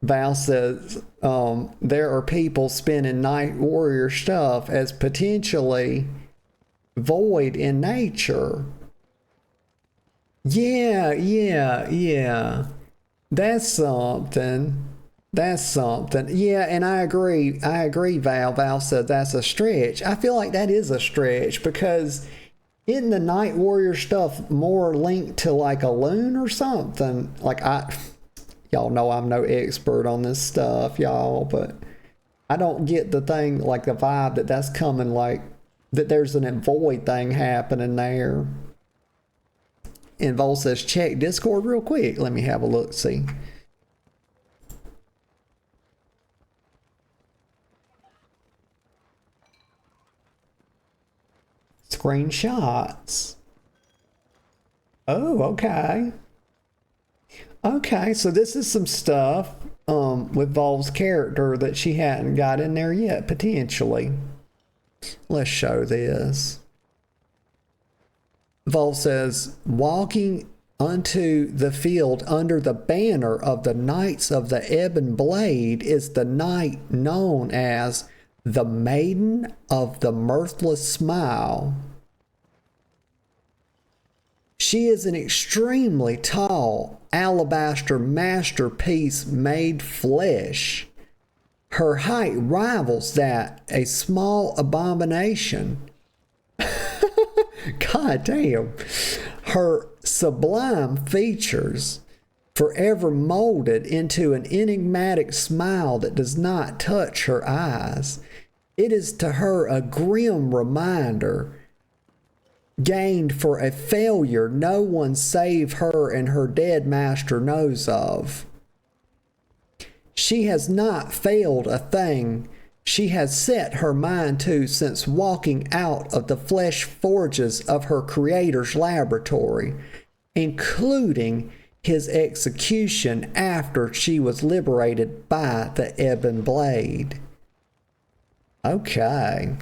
Val says, there are people spinning Night Warrior stuff as potentially void in nature. Yeah. That's something. Yeah, and I agree, Val. Val said that's a stretch. I feel like that is a stretch because isn't the Night Warrior stuff more linked to like a loon or something? Like y'all know I'm no expert on this stuff, y'all, but I don't get the thing, like the vibe that's coming, like that there's an void thing happening there. And Vol says, check Discord real quick. Let me have a look, see. Screenshots. Oh, okay. Okay, so this is some stuff with Vol's character that she hadn't got in there yet, potentially. Let's show this. Vol says, walking unto the field under the banner of the Knights of the Ebon Blade is the knight known as the Maiden of the Mirthless Smile. She is an extremely tall alabaster masterpiece made flesh. Her height rivals that a small abomination. God damn. Her sublime features, forever molded into an enigmatic smile that does not touch her eyes. It is to her a grim reminder, gained for a failure no one save her and her dead master knows of. She has not failed a thing she has set her mind to since walking out of the flesh forges of her creator's laboratory, including his execution after she was liberated by the ebon blade. Okay,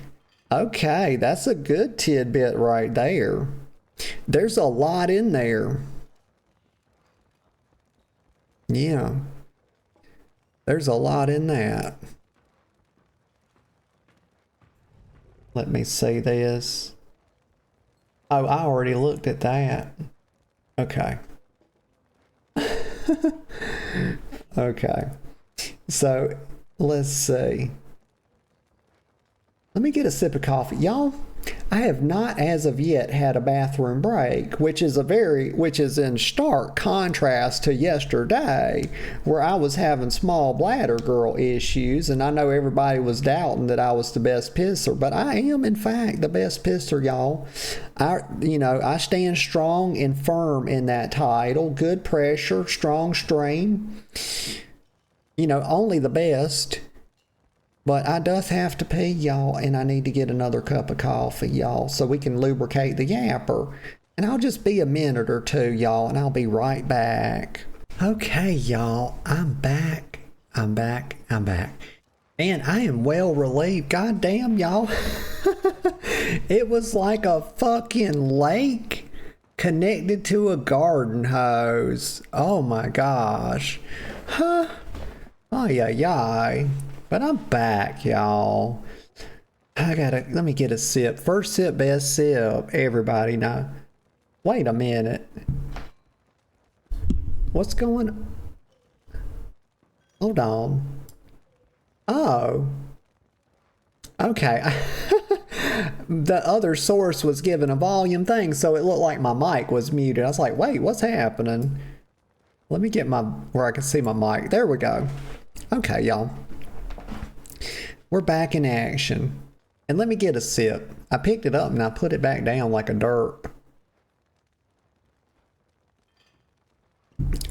that's a good tidbit right there. There's a lot in there. Yeah. There's a lot in that. Let me see this. Oh, I already looked at that. Okay. Okay. So, let's see. Let me get a sip of coffee. Y'all, I have not as of yet had a bathroom break, which is in stark contrast to yesterday, where I was having small bladder girl issues, and I know everybody was doubting that I was the best pisser, but I am in fact the best pisser, y'all. I stand strong and firm in that title. Good pressure, strong stream. Only the best. But I does have to pee, y'all, and I need to get another cup of coffee, y'all, so we can lubricate the yapper. And I'll just be a minute or two, y'all, and I'll be right back. Okay, y'all, I'm back. And I am well relieved. God damn, y'all. It was like a fucking lake connected to a garden hose. Oh my gosh. Huh. Ay. But I'm back, y'all. Let me get a sip. First sip, best sip. Everybody now. Wait a minute. What's going on? Hold on. Oh. Okay. The other source was given a volume thing, so it looked like my mic was muted. I was like, wait, what's happening? Let me get where I can see my mic. There we go. Okay, y'all. We're back in action. And let me get a sip. I picked it up and I put it back down like a derp.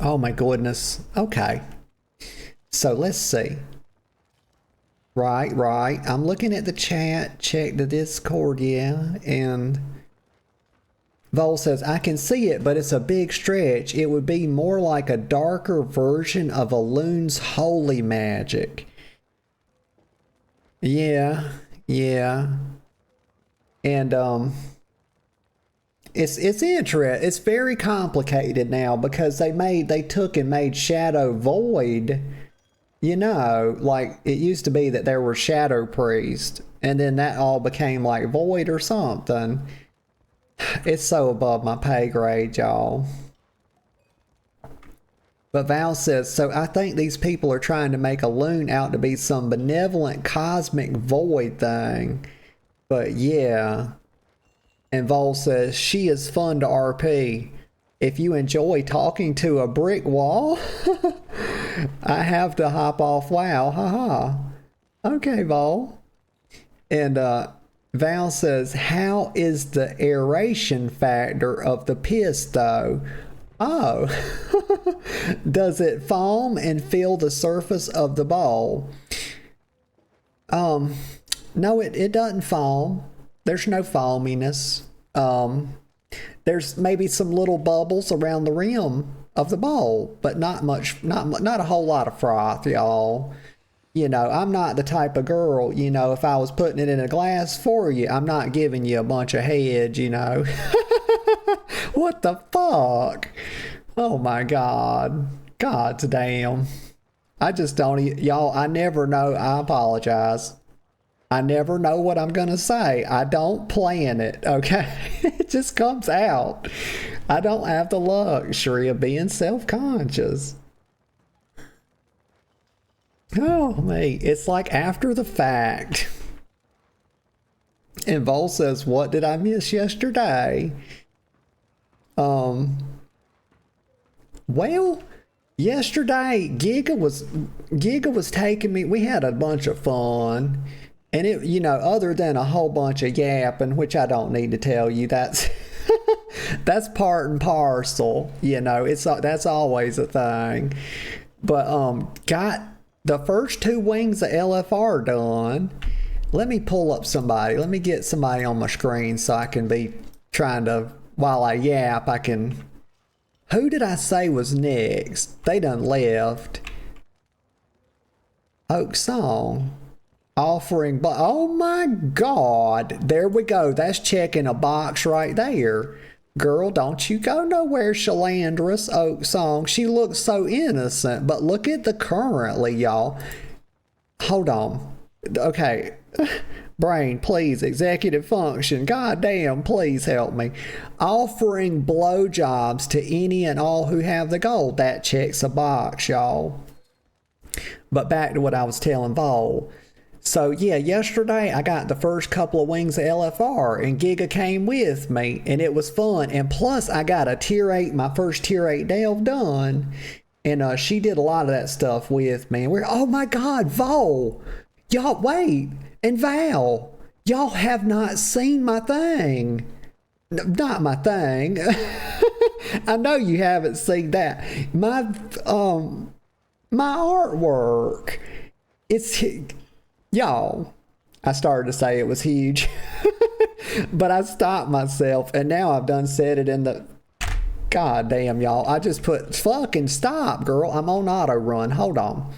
Oh my goodness. Okay. So let's see. Right. I'm looking at the chat. Check the Discord, yeah. And Vol says, I can see it, but it's a big stretch. It would be more like a darker version of a loon's holy magic. Yeah. And it's interesting. It's very complicated now because they took and made Shadow Void. Like it used to be that there were Shadow Priests, and then that all became like Void or something. It's so above my pay grade, y'all. But Val says, so I think these people are trying to make a loon out to be some benevolent cosmic void thing. But yeah. And Vol says, she is fun to RP. If you enjoy talking to a brick wall, I have to hop off WoW. Haha. Okay, Vol. And Val says, how is the aeration factor of the piss though? Oh, does it foam and fill the surface of the bowl? No, it doesn't foam. There's no foaminess. There's maybe some little bubbles around the rim of the bowl, but not much, not a whole lot of froth, y'all. I'm not the type of girl, if I was putting it in a glass for you, I'm not giving you a bunch of head, What the fuck? Oh my God. God damn. I just don't, y'all, I never know. I apologize. I never know what I'm going to say. I don't plan it, okay? It just comes out. I don't have the luxury of being self-conscious. Oh, mate, it's like after the fact. And Vol says, what did I miss yesterday? Well, yesterday Giga was taking me. We had a bunch of fun, and it, you know, other than a whole bunch of yapping, which I don't need to tell you, that's that's part and parcel. You know, that's always a thing. But got the first 2 wings of LFR done. Let me pull up somebody. Let me get somebody on my screen so I can be trying to, while I yap, I can. Who did I say was next? They done left. Oak Song. Offering, but oh my God. There we go. That's checking a box right there. Girl, don't you go nowhere, Shalandrous. Oak Song. She looks so innocent, but look at the currently, y'all. Hold on. Okay. Brain, please. Executive function. God damn, please help me. Offering blowjobs to any and all who have the gold. That checks a box, y'all. But back to what I was telling Vol. So yeah, yesterday I got the first couple of wings of LFR and Giga came with me and it was fun. And plus I got a tier 8, my first tier 8 delve done. And she did a lot of that stuff with me. And we're, oh my God, Vol. Y'all, wait. And Val, y'all have not seen my thing. Not my thing. I know you haven't seen that. My artwork. It's, y'all, I started to say it was huge. But I stopped myself and now I've done said it in the, God damn, y'all. I just put, fucking stop, girl. I'm on auto run. Hold on.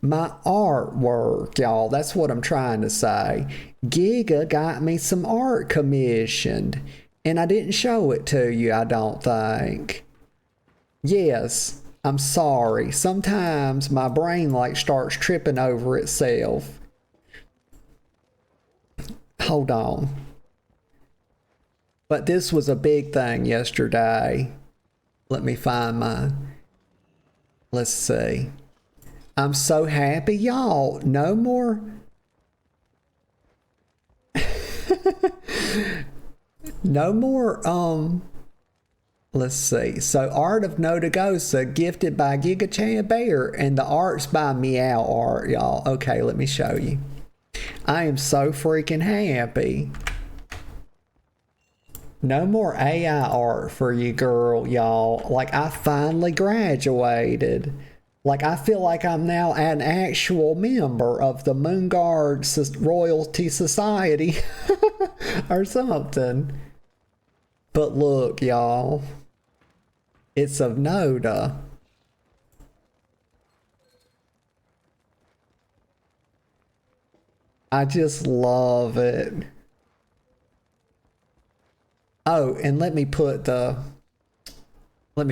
My artwork, y'all. That's what I'm trying to say. Giga got me some art commissioned. And I didn't show it to you, I don't think. Yes, I'm sorry. Sometimes my brain like starts tripping over itself. Hold on. But this was a big thing yesterday. Let me find my, let's see. I'm so happy, y'all. No more. No more, let's see. So Art of Notagosa gifted by Giga Chan Bear and the art's by Meow Art, y'all. Okay, let me show you. I am so freaking happy. No more AI art for you, girl, y'all. Like, I finally graduated. Like, I feel like I'm now an actual member of the Moonguard Royalty Society or something. But look, y'all. It's of Noda. I just love it. Oh, and let me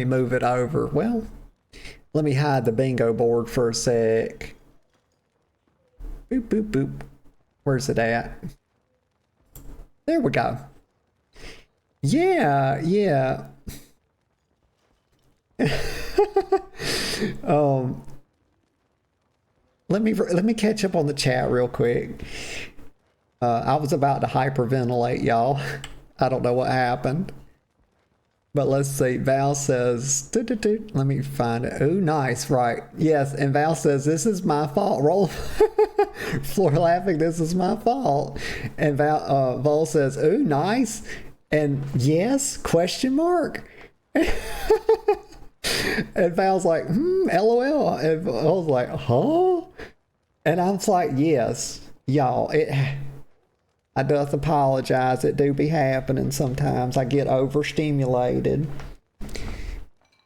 move it over. Well, let me hide the bingo board for a sec. Boop, boop, boop. Where's it at? There we go. Yeah, yeah. Let me catch up on the chat real quick. I was about to hyperventilate, y'all. I don't know what happened. But let's see. Val says, let me find it. Ooh, nice, right. Yes, and Val says, this is my fault. Roll floor laughing, this is my fault. And Vol says, ooh, nice. And yes, question mark. And Val's like, LOL. And Vol's like, huh? And I was like, yes, y'all, I doth apologize. It do be happening sometimes. I get overstimulated.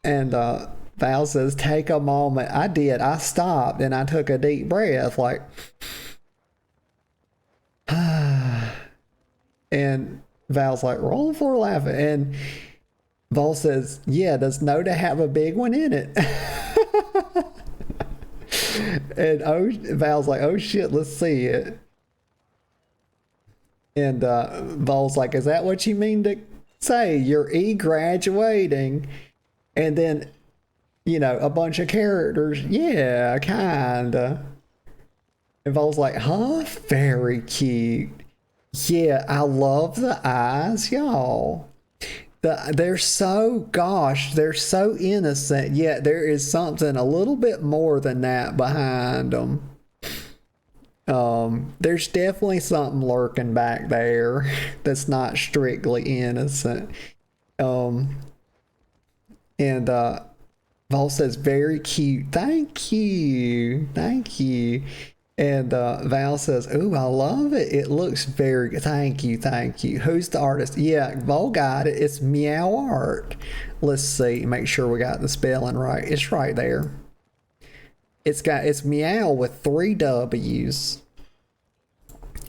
And Val says, take a moment. I did. I stopped and I took a deep breath like, and Val's like, roll the floor laughing. And Val says, yeah, does Noda have a big one in it? And Val's like, oh shit, let's see it. And Vol's like, is that what you mean to say? You're e-graduating? And then, you know, a bunch of characters. Yeah, kinda. And Vol's like, huh? Very cute. Yeah, I love the eyes, y'all. They're so, gosh, they're so innocent, yet there is something a little bit more than that behind them. There's definitely something lurking back there that's not strictly innocent. And Vol says, very cute. Thank you. Thank you. And Val says, ooh, I love it. It looks very good. Thank you. Thank you. Who's the artist? Yeah, Vol got it. It's Meow Art. Let's see. Make sure we got the spelling right. It's right there. It's Meow with 3 W's.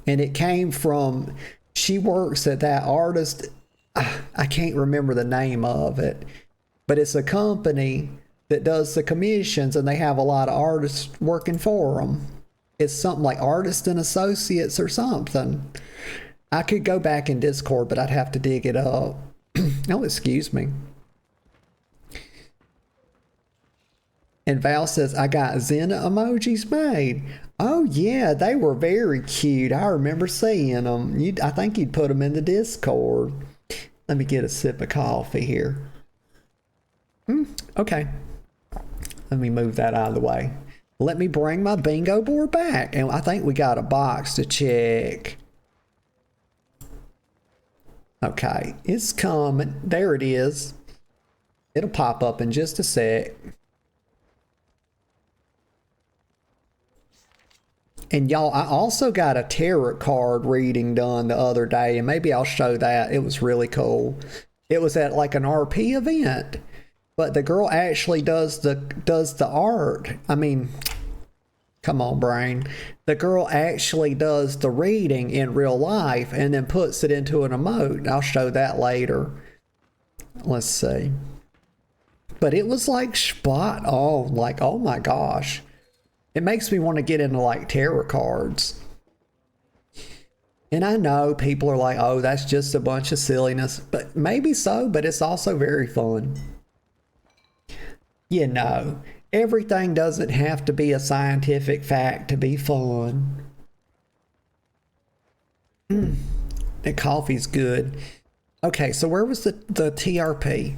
And it came from, she works at that artist. I can't remember the name of it, but it's a company that does the commissions and they have a lot of artists working for them. It's something like Artists and Associates or something. I could go back in Discord, but I'd have to dig it up. Oh, excuse me. And Val says, I got Xena emojis made. Oh, yeah, they were very cute. I remember seeing them. I think you'd put them in the Discord. Let me get a sip of coffee here. Okay. Let me move that out of the way. Let me bring my bingo board back. And I think we got a box to check. Okay, it's coming. There it is. It'll pop up in just a sec. And y'all, I also got a tarot card reading done the other day, and maybe I'll show that. It was really cool. It was at like an RP event, but the girl actually does the art. I mean, come on, brain. The girl actually does the reading in real life and then puts it into an emote. I'll show that later. Let's see. But it was like spot on. Like, oh my gosh. It makes me want to get into like tarot cards. And I know people are like, oh, that's just a bunch of silliness. But maybe so, but it's also very fun. You know, everything doesn't have to be a scientific fact to be fun. The coffee's good. Okay, so where was the TRP?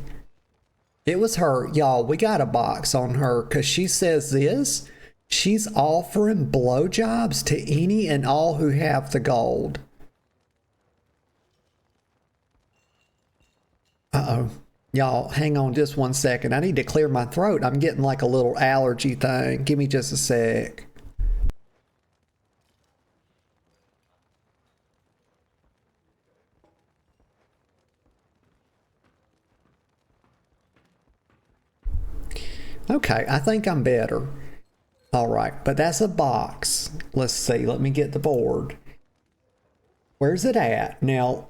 It was her. Y'all, we got a box on her because she says this. She's offering blowjobs to any and all who have the gold. Uh-oh. Y'all, hang on just one second. I need to clear my throat. I'm getting like a little allergy thing. Give me just a sec. Okay, I think I'm better. All right, but that's a box. Let's see. Let me get the board. Where's it at? Now,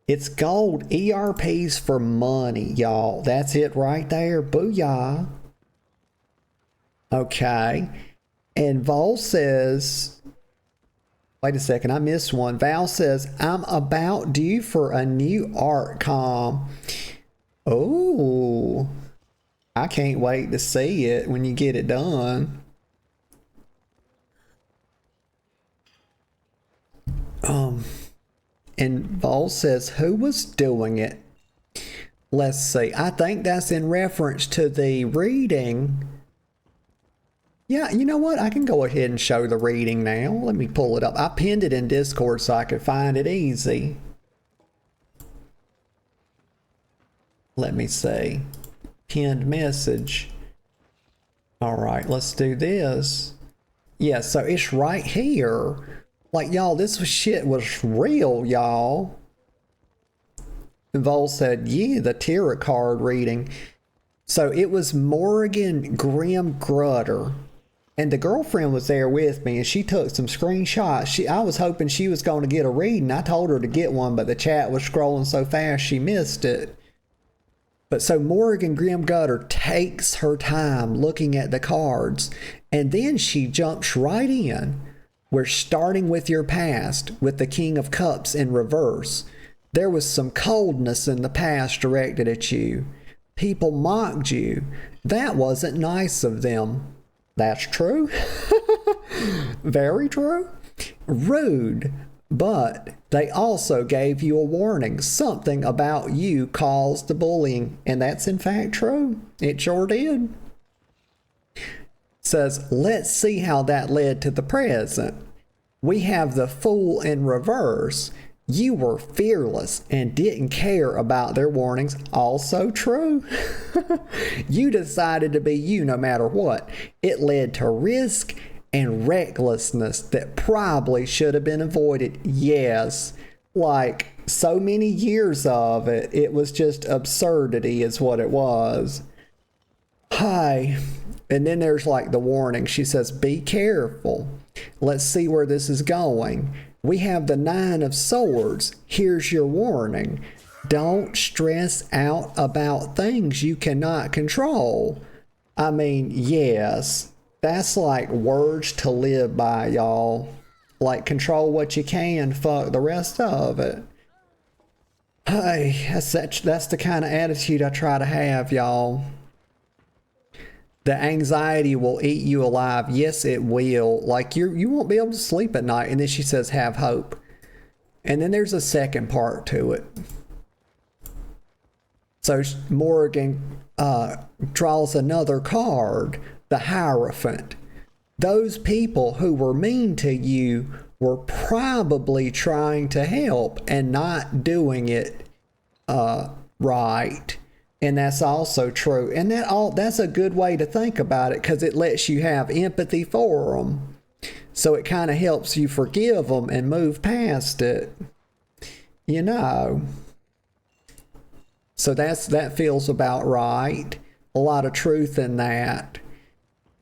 it's gold ERPs for money, y'all. That's it right there. Booyah. Okay. And Vol says, wait a second, I missed one. Val says, I'm about due for a new art com. Oh, I can't wait to see it when you get it done. And Vol says, who was doing it? Let's see. I think that's in reference to the reading. Yeah, you know what? I can go ahead and show the reading now. Let me pull it up. I pinned it in Discord so I could find it easy. Let me see. Pinned message. All right, let's do this. Yeah, so it's right here. Like, y'all, this shit was real, y'all. And Vol said, yeah, the tarot card reading. So it was Morrigan Grim Grutter. And the girlfriend was there with me, and she took some screenshots. I was hoping she was going to get a reading. I told her to get one, but the chat was scrolling so fast she missed it. But so Morrigan Grim Gutter takes her time looking at the cards, and then she jumps right in. We're starting with your past, with the King of Cups in reverse. There was some coldness in the past directed at you. People mocked you. That wasn't nice of them. That's true. Very true. Rude. But they also gave you a warning. Something about you caused the bullying. And that's in fact true. It sure did. Says, let's see how that led to the present. We have the Fool in reverse. You were fearless and didn't care about their warnings. Also true. You decided to be you no matter what. It led to risk and recklessness that probably should have been avoided. Yes, like so many years of it. It was just absurdity is what it was. Hi. And then there's like the warning. She says, be careful. Let's see where this is going. We have the 9 of Swords. Here's your warning. Don't stress out about things you cannot control. I mean, yes, that's like words to live by, y'all. Like, control what you can, fuck the rest of it. Hey, that's the kind of attitude I try to have, y'all. The anxiety will eat you alive. Yes, it will. Like, you won't be able to sleep at night. And then she says, have hope. And then there's a second part to it. So Morgan draws another card, the Hierophant. Those people who were mean to you were probably trying to help and not doing it right. And that's also true. And that's a good way to think about it, because it lets you have empathy for them. So it kind of helps you forgive them and move past it. You know. So that feels about right. A lot of truth in that.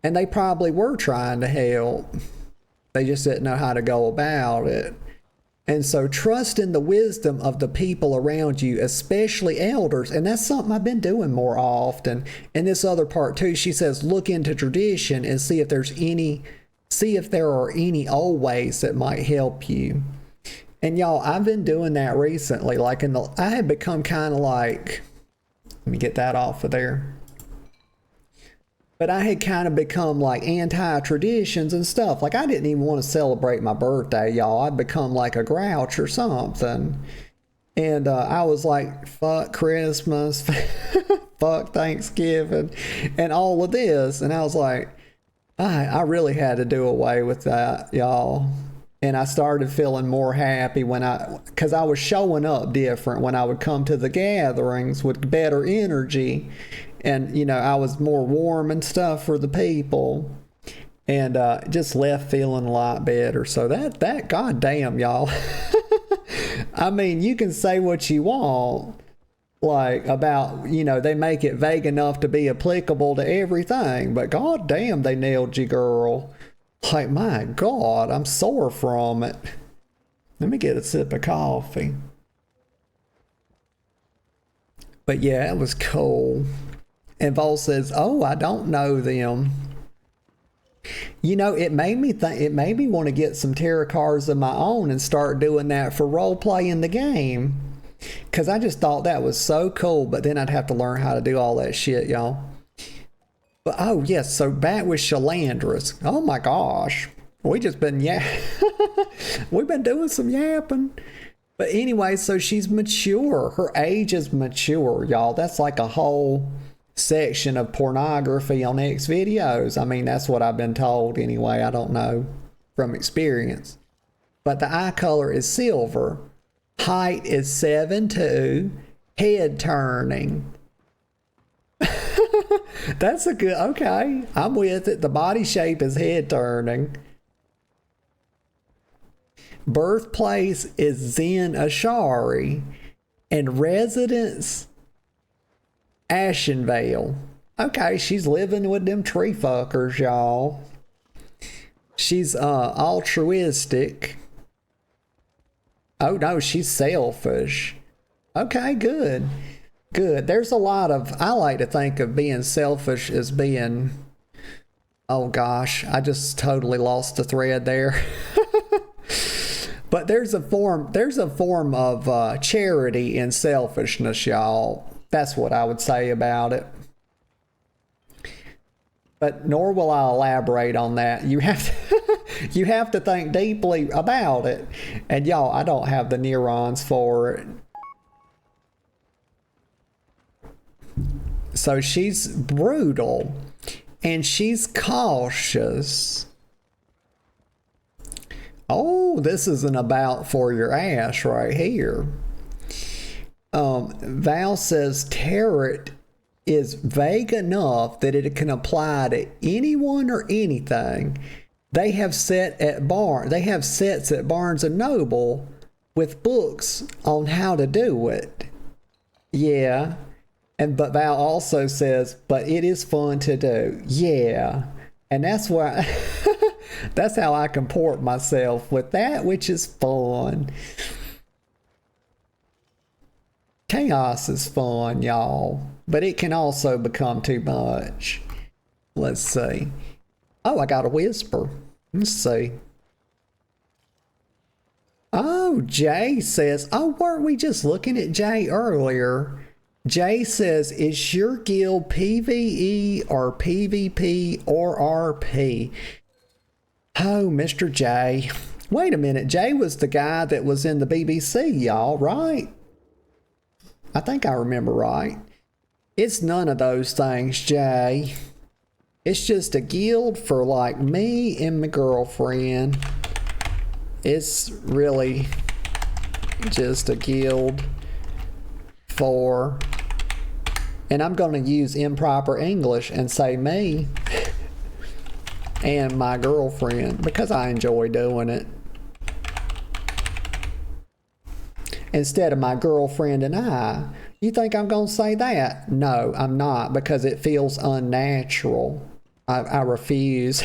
And they probably were trying to help. They just didn't know how to go about it. And so trust in the wisdom of the people around you, especially elders. And that's something I've been doing more often. And this other part too, she says, look into tradition and see if there are any old ways that might help you. And y'all, I've been doing that recently. Like I had become kind of like, let me get that off of there. But I had kind of become like anti-traditions and stuff. Like I didn't even want to celebrate my birthday, y'all. I'd become like a grouch or something. And I was like, fuck Christmas, fuck Thanksgiving, and all of this. And I was like, I really had to do away with that, y'all. And I started feeling more happy because I was showing up different when I would come to the gatherings with better energy. And, you know, I was more warm and stuff for the people. And just left feeling a lot better. So that goddamn, y'all. I mean, you can say what you want. Like, about, you know, they make it vague enough to be applicable to everything. But goddamn, they nailed you, girl. Like, my God, I'm sore from it. Let me get a sip of coffee. But yeah, it was cool. And Vol says, oh, I don't know them. You know, it made me want to get some tarot cards of my own and start doing that for role play in the game. Because I just thought that was so cool. But then I'd have to learn how to do all that shit, y'all. But, oh, yes, so back with Shalandris. Oh, my gosh. We've been doing some yapping. But anyway, so she's mature. Her age is mature, y'all. That's like a whole section of pornography on X videos. I mean, that's what I've been told anyway. I don't know from experience. But the eye color is silver. Height is 7'2". Head turning. That's a good, okay. I'm with it. The body shape is head turning. Birthplace is Zen Ashari. And residence, Ashenvale. Okay, she's living with them tree fuckers, y'all. She's altruistic. Oh no, she's selfish. Okay, good. Good. There's a lot of, I like to think of being selfish as being Oh gosh, I just totally lost the thread there. But there's a form of charity in selfishness, y'all. That's what I would say about it. But nor will I elaborate on that. You have to, you have to think deeply about it. And y'all, I don't have the neurons for it. So she's brutal and she's cautious. Oh, this is an about for your ass right here. Val says tarot is vague enough that it can apply to anyone or anything. They have sets at Barnes and Noble with books on how to do it. Yeah. But Val also says, but it is fun to do. Yeah. And that's why that's how I comport myself with that which is fun. Chaos is fun, y'all, but it can also become too much. Let's see. Oh, I got a whisper. Let's see. Oh, Jay says, oh, weren't we just looking at Jay earlier? Jay says, is your guild PvE or PvP or RP? Oh, Mr. J. Wait a minute. Jay was the guy that was in the BBC, y'all, right? I think I remember right. It's none of those things, Jay. It's just a guild for like me and my girlfriend. It's really just a guild for, and I'm going to use improper English and say me and my girlfriend because I enjoy doing it. Instead of my girlfriend and I. You think I'm going to say that? No, I'm not, because it feels unnatural. I refuse.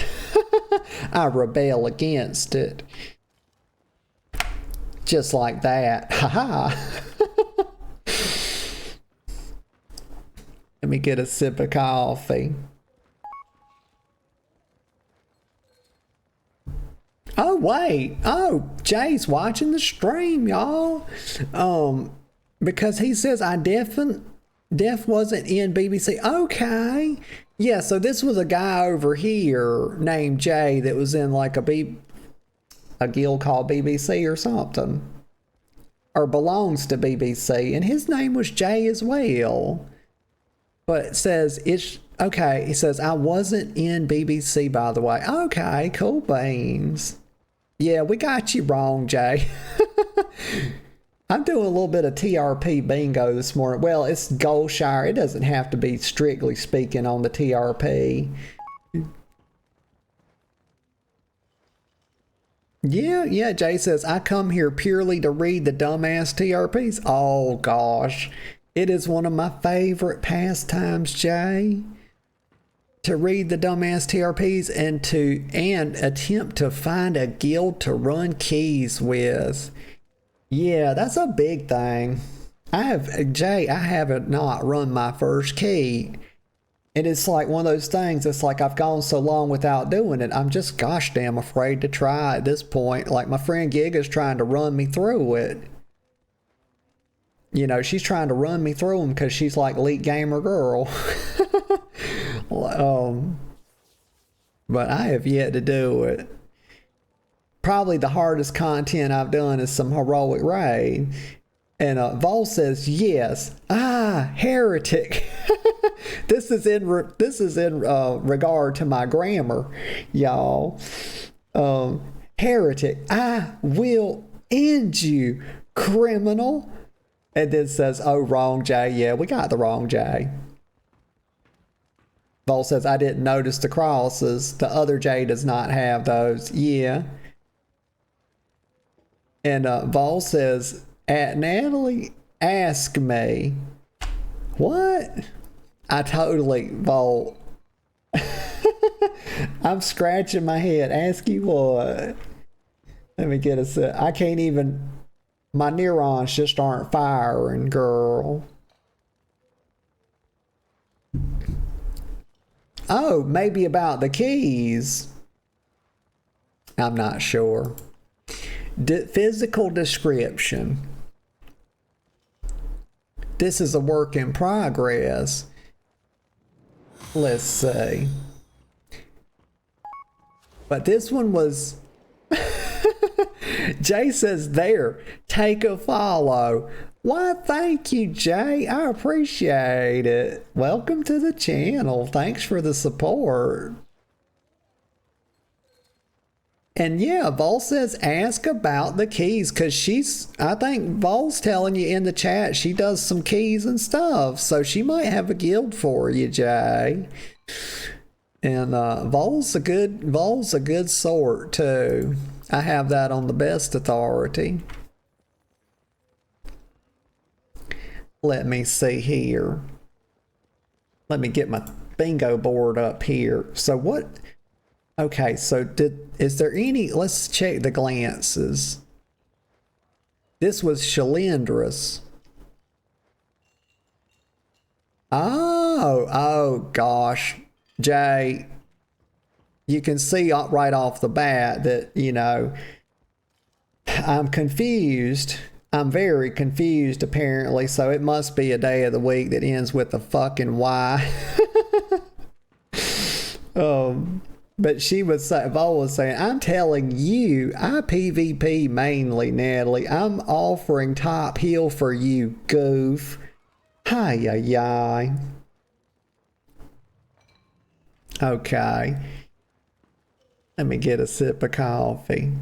I rebel against it. Just like that. Ha-ha. Let me get a sip of coffee. Oh, wait. Oh, Jay's watching the stream, y'all. Because he says Def wasn't in BBC. Okay. Yeah, so this was a guy over here named Jay that was in like a guild called BBC or something. Or belongs to BBC. And his name was Jay as well. But it says it's okay. He says I wasn't in BBC, by the way. Okay, cool beans. Yeah, we got you wrong, Jay. I'm doing a little bit of TRP bingo this morning. Well, it's Goldshire. It doesn't have to be strictly speaking on the TRP. Yeah, Jay says, I come here purely to read the dumbass TRPs. Oh, gosh. It is one of my favorite pastimes, Jay. To read the dumbass TRPs and attempt to find a guild to run keys with. Yeah, that's a big thing. I haven't not run my first key. And it's like one of those things, it's like I've gone so long without doing it, I'm just gosh damn afraid to try at this point. Like my friend Giga's trying to run me through it. You know, she's trying to run me through them because she's like elite gamer girl. But I have yet to do it. Probably the hardest content I've done is some heroic raid. And Vol says yes. Heretic. This is in regard to my grammar, y'all. Heretic. I will end you, criminal. And then says, oh, wrong Jay. Yeah, we got the wrong Jay. Vol says, I didn't notice the crosses. The other Jay does not have those. Yeah. And Vol says, at Natalie, ask me. What? I totally, Vol. I'm scratching my head. Ask you what? Let me get a sec. I can't even, my neurons just aren't firing, girl. Oh, maybe about the keys. I'm not sure. Physical description. This is a work in progress. Let's see. But this one was... Jay says there, take a follow. Why, thank you, Jay. I appreciate it. Welcome to the channel. Thanks for the support. And yeah, Vol says ask about the keys, because I think Vol's telling you in the chat she does some keys and stuff. So she might have a guild for you, Jay. And Vol's a good sort too. I have that on the best authority. Let me see here. Let me get my bingo board up here. So what? Okay, so is there any? Let's check the glances. This was Shalindrus. Oh gosh, Jay. You can see right off the bat that, you know, I'm confused. I'm very confused, apparently. So it must be a day of the week that ends with a fucking Y. But she was saying, Vol was saying, I'm telling you, I PvP mainly, Natalie. I'm offering top heal for you, goof. Hi-yi-yi. Okay. Let me get a sip of coffee.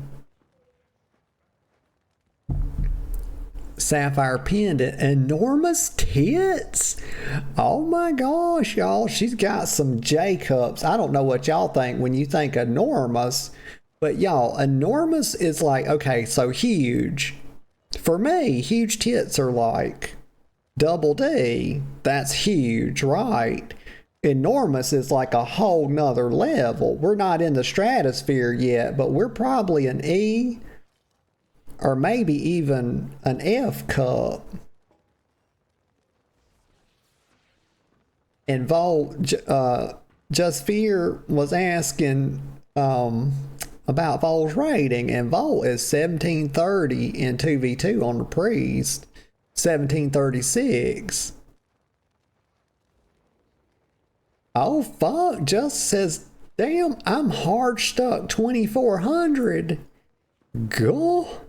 Sapphire pendant, enormous tits. Oh my gosh, y'all. She's got some J cups. I don't know what y'all think when you think enormous, but y'all, enormous is like, okay, so huge. For me, huge tits are like double D. That's huge, right? Enormous is like a whole nother level. We're not in the stratosphere yet, but we're probably an E or maybe even an F cup. And Vol, Just Fear was asking about Vol's rating, and Vol is 1730 in 2v2 on the priest, 1736. Oh fuck, Just says, damn, I'm hard stuck 2400. Go.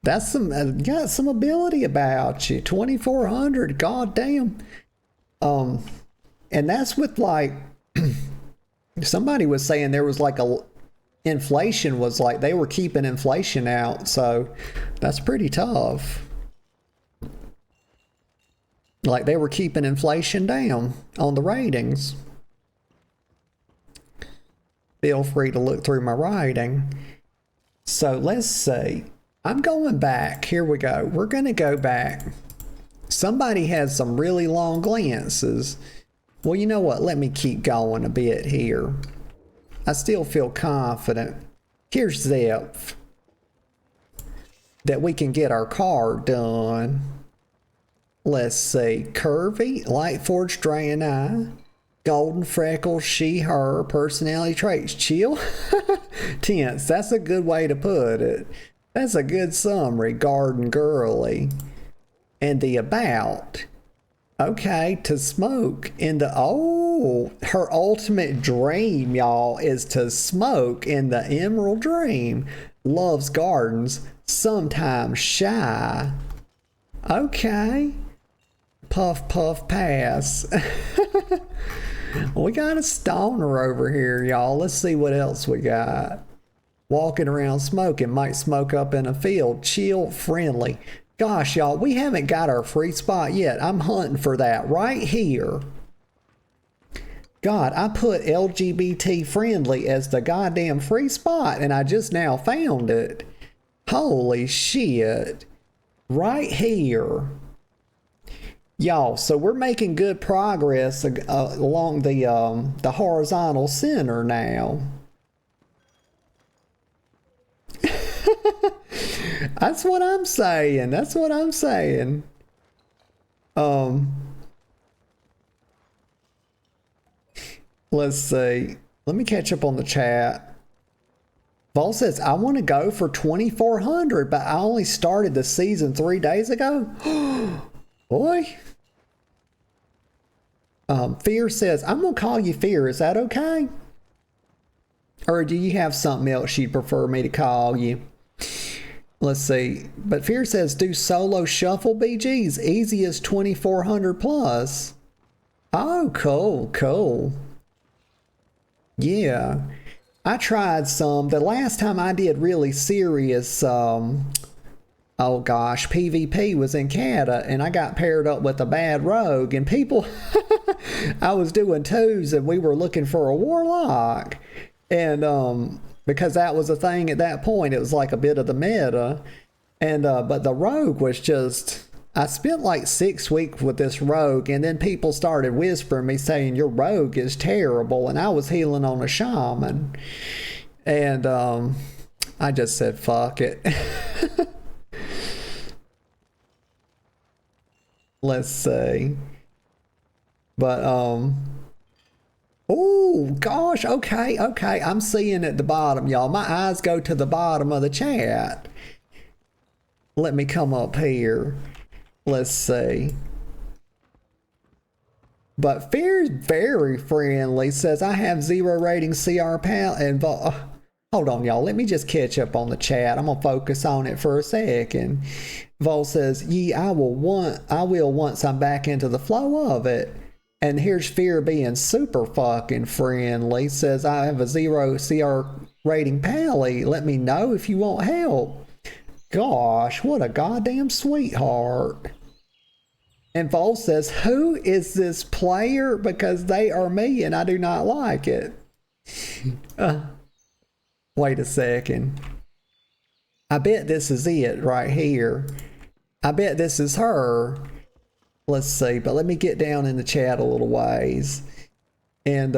That's got some ability about you. 2400, god damn. And that's with like, somebody was saying there was like inflation was like, they were keeping inflation out. So that's pretty tough. Like they were keeping inflation down on the ratings. Feel free to look through my writing. So let's see. I'm going back. Here we go. We're going to go back. Somebody had some really long glances. Well, you know what? Let me keep going a bit here. I still feel confident. Here's Zeph. That we can get our card done. Let's see. Curvy, Light Forged Draenei, Golden Freckles, she, her, personality traits, chill, tense. That's a good way to put it. That's a good summary. Garden girly. And the about. Okay, to smoke in the, oh, her ultimate dream, y'all, is to smoke in the Emerald Dream. Loves gardens, sometimes shy. Okay. Puff, puff, pass. We got a stoner over here, y'all. Let's see what else we got. Walking around smoking, might smoke up in a field. Chill, friendly. Gosh, y'all, we haven't got our free spot yet. I'm hunting for that right here. God, I put LGBT friendly as the goddamn free spot, and I just now found it. Holy shit. Right here. Y'all, so we're making good progress along the horizontal center now. That's what I'm saying. That's what I'm saying. Let's see. Let me catch up on the chat. Vol says, I want to go for 2,400, but I only started the season 3 days ago. Boy. Fear says, I'm going to call you Fear. Is that okay? Or do you have something else you'd prefer me to call you? Let's see. But Fear says, do solo shuffle BGs. Easy as 2,400 plus. Oh, cool, cool. Yeah. I tried some. The last time I did really serious, oh gosh, PvP was in Canada, and I got paired up with a bad rogue, and people, I was doing twos, and we were looking for a warlock. And because that was a thing at that point, it was like a bit of the meta. And but the rogue was just, I spent like 6 weeks with this rogue, and then people started whispering me saying your rogue is terrible, and I was healing on a shaman. And I just said fuck it. Let's see. But oh gosh, okay, I'm seeing at the bottom, y'all. My eyes go to the bottom of the chat. Let me come up here. Let's see. But Fear's very friendly. Says I have 0 rating CR pal and hold on, y'all. Let me just catch up on the chat. I'm gonna focus on it for a second. Vol says, I will once I'm back into the flow of it. And here's Fear being super fucking friendly. Says, I have a 0 CR rating pally. Let me know if you want help. Gosh, what a goddamn sweetheart. And Vol says, who is this player? Because they are me and I do not like it. Wait a second. I bet this is it right here. I bet this is her. Let's see, but let me get down in the chat a little ways. And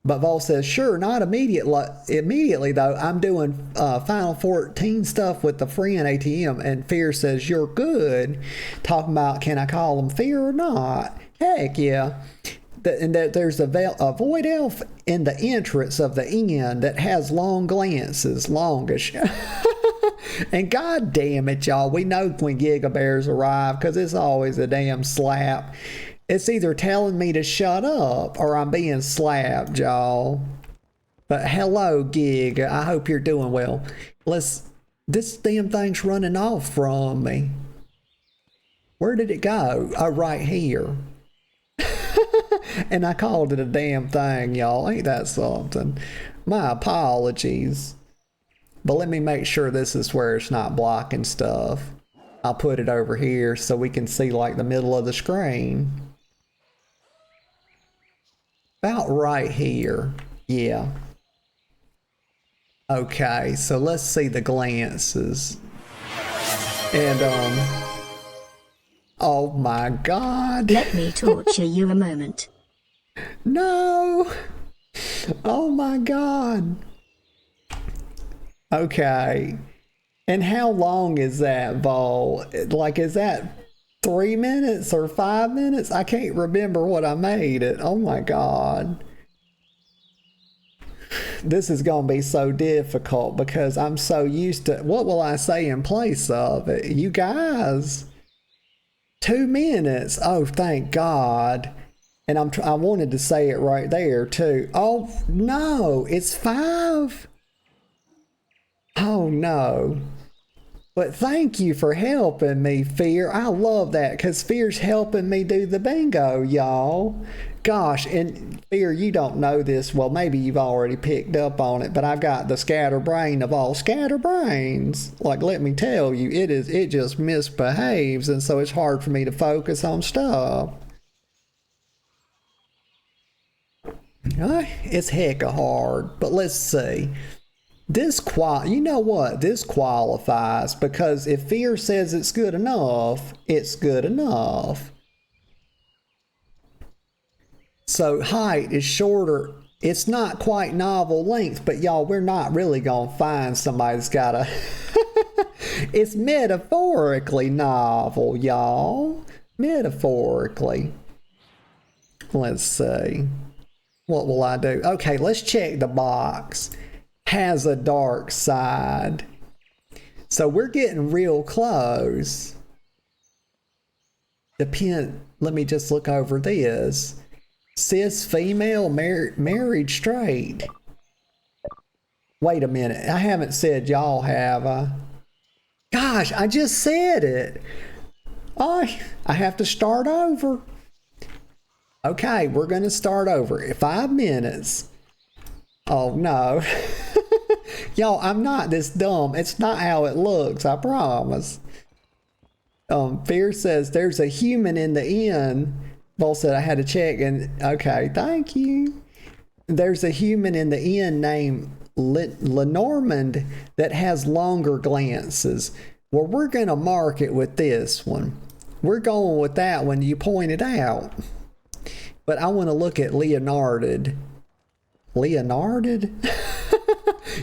but Vol says, sure, not immediately though. I'm doing Final 14 stuff with the friend ATM. And Fear says, you're good. Talking about, can I call him Fear or not? Heck yeah. And that there's a void elf in the entrance of the inn that has long glances, longish. And god damn it, y'all, we know when Giga Bears arrive because it's always a damn slap. It's either telling me to shut up or I'm being slapped, y'all. But hello, Giga. I hope you're doing well. This damn thing's running off from me. Where did it go? Oh, right here. And I called it a damn thing, y'all. Ain't that something? My apologies. But let me make sure this is where it's not blocking stuff. I'll put it over here so we can see like the middle of the screen. About right here. Yeah. Okay, so let's see the glances. And oh my god. Let me torture you a moment. No. Oh my god. Okay. And how long is that, Vol? Like, is that 3 minutes or 5 minutes? I can't remember what I made it. Oh my god. This is going to be so difficult because I'm so used to... What will I say in place of it? You guys. 2 minutes. Oh, thank God. And I wanted to say it right there, too. Oh, no. It's 5. Oh, no. But thank you for helping me, Fear. I love that because Fear's helping me do the bingo, y'all. Gosh, and Fear, you don't know this. Well, maybe you've already picked up on it, but I've got the scatterbrain of all scatterbrains. Like, let me tell you, it just misbehaves, and so it's hard for me to focus on stuff. It's hecka hard, but let's see. You know what? This qualifies because if Fear says it's good enough, it's good enough. So height is shorter. It's not quite novel length, but y'all, we're not really gonna find somebody that's got a... It's metaphorically novel, y'all. Metaphorically. Let's see. What will I do? Okay, let's check the box. Has a dark side. So we're getting real close. Let me just look over this. Cis female, married straight. Wait a minute. I haven't said y'all, have I? Gosh, I just said it. I have to start over. Okay, we're going to start over. 5 minutes. Oh, no. Y'all, I'm not this dumb. It's not how it looks, I promise. Fear says, there's a human in the inn. Vol said I had to check, and okay, thank you. There's a human in the inn named Lenormand that has longer glances. Well, we're going to mark it with this one. We're going with that one you pointed out. But I want to look at Leonarded. Leonarded?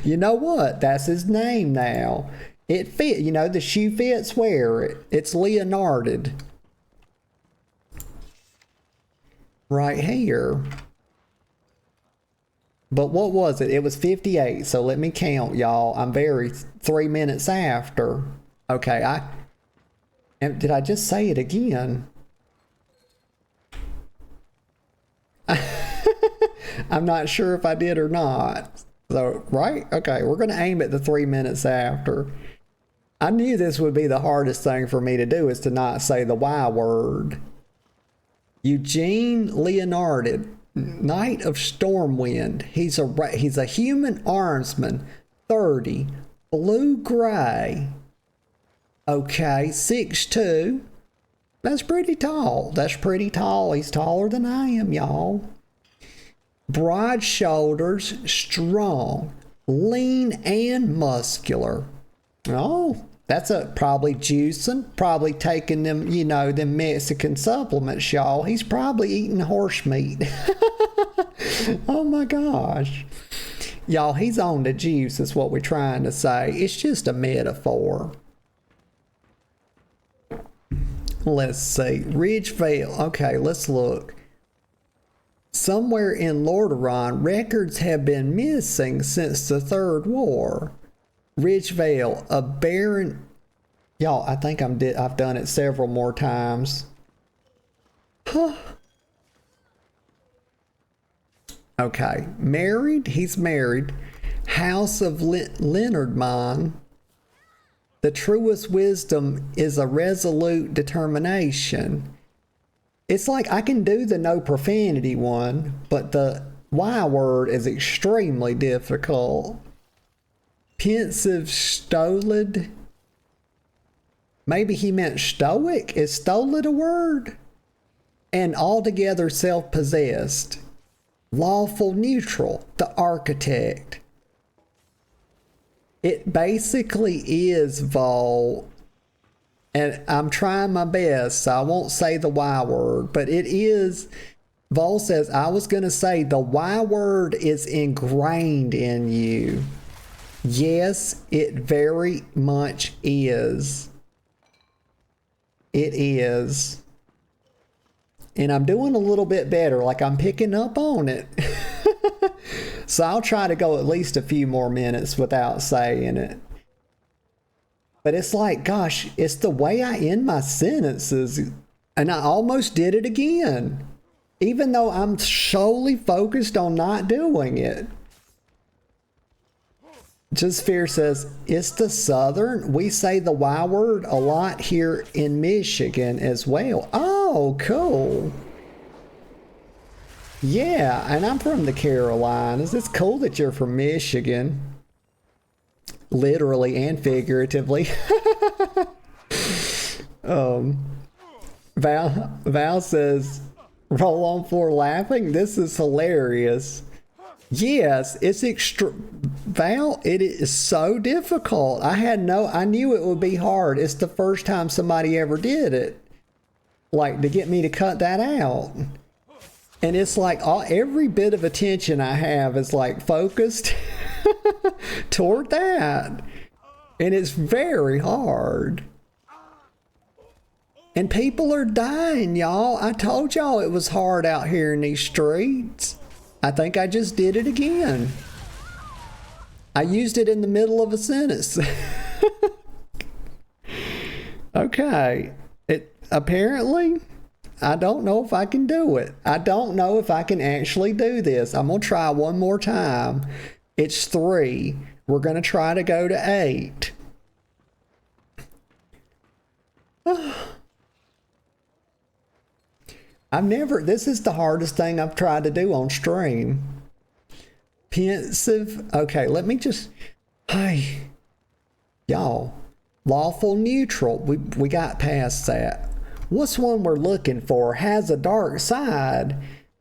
You know what? That's his name now. It fit, you know, the shoe fits wear it. It's Leonarded. Right here. But what was it? It was 58. So let me count, y'all. I'm 3 minutes after. Okay, did I just say it again? I'm not sure if I did or not. So, right? Okay, we're going to aim at the 3 minutes after. I knew this would be the hardest thing for me to do, is to not say the Y word. Eugene Leonarded, Knight of Stormwind. He's a human armsman, 30, blue-gray. Okay, 6'2". That's pretty tall. That's pretty tall. He's taller than I am, y'all. Broad shoulders, strong, lean, and muscular. Oh, that's probably juicing, probably taking them, you know, them Mexican supplements, y'all. He's probably eating horse meat. Oh my gosh. Y'all, he's on the juice is what we're trying to say. It's just a metaphor. Let's see. Ridgevale. Okay, let's look. Somewhere in Lordaeron, records have been missing since the Third War. Ridgevale, a barren... Y'all, I think I've done it several more times. Huh. Okay. Married? He's married. House of Leonardmon. The truest wisdom is a resolute determination. It's like I can do the no profanity one, but the Y word is extremely difficult. Pensive, stolid. Maybe he meant stoic. Is stolid a word? And altogether self-possessed. Lawful neutral, the architect. It basically is Vol. And I'm trying my best, so I won't say the Y word, but it is. Vol says, I was going to say the Y word is ingrained in you. Yes, it very much is. It is. And I'm doing a little bit better, like I'm picking up on it. So I'll try to go at least a few more minutes without saying it. But it's like, gosh, it's the way I end my sentences. And I almost did it again. Even though I'm solely focused on not doing it. Just Fear says, it's the Southern. We say the Y word a lot here in Michigan as well. Oh, cool. Yeah, and I'm from the Carolinas. It's cool that you're from Michigan. Literally and figuratively. Val says, roll on for laughing. This is hilarious. Yes, it's Val, it is so difficult. I knew it would be hard. It's the first time somebody ever did it. Like, to get me to cut that out. And it's like every bit of attention I have is like focused toward that. And it's very hard. And people are dying, y'all. I told y'all it was hard out here in these streets. I think I just did it again. I used it in the middle of a sentence. Okay. Apparently, I don't know if I can do it. I don't know if I can actually do this. I'm going to try one more time. It's 3. We're going to try to go to 8. This is the hardest thing I've tried to do on stream. Pensive. Okay, let me just, hey, y'all, lawful neutral. We got past that. What's one we're looking for? Has a dark side.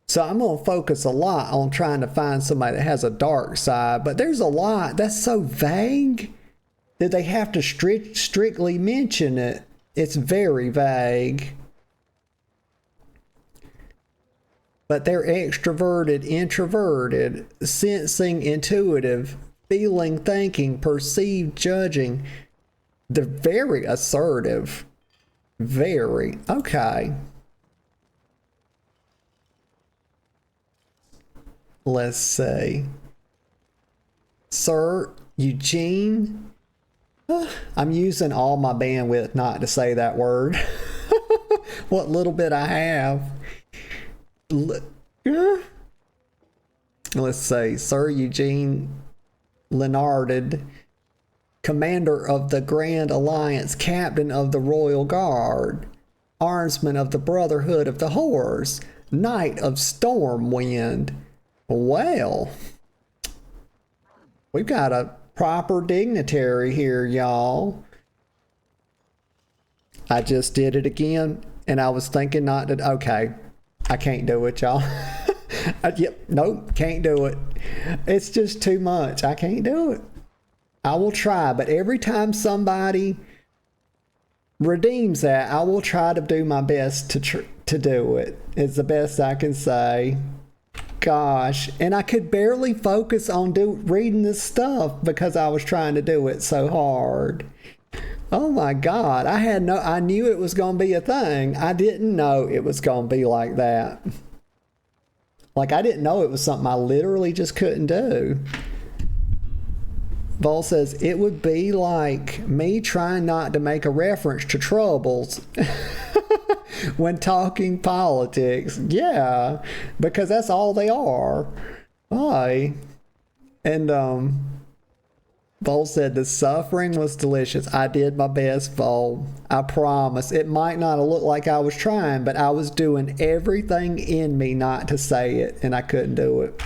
So I'm going to focus a lot on trying to find somebody that has a dark side, but there's a lot that's so vague that they have to strictly mention it. It's very vague. But they're extroverted, introverted, sensing, intuitive, feeling, thinking, perceived, judging. They're very assertive. Very. Okay. Let's see. Sir Eugene. I'm using all my bandwidth not to say that word. What little bit I have. Let's say Sir Eugene Leonarded, Commander of the Grand Alliance, Captain of the Royal Guard, Armsman of the Brotherhood of the Horse, Knight of Stormwind. Well, we've got a proper dignitary here, y'all. I just did it again, and I was thinking not to. Okay. I can't do it, y'all. Yep, nope, can't do it. It's just too much. I can't do it. I will try, but every time somebody redeems that, I will try to do my best to do it. It's the best I can say. Gosh, and I could barely focus on reading this stuff because I was trying to do it so hard. Oh my God, I knew it was going to be a thing. I didn't know it was going to be like that. Like, I didn't know it was something I literally just couldn't do. Vol says, it would be like me trying not to make a reference to troubles when talking politics. Yeah, because that's all they are. Aye. And, Vol said the suffering was delicious. I did my best, Vol. I promise. It might not have looked like I was trying, but I was doing everything in me not to say it, and I couldn't do it.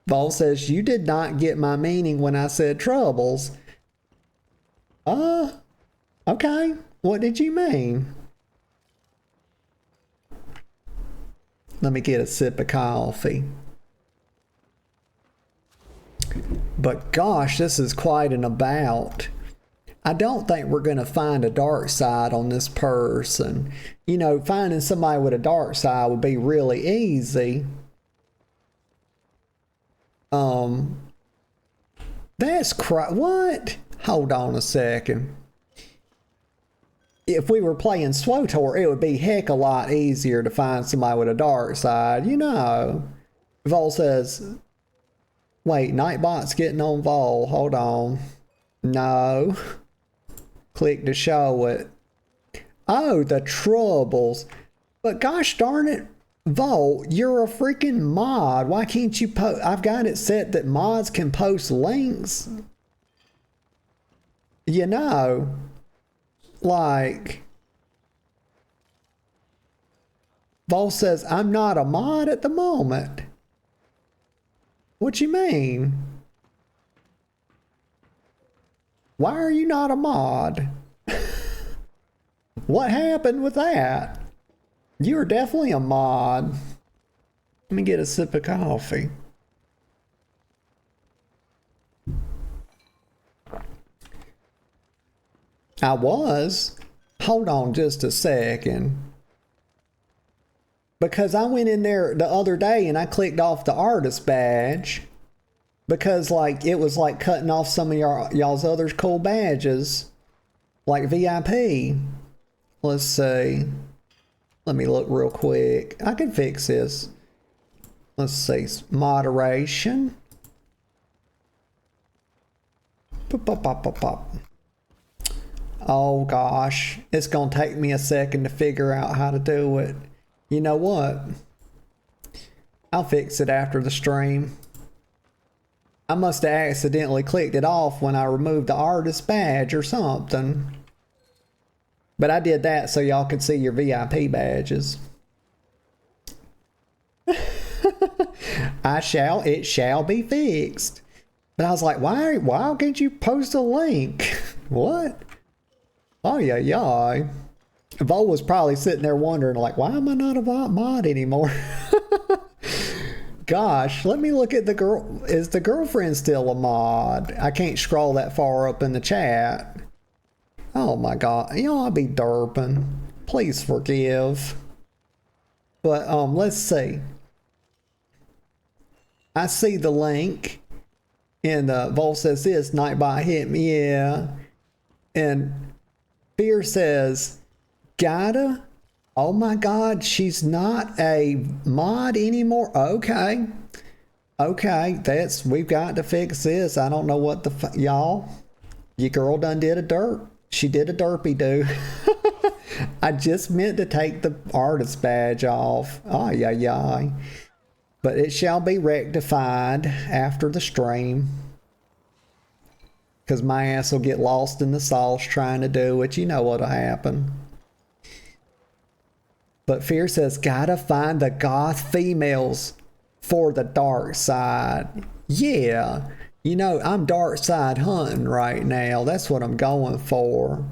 Vol says, you did not get my meaning when I said troubles. Okay. What did you mean? Let me get a sip of coffee. But gosh, this is quite an about. I don't think we're going to find a dark side on this person. You know, finding somebody with a dark side would be really easy. What? Hold on a second. If we were playing SWTOR, it would be heck a lot easier to find somebody with a dark side, you know. Vol says, wait, Nightbot's getting on Vol. Hold on. No. Click to show it. Oh, the troubles. But gosh darn it, Vol, you're a freaking mod. Why can't you post? I've got it set that mods can post links. You know. Like, Vol says, I'm not a mod at the moment. What you mean? Why are you not a mod? What happened with that? You're definitely a mod. Let me get a sip of coffee. I was. Hold on just a second. Because I went in there the other day and I clicked off the artist badge. because like it was like cutting off some of y'all's other cool badges, like VIP. Let's see. Let me look real quick. I can fix this. Let's see. Moderation. Pop, pop, pop, pop, pop. Oh gosh, it's gonna take me a second to figure out how to do it. You know what? I'll fix it after the stream. I must have accidentally clicked it off when I removed the artist badge or something. But I did that so y'all could see your VIP badges. It shall be fixed. But I was like, why can't you post a link? What? Oh yeah. Vo was probably sitting there wondering, like, why am I not a mod anymore? Gosh, let me look at the girl. Is the girlfriend still a mod? I can't scroll that far up in the chat. Oh my god, I'll be derping. Please forgive. But let's see. I see the link, and Vol says this Nightbot hit me, yeah, and Fear says, gotta. Oh my god, she's not a mod anymore. Okay, we've got to fix this. I don't know what the y'all. Your girl done did a derp. She did a derpy do. I just meant to take the artist badge off. Oh yeah. But it shall be rectified after the stream. Because my ass will get lost in the sauce trying to do it. You know what'll happen. But Fear says, gotta find the goth females for the dark side. Yeah. I'm dark side hunting right now. That's what I'm going for.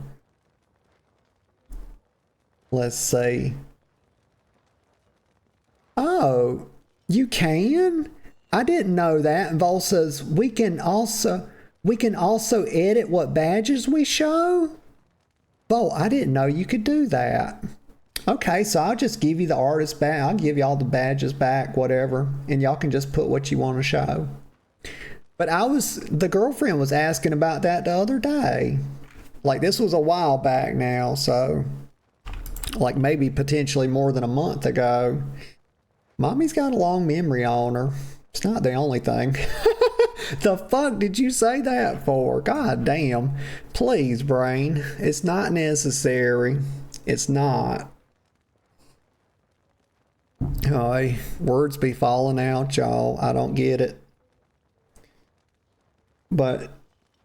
Let's see. Oh, you can? I didn't know that. And Vol says, we can also edit what badges we show? Vol, I didn't know you could do that. Okay, so I'll just give you the artist back. I'll give you all the badges back, whatever. And y'all can just put what you want to show. But the girlfriend was asking about that the other day. Like, this was a while back now, so like maybe potentially more than a month ago. Mommy's got a long memory on her. It's not the only thing. The fuck did you say that for? God damn. Please, brain. It's not necessary. It's not. Hey, words be falling out, y'all. I don't get it. But,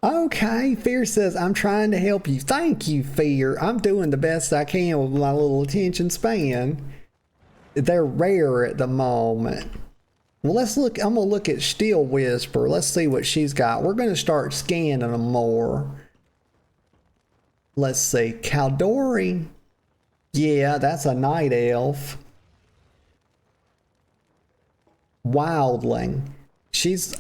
okay, Fear says, I'm trying to help you. Thank you, Fear. I'm doing the best I can with my little attention span. They're rare at the moment. Well, let's look. I'm going to look at Steel Whisper. Let's see what she's got. We're going to start scanning them more. Let's see. Caldori. Yeah, that's a night elf. Wildling. She's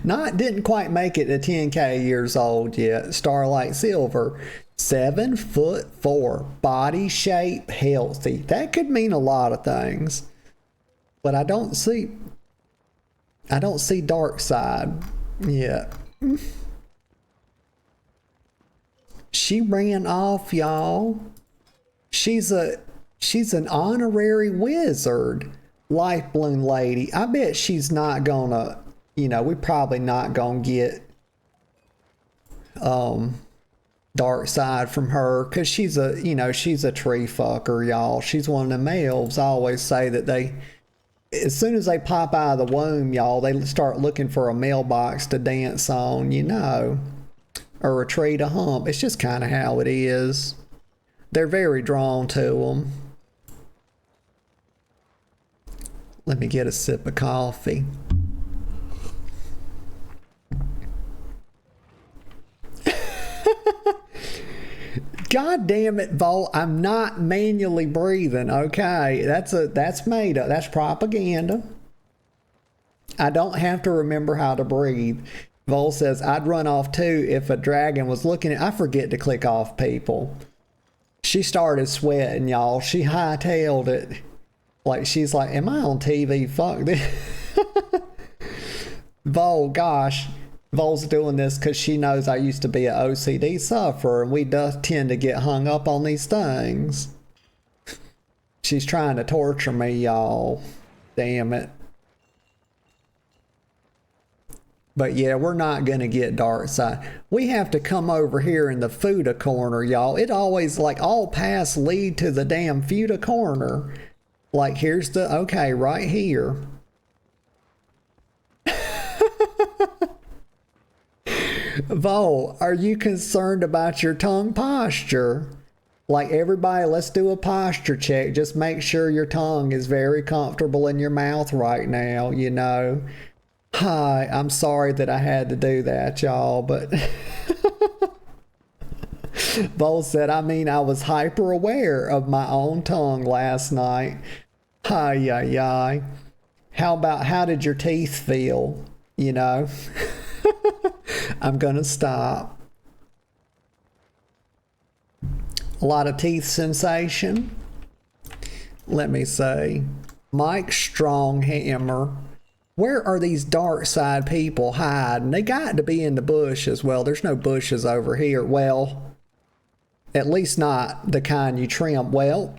didn't quite make it to 10k years old yet. Starlight Silver. 7'4", body shape, healthy. That could mean a lot of things. But I don't see dark side yet. She ran off, y'all. She's an honorary wizard. Life Bloom Lady. I bet she's not gonna, we're probably not gonna get dark side from her, because she's a tree fucker, y'all. She's one of them elves. I always say that as soon as they pop out of the womb, y'all, they start looking for a mailbox to dance on, or a tree to hump. It's just kind of how it is. They're very drawn to them. Let me get a sip of coffee. God damn it, Vol. I'm not manually breathing, okay? That's made up. That's propaganda. I don't have to remember how to breathe. Vol says, I'd run off too if a dragon was looking at... I forget to click off people. She started sweating, y'all. She hightailed it. Like, she's like, am I on TV? Fuck this. Vol, gosh. Vol's doing this because she knows I used to be an OCD sufferer, and we does tend to get hung up on these things. She's trying to torture me, y'all. Damn it. But yeah, we're not going to get dark side. We have to come over here in the Fuda corner, y'all. It always, like, all paths lead to the damn Fuda corner. Like, here's the, okay, right here. Vol, are you concerned about your tongue posture? Like, everybody, let's do a posture check. Just make sure your tongue is very comfortable in your mouth right now, you know. Hi, I'm sorry that I had to do that, y'all, but Vol said, I mean, I was hyper aware of my own tongue last night. Hi, yi. How did your teeth feel? You know? I'm gonna stop. A lot of teeth sensation. Let me see. Mike Stronghammer. Where are these dark side people hiding? They got to be in the bushes. Well, there's no bushes over here. Well, at least not the kind you trim. Well,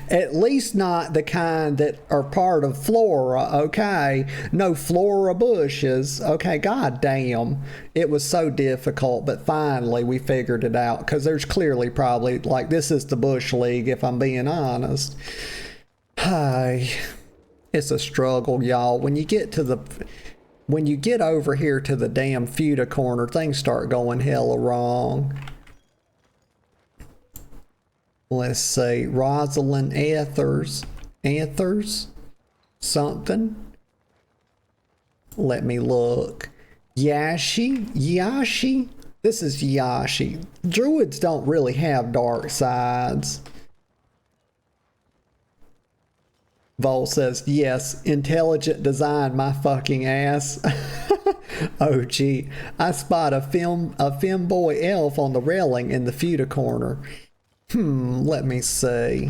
at least not the kind that are part of flora, okay? No flora bushes. Okay, god damn. It was so difficult, but finally we figured it out, because there's clearly probably, like, this is the bush league, if I'm being honest. Hi. It's a struggle, y'all. When you get over here to the damn Fuda corner, things start going hella wrong. Let's see. Rosalind Anthers? Something? Let me look. Yashi? This is Yashi. Druids don't really have dark sides. Vol says, yes, intelligent design, my fucking ass. Oh, gee. I spot a femboy elf on the railing in the Fuda corner. Let me see.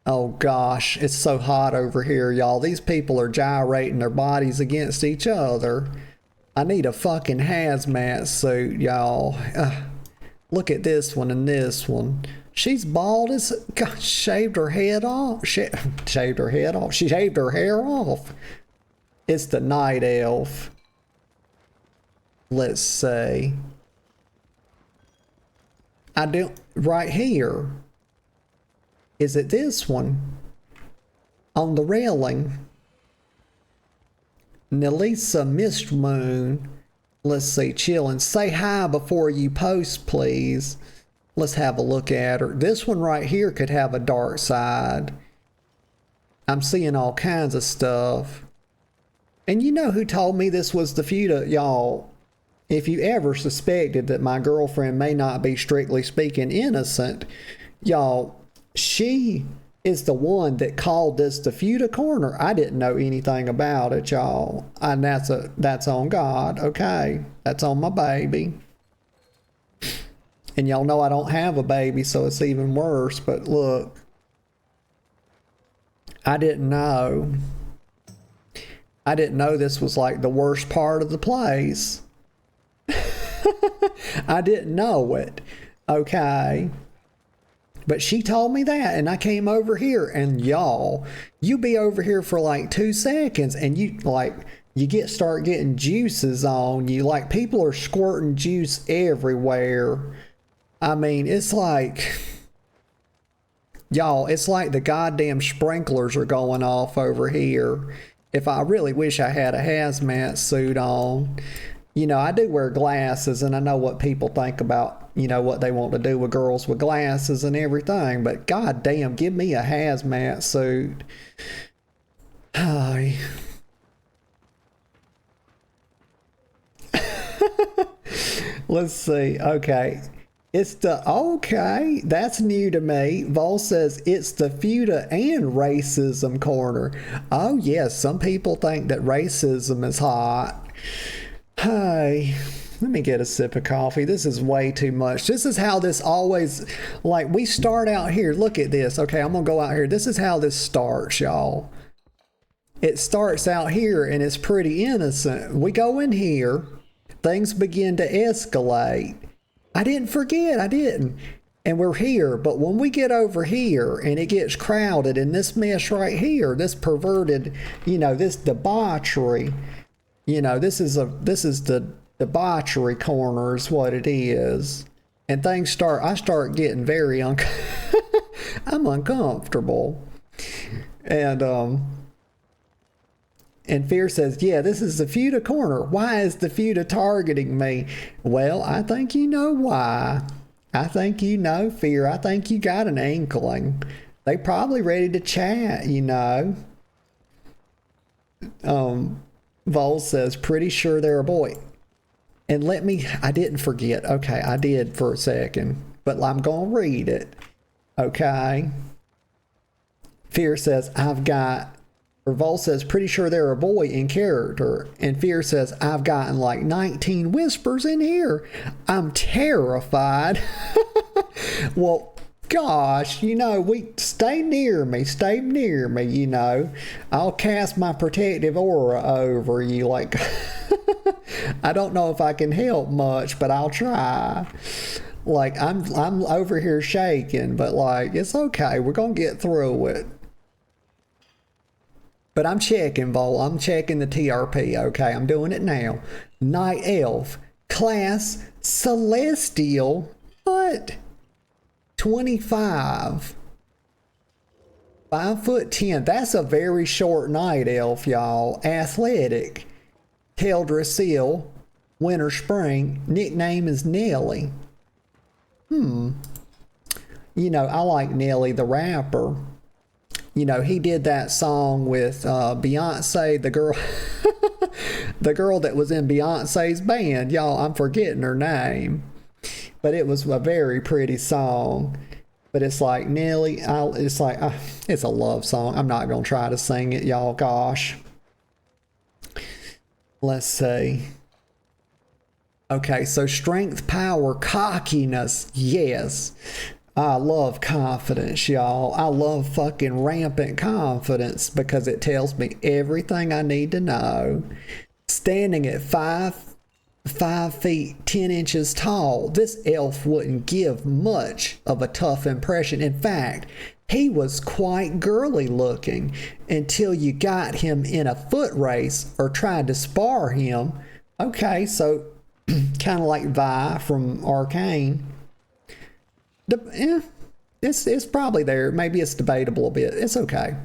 Oh, gosh. It's so hot over here, y'all. These people are gyrating their bodies against each other. I need a fucking hazmat suit, y'all. Look at this one and this one. She's bald as... God, shaved her head off. Shaved her head off. She shaved her hair off. It's the night elf. Let's see. I don't... Right here. Is it this one? On the railing. Nelisa Mistmoon. Let's see. Chillin'. Say hi before you post, please. Let's have a look at her. This one right here could have a dark side. I'm seeing all kinds of stuff. And you know who told me this was the Fuda, y'all? If you ever suspected that my girlfriend may not be, strictly speaking, innocent, y'all, she is the one that called this the Fuda corner. I didn't know anything about it, y'all. And that's on God, okay? That's on my baby. And y'all know I don't have a baby, so it's even worse. But look, I didn't know. I didn't know this was like the worst part of the place. I didn't know it. Okay. But she told me that, and I came over here, and y'all, you be over here for like 2 seconds, and you start getting juices on you. Like, people are squirting juice everywhere. I mean, it's like, y'all, it's like the goddamn sprinklers are going off over here. If I really wish I had a hazmat suit on. You know, I do wear glasses, and I know what people think about, you know, what they want to do with girls with glasses and everything, but goddamn, give me a hazmat suit. Hi. Let's see. Okay. Okay, that's new to me. Vol says it's the Fuda and racism corner. Oh yes, some people think that racism is hot. Hi, let me get a sip of coffee. This is way too much. This is how this always, like, we start out here. Look at this. Okay, I'm gonna go out here. This is how this starts, y'all. It starts out here and it's pretty innocent. We go in here, things begin to escalate. I didn't forget, I didn't. And we're here, but when we get over here and it gets crowded in this mess right here, this perverted, this debauchery, this is the debauchery corner is what it is. And I start getting very I'm uncomfortable. And Fear says, yeah, this is the Fuda corner. Why is the Fuda targeting me? Well, I think you know why. I think you know, Fear. I think you got an inkling. They probably ready to chat, Vol says, pretty sure they're a boy. And I didn't forget. Okay, I did for a second. But I'm going to read it. Okay. Fear says, Vol says, pretty sure they're a boy in character. And Fear says, I've gotten like 19 whispers in here. I'm terrified. Well, gosh, stay near me, I'll cast my protective aura over you. Like, I don't know if I can help much, but I'll try. Like, I'm over here shaking, but like, it's okay. We're going to get through it. But I'm checking, Vol. I'm checking the TRP, okay? I'm doing it now. Night Elf. Class Celestial. What? 25. 5'10". That's a very short Night Elf, y'all. Athletic. Teldrassil. Winter Spring. Nickname is Nelly. I like Nelly the rapper. He did that song with Beyonce, the girl that was in Beyonce's band. Y'all, I'm forgetting her name. But it was a very pretty song. But it's like Nelly, it's a love song. I'm not going to try to sing it, y'all. Gosh. Let's see. Okay, so strength, power, cockiness. Yes. I love confidence, y'all. I love fucking rampant confidence because it tells me everything I need to know. Standing at 5 feet 10 inches tall, this elf wouldn't give much of a tough impression. In fact, he was quite girly looking until you got him in a foot race or tried to spar him. Okay, so kind of like Vi from Arcane. It's probably there. Maybe it's debatable a bit. It's okay.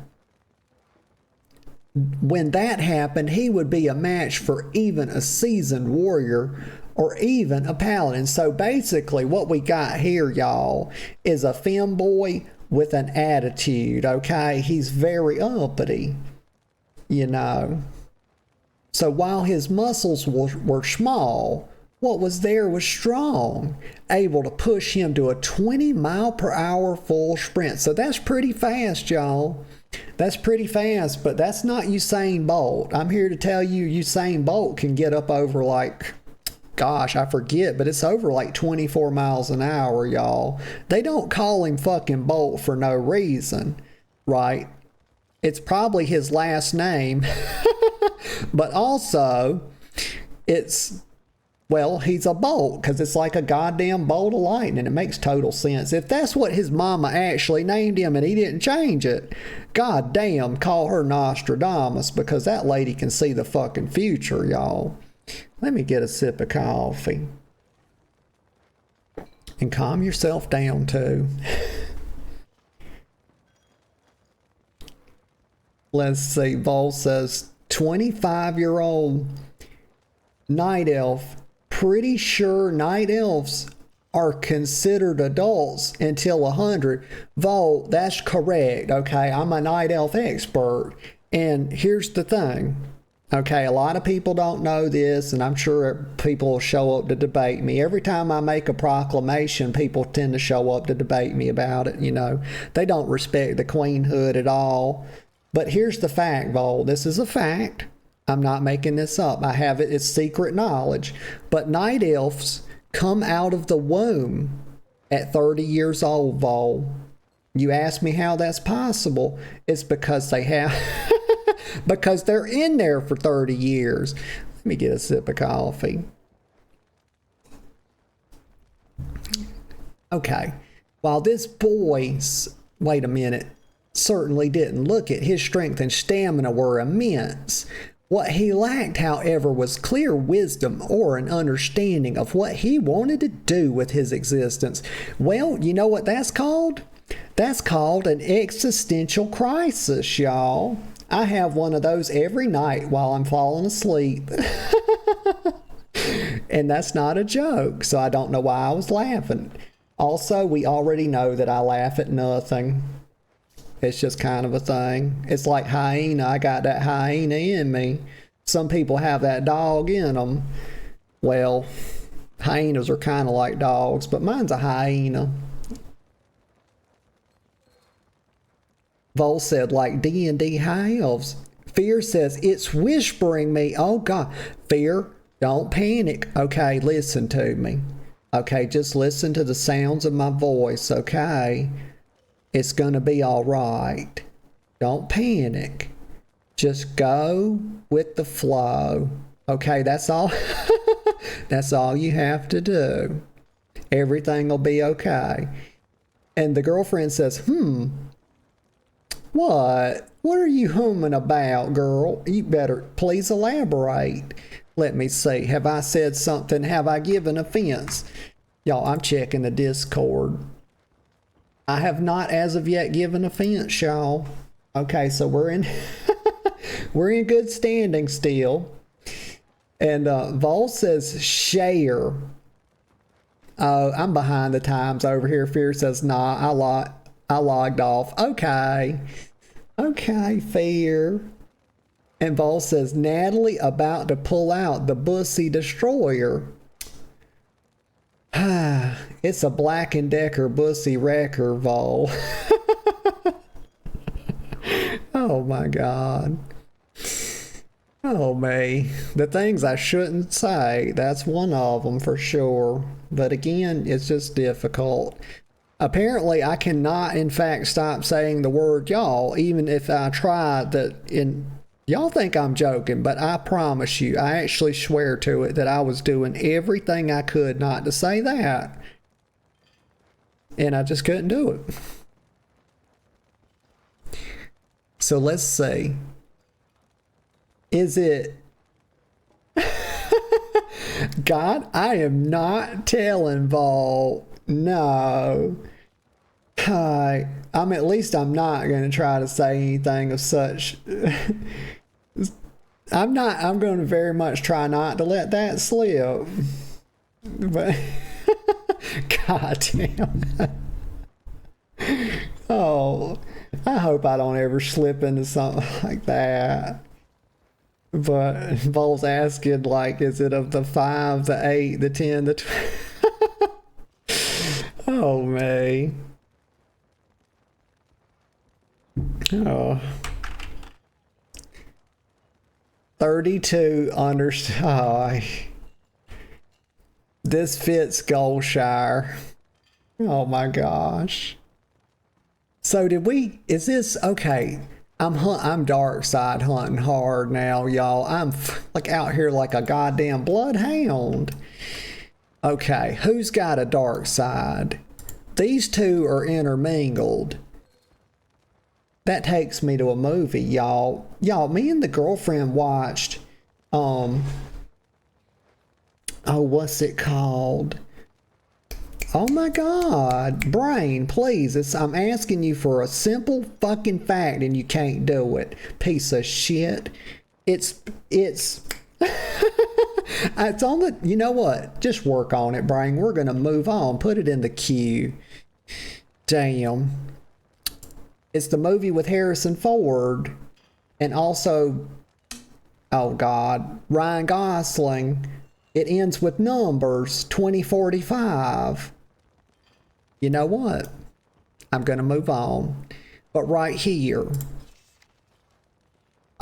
When that happened, he would be a match for even a seasoned warrior or even a paladin. So basically what we got here, y'all, is a femboy with an attitude, okay? He's very uppity, So while his muscles were small, what was there was strong, able to push him to a 20-mile-per-hour full sprint. So that's pretty fast, y'all. That's pretty fast, but that's not Usain Bolt. I'm here to tell you Usain Bolt can get up over like, gosh, I forget, but it's over like 24 miles an hour, y'all. They don't call him fucking Bolt for no reason, right? It's probably his last name, but also he's a bolt because it's like a goddamn bolt of lightning. It makes total sense. If that's what his mama actually named him and he didn't change it, goddamn, call her Nostradamus because that lady can see the fucking future, y'all. Let me get a sip of coffee. And calm yourself down too. Let's see. Vol says 25-year-old night elf. Pretty sure night elves are considered adults until 100. Vol, that's correct, okay? I'm a night elf expert. And here's the thing, okay? A lot of people don't know this, and I'm sure people will show up to debate me. Every time I make a proclamation, people tend to show up to debate me about it, They don't respect the queenhood at all. But here's the fact, Vol. This is a fact. I'm not making this up. I have it. It's secret knowledge. But night elves come out of the womb at 30 years old, Vol. You ask me how that's possible. It's because they have because they're in there for 30 years. Let me get a sip of coffee. Okay. While this boy, wait a minute, certainly didn't look it, his strength and stamina were immense. What he lacked, however, was clear wisdom or an understanding of what he wanted to do with his existence. Well, you know what that's called? That's called an existential crisis, y'all. I have one of those every night while I'm falling asleep. And that's not a joke, so I don't know why I was laughing. Also, we already know that I laugh at nothing. It's just kind of a thing. It's like hyena. I got that hyena in me. Some people have that dog in them. Well, hyenas are kind of like dogs, but mine's a hyena. Vol said, like D&D high elves. Fear says, it's whispering me. Oh, God. Fear, don't panic. Okay, listen to me. Okay, just listen to the sounds of my voice, okay? It's going to be all right. Don't panic. Just go with the flow. Okay, that's all. That's all you have to do. Everything will be okay. And the girlfriend says, what? What are you humming about, girl? You better please elaborate. Let me see. Have I said something? Have I given offense? Y'all, I'm checking the Discord. I have not as of yet given offense, y'all. Okay, so we're in we're in good standing still. And Vol says share. I'm behind the times over here. Fear says nah, I logged off. Okay. Okay, Fear. And Vol says Natalie about to pull out the Bussy Destroyer. It's a Black & Decker Bussy Wrecker, Vol. Oh my God. Oh me. The things I shouldn't say, that's one of them for sure. But again, it's just difficult. Apparently, I cannot, in fact, stop saying the word y'all, even if I try that. Y'all think I'm joking, but I promise you, I actually swear to it that I was doing everything I could not to say that. And I just couldn't do it. So let's see. Is it... God, I am not telling Vol. No. I'm not going to try to say anything of such. I'm going to very much try not to let that slip. But, God damn. Oh, I hope I don't ever slip into something like that. But Vol's asking, like, is it of the 5, the 8, the 10, the 12? Oh, me. Oh. 32 understand. This fits Goldshire. Oh my gosh. So is this, okay, I'm dark side hunting hard now, y'all. I'm like out here like a goddamn bloodhound. Okay, who's got a dark side? These two are intermingled. That takes me to a movie, y'all. Me and the girlfriend watched, what's it called? Oh my God, brain, please. I'm asking you for a simple fucking fact and you can't do it. Piece of shit. It's it's on the, you know what? Just work on it, brain. We're going to move on. Put it in the queue. Damn. It's the movie with Harrison Ford and also, oh God, Ryan Gosling. It ends with numbers 2045. You know what? I'm going to move on. But right here.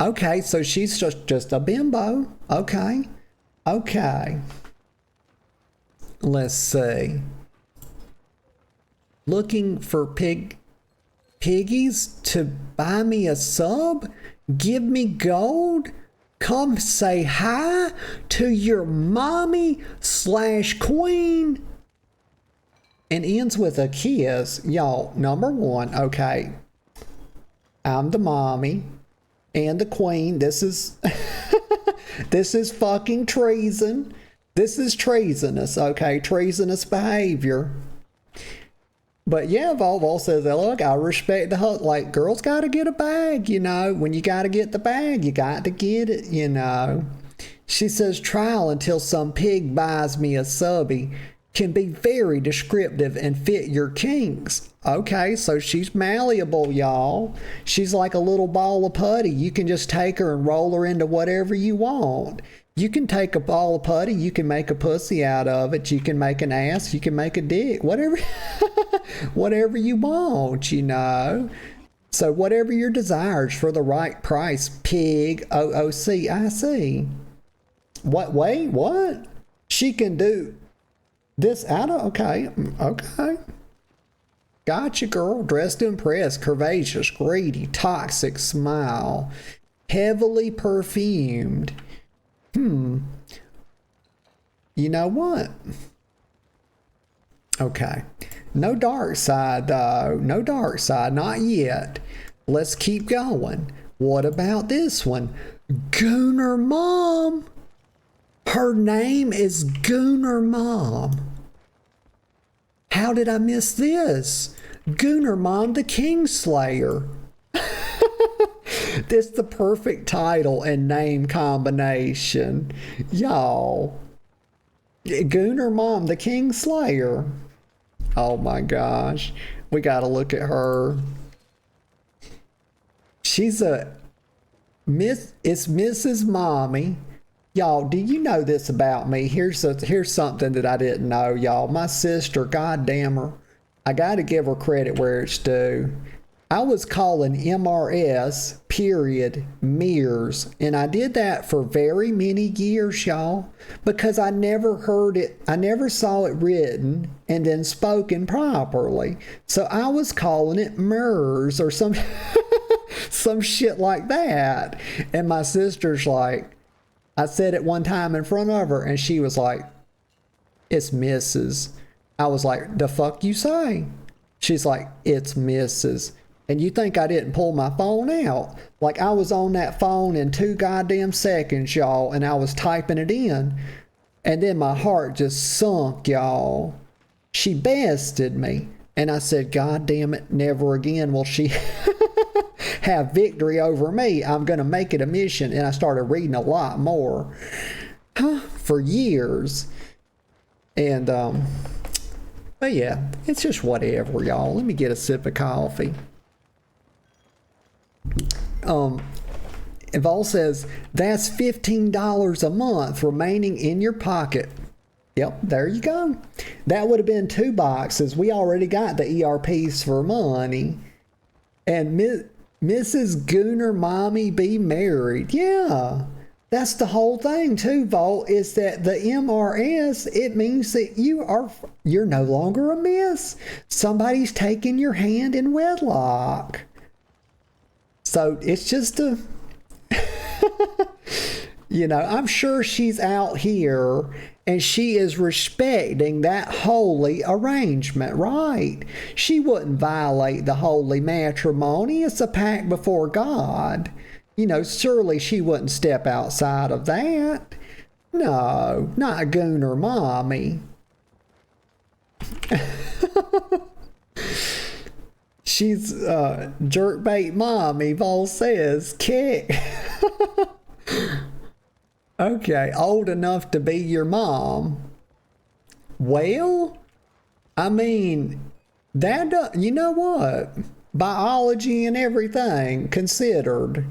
Okay, so she's just a bimbo. Okay. Okay. Let's see. Looking for piggies to buy me a sub? Give me gold? Come say hi to your mommy / queen? And ends with a kiss. Y'all, number one, okay. I'm the mommy and the queen. This is this is fucking treason. This is treasonous, okay? Treasonous behavior. But yeah, Volvo says, look, I respect the hustle. Like, girls got to get a bag, you know. When you got to get the bag, you got to get it, you know. She says, trial until some pig buys me a subby can be very descriptive and fit your kinks. Okay, so she's malleable, y'all. She's like a little ball of putty. You can just take her and roll her into whatever you want. You can take a ball of putty, you can make a pussy out of it, you can make an ass, you can make a dick, whatever whatever you want, you know. So whatever your desires for the right price, pig, OOC, I see. What, wait, what? She can do this out of, okay. Gotcha, girl. Dressed to impress, curvaceous, greedy, toxic smile, heavily perfumed. You know what? Okay. No dark side, though. No dark side. Not yet. Let's keep going. What about this one? Gooner Mom. Her name is Gooner Mom. How did I miss this? Gooner Mom the Kingslayer. This the perfect title and name combination. Y'all. Gooner Mom the Kingslayer. Oh my gosh. We gotta look at her. She's it's Mrs. Mommy. Y'all, do you know this about me? Here's something that I didn't know, y'all. My sister, goddamn her. I gotta give her credit where it's due. I was calling MRS, period, mirrors, and I did that for very many years, y'all, because I never heard it, I never saw it written and then spoken properly. So I was calling it mirrors or some shit like that. And my sister's like, I said it one time in front of her and she was like, it's Mrs. I was like, the fuck you say? She's like, it's Mrs. And you think I didn't pull my phone out? Like, I was on that phone in 2 goddamn seconds, y'all, and I was typing it in. And then my heart just sunk, y'all. She bested me. And I said, God damn it, never again will she have victory over me. I'm going to make it a mission. And I started reading a lot more for years. And, but yeah, it's just whatever, y'all. Let me get a sip of coffee. Vol says, that's $15 a month remaining in your pocket. Yep, there you go. That would have been 2 boxes. We already got the ERPs for money. And Mrs. Gooner Mommy be married. Yeah, that's the whole thing too, Volt, is that the MRS, it means that you're no longer a miss. Somebody's taking your hand in wedlock. So it's just a, you know, I'm sure she's out here and she is respecting that holy arrangement, right? She wouldn't violate the holy matrimony. It's a pact before God. You know, surely she wouldn't step outside of that. No, not Gooner Mommy. She's jerkbait mommy, Vol says. Kick. Okay, old enough to be your mom. Well, I mean, that, you know what? Biology and everything considered.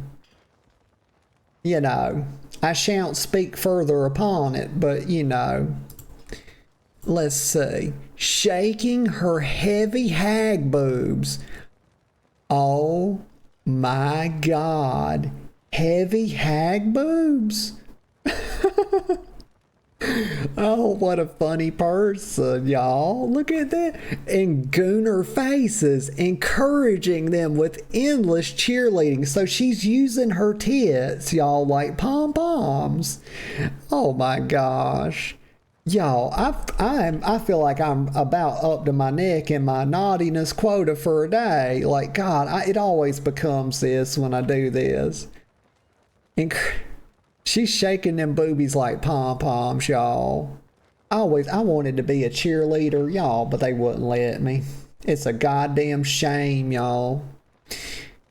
You know, I shan't speak further upon it, but you know. Let's see. Shaking her heavy hag boobs. Oh my God. Heavy hag boobs? Oh, what a funny person, y'all. Look at that. And Gooner faces, encouraging them with endless cheerleading. So she's using her tits, y'all, like pom-poms. Oh my gosh. Y'all, I feel like I'm about up to my neck in my naughtiness quota for a day. Like, God, it always becomes this when I do this. She's shaking them boobies like pom-poms, y'all. I wanted to be a cheerleader, y'all, but they wouldn't let me. It's a goddamn shame, y'all.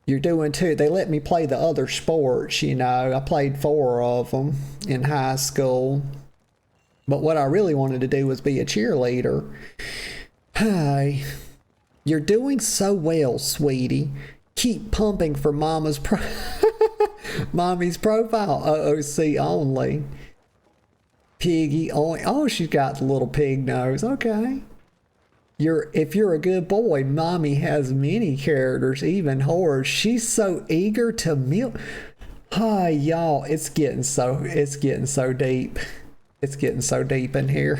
You're doing too. They let me play the other sports, you know. I played 4 of them in high school. But what I really wanted to do was be a cheerleader. Hey, you're doing so well, sweetie. Keep pumping for Mommy's profile. OOC only. Piggy only. Oh, she's got the little pig nose. Okay. If you're a good boy, Mommy has many characters, even horrors. She's so eager to milk. Hi, y'all. It's getting so deep. It's getting so deep in here.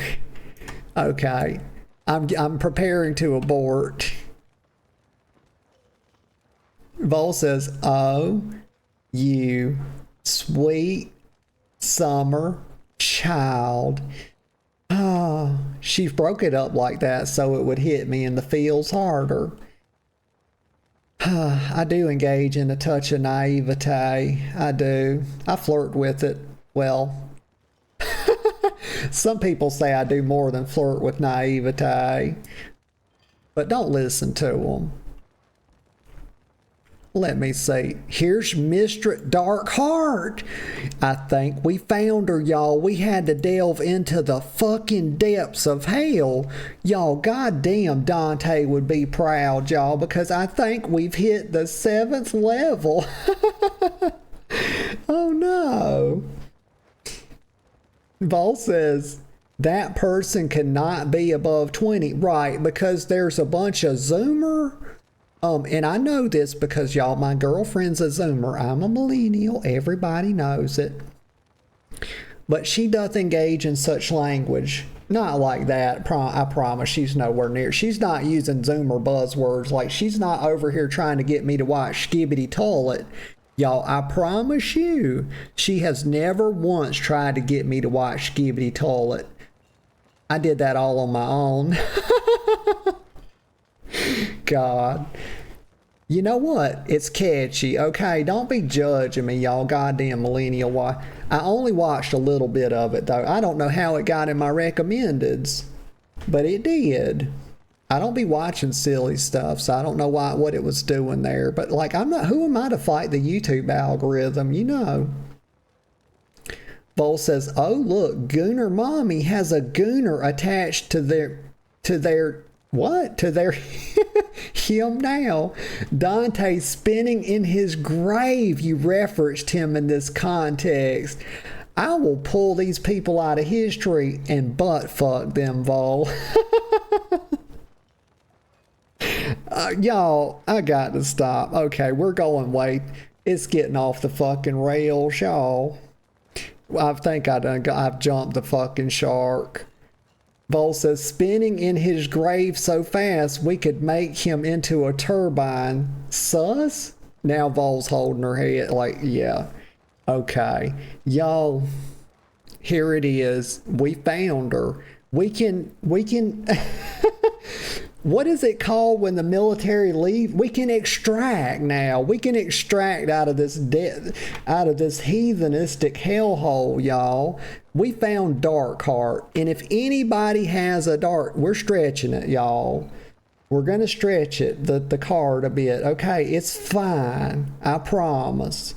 Okay. I'm preparing to abort. Vol says, "Oh, you sweet summer child." Oh, she broke it up like that so it would hit me in the feels harder. I do engage in a touch of naivete. I do. I flirt with it. Well, some people say I do more than flirt with naivete, but don't listen to them. Let me see. Here's Mistress Darkheart. I think we found her, y'all. We had to delve into the fucking depths of hell. Y'all, goddamn, Dante would be proud, y'all, because I think we've hit the 7th level. Oh, no. Vol says, that person cannot be above 20. Right, because there's a bunch of Zoomer. And I know this because, y'all, my girlfriend's a Zoomer. I'm a millennial. Everybody knows it. But she doth engage in such language. Not like that. I promise she's nowhere near. She's not using Zoomer buzzwords. Like, she's not over here trying to get me to watch Skibbity Toilet. Y'all, I promise you, she has never once tried to get me to watch Skibbity Toilet. I did that all on my own. God. You know what? It's catchy. Okay, don't be judging me, y'all. Goddamn millennial. I only watched a little bit of it, though. I don't know how it got in my recommendeds, but it did. I don't be watching silly stuff, so I don't know what it was doing there. But, like, who am I to fight the YouTube algorithm, you know? Vol says, oh, look, Gooner Mommy has a Gooner attached to their what? To their him now. Dante spinning in his grave. You referenced him in this context. I will pull these people out of history and butt fuck them, Vol. Y'all, I got to stop. Okay, we're going way. It's getting off the fucking rails, y'all. I think I've jumped the fucking shark. Vol says, spinning in his grave so fast we could make him into a turbine. Sus? Now Vol's holding her head like, yeah. Okay. Y'all, here it is. We found her. We can what is it called when the military leave? We can extract now. We can extract out of this out of this heathenistic hellhole, y'all. We found Darkheart, and if anybody has a we're stretching it, y'all. We're gonna stretch it, the card a bit. Okay, it's fine. I promise,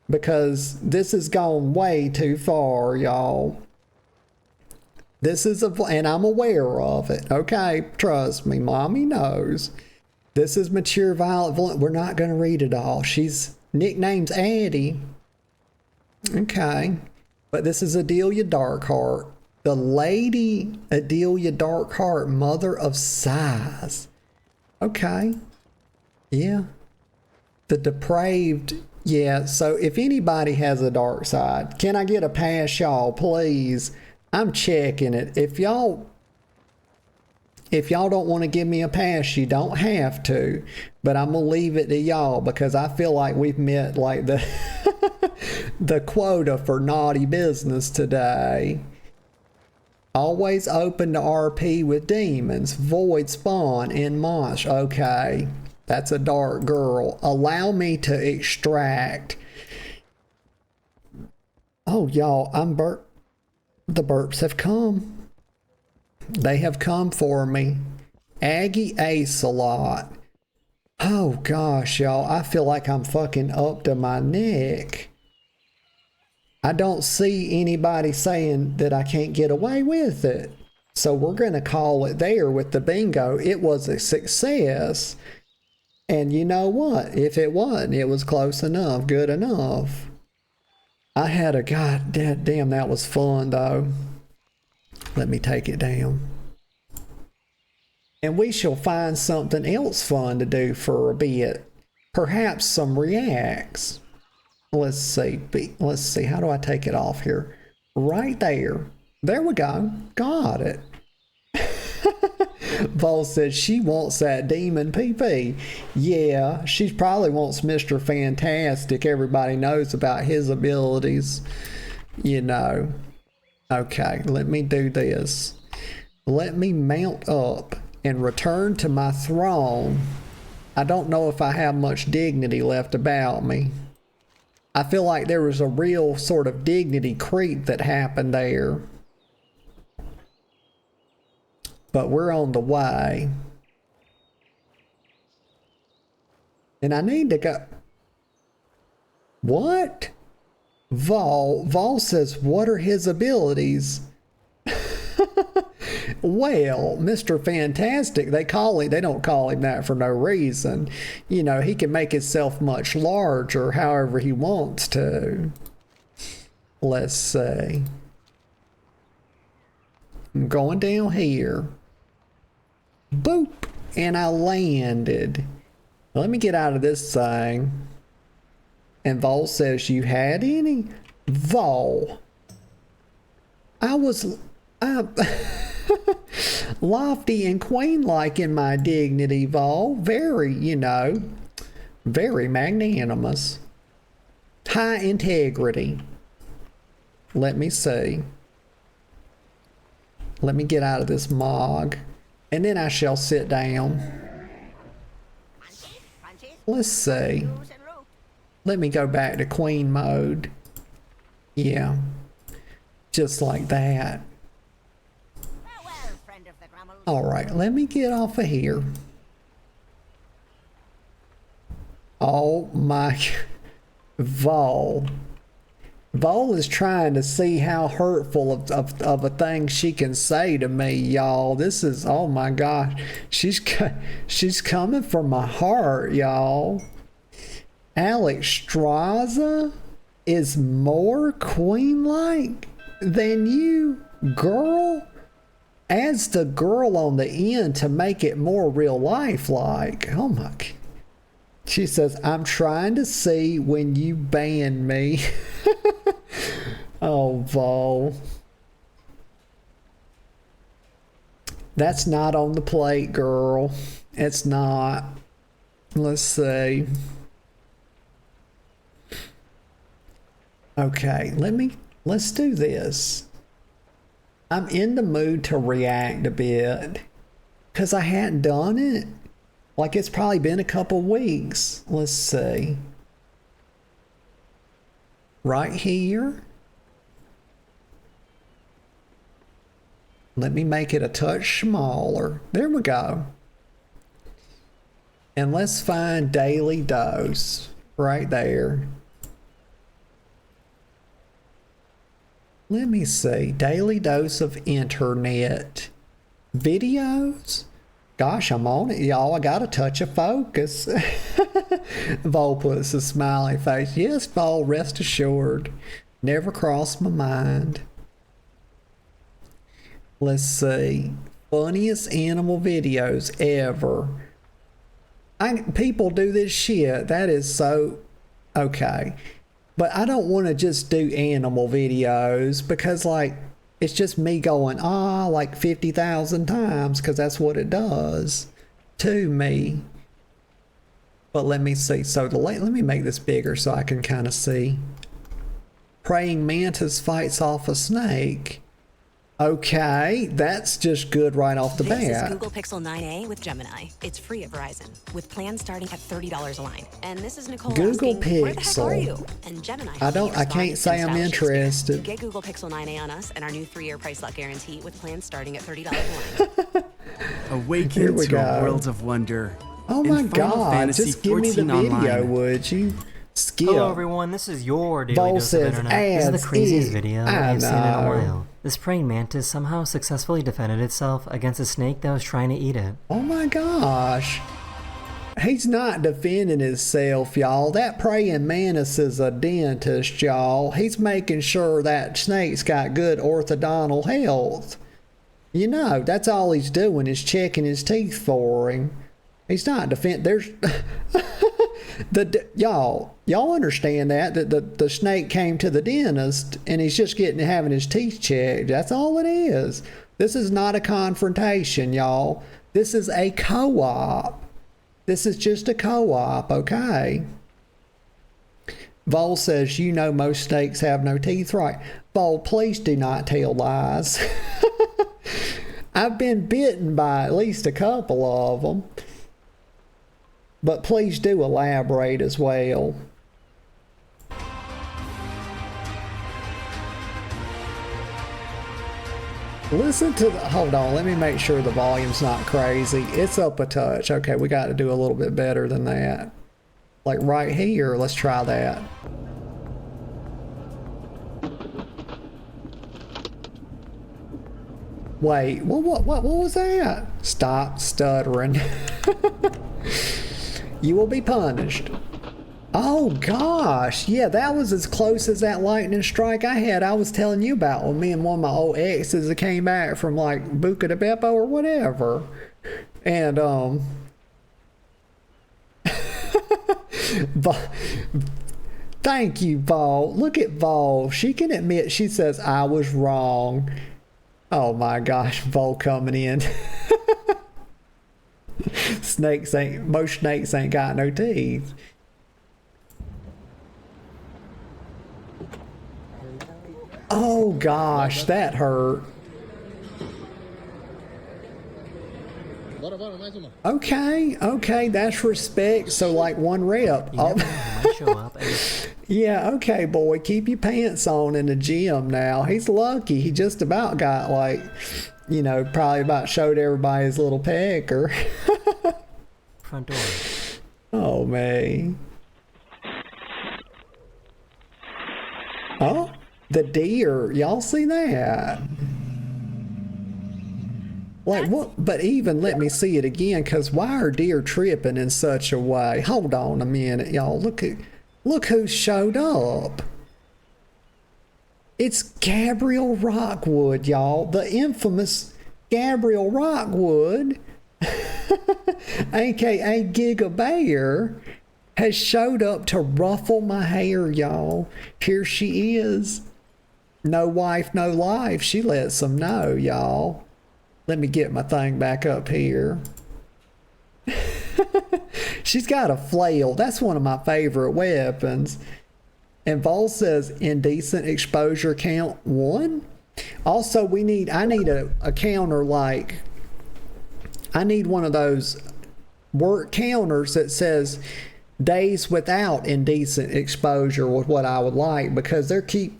because this has gone way too far, y'all. This is and I'm aware of it. Okay, trust me, Mommy knows. This is mature, violent. We're not going to read it all. She's nickname's Addie. Okay, but this is Adelia Darkheart, the Lady Adelia Darkheart, mother of sighs. Okay, yeah, the depraved. Yeah. So if anybody has a dark side, can I get a pass, y'all, please? I'm checking it. If y'all don't want to give me a pass, you don't have to. But I'm gonna leave it to y'all because I feel like we've met like the the quota for naughty business today. Always open to RP with demons, void spawn, and monster. Okay, that's a dark girl. Allow me to extract. Oh, y'all, I'm burp. The burps have come. They have come for me. Aggie Ace a lot. Oh gosh, y'all, I feel like I'm fucking up to my neck. I don't see anybody saying that I can't get away with it. So we're going to call it there with the bingo. It was a success. And you know what? If it wasn't, it was close enough, good enough. I had a damn, that was fun though. Let me take it down. And we shall find something else fun to do for a bit. Perhaps some reacts. Let's see. How do I take it off here? Right there. There we go. Got it. Vol says she wants that demon PP. Yeah, she probably wants Mr. Fantastic. Everybody knows about his abilities. You know. Okay, let me do this. Let me mount up and return to my throne. I don't know if I have much dignity left about me. I feel like there was a real sort of dignity creep that happened there. But we're on the way. And I need to go. What? Vol says, what are his abilities? Well, Mr. Fantastic, they don't call him that for no reason. You know, he can make himself much larger however he wants to. Let's see. I'm going down here. Boop. And I landed. Let me get out of this thing. And Vol says, you had any? Vol. I'm lofty and queen-like in my dignity, Vol. Very, you know, very magnanimous. High integrity. Let me see. Let me get out of this mog. And then I shall sit down. Let's see. Let me go back to queen mode. Yeah. Just like that. Alright, let me get off of here. Oh my... Vol. Vol is trying to see how hurtful of a thing she can say to me, y'all. This is... Oh my gosh. She's coming for my heart, y'all. Alex Straza is more queen-like than you, girl. Adds the girl on the end to make it more real life like. Oh my. She says, I'm trying to see when you ban me. Oh, Vol. That's not on the plate, girl. It's not. Let's see. Okay, let's do this. I'm in the mood to react a bit because I hadn't done it. Like it's probably been a couple weeks. Let's see. Right here. Let me make it a touch smaller. There we go. And let's find daily dose right there. Let me see. Daily dose of internet. Videos? Gosh, I'm on it, y'all. I got a touch of focus. Vol puts a smiley face. Yes, Vol, rest assured. Never crossed my mind. Let's see. Funniest animal videos ever. People do this shit. That is so... Okay. But I don't want to just do animal videos because, like, It's just me going, like 50,000 times, because that's what it does to me. But let me see. So let me make this bigger so I can kind of see. Praying mantis fights off a snake. Okay, that's just good right off the bat. This is Google Pixel 9a with Gemini. It's free at Verizon, with plans starting at $30 a line. And this is Nicole Google asking, where the heck are Pixel. you? And Gemini. I can't say I'm interested. Get Google Pixel 9a on us and our new 3-year price lock guarantee with plans starting at $30 a line. Awaken to a world of wonder. Oh In my Final God, Fantasy just give me the 14 video, online. would you? Skip. Hello everyone, this is your daily Vol dose of says internet. This is ads the craziest eat. video I I've seen in a know. while. This praying mantis somehow successfully defended itself against a snake that was trying to eat it. Oh my gosh. He's not defending himself, y'all. That praying mantis is a dentist, y'all. He's making sure that snake's got good orthodontal health. You know, that's all he's doing is checking his teeth for him. He's not there's y'all understand that the snake came to the dentist and he's just having his teeth checked. That's all it is. This is not a confrontation, y'all. This is a co-op. This is just a co-op, okay? Vol says, you know most snakes have no teeth, right? Vol, please do not tell lies. I've been bitten by at least a couple of them. But please do elaborate as well. Listen to the, hold on, let me make sure the volume's not crazy. It's up a touch. Okay, we got to do a little bit better than that. Like right here, let's try that. Wait, what was that? Stop stuttering. You will be punished. Oh gosh, yeah, that was as close as that lightning strike I had. I was telling you about when me and one of my old exes that came back from like Buca de Beppo or whatever. And thank you, Vol. Look at Vol. She can admit, she says I was wrong. Oh my gosh, Vol coming in. Most snakes ain't got no teeth. Oh gosh, that hurt. Okay, that's respect. So like one rep. You never know who might show up and Yeah, okay, boy, keep your pants on in the gym now. He's lucky. He just about got like, you know, probably about showed everybody his little pecker. front door. Oh, me. Oh, the deer. Y'all see that? Like what? But even let me see it again, because why are deer tripping in such a way? Hold on a minute, y'all. Look who showed up. It's Gabriel Rockwood, y'all. The infamous Gabriel Rockwood, aka Giga Bear, has showed up to ruffle my hair, y'all. Here she is. No wife, no life. She lets them know, y'all. Let me get my thing back up here. She's got a flail. That's one of my favorite weapons. And Vol says indecent exposure count 1. Also, I need a counter, like I need one of those work counters that says days without indecent exposure with what I would like, because they're keep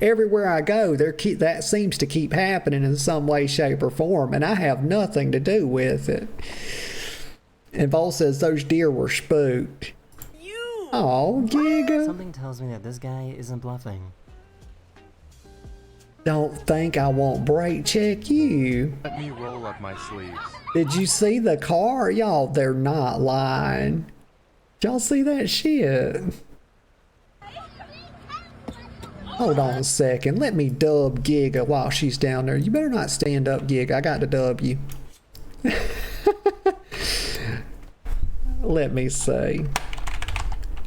everywhere I go, that seems to keep happening in some way, shape, or form, and I have nothing to do with it. And Vol says those deer were spooked. Oh, Giga. Something tells me that this guy isn't bluffing. Don't think I won't break check you. Let me roll up my sleeves. Did you see the car? Y'all, they're not lying. Y'all see that shit? Hold on a second. Let me dub Giga while she's down there. You better not stand up, Giga. I got to dub you. Let me see.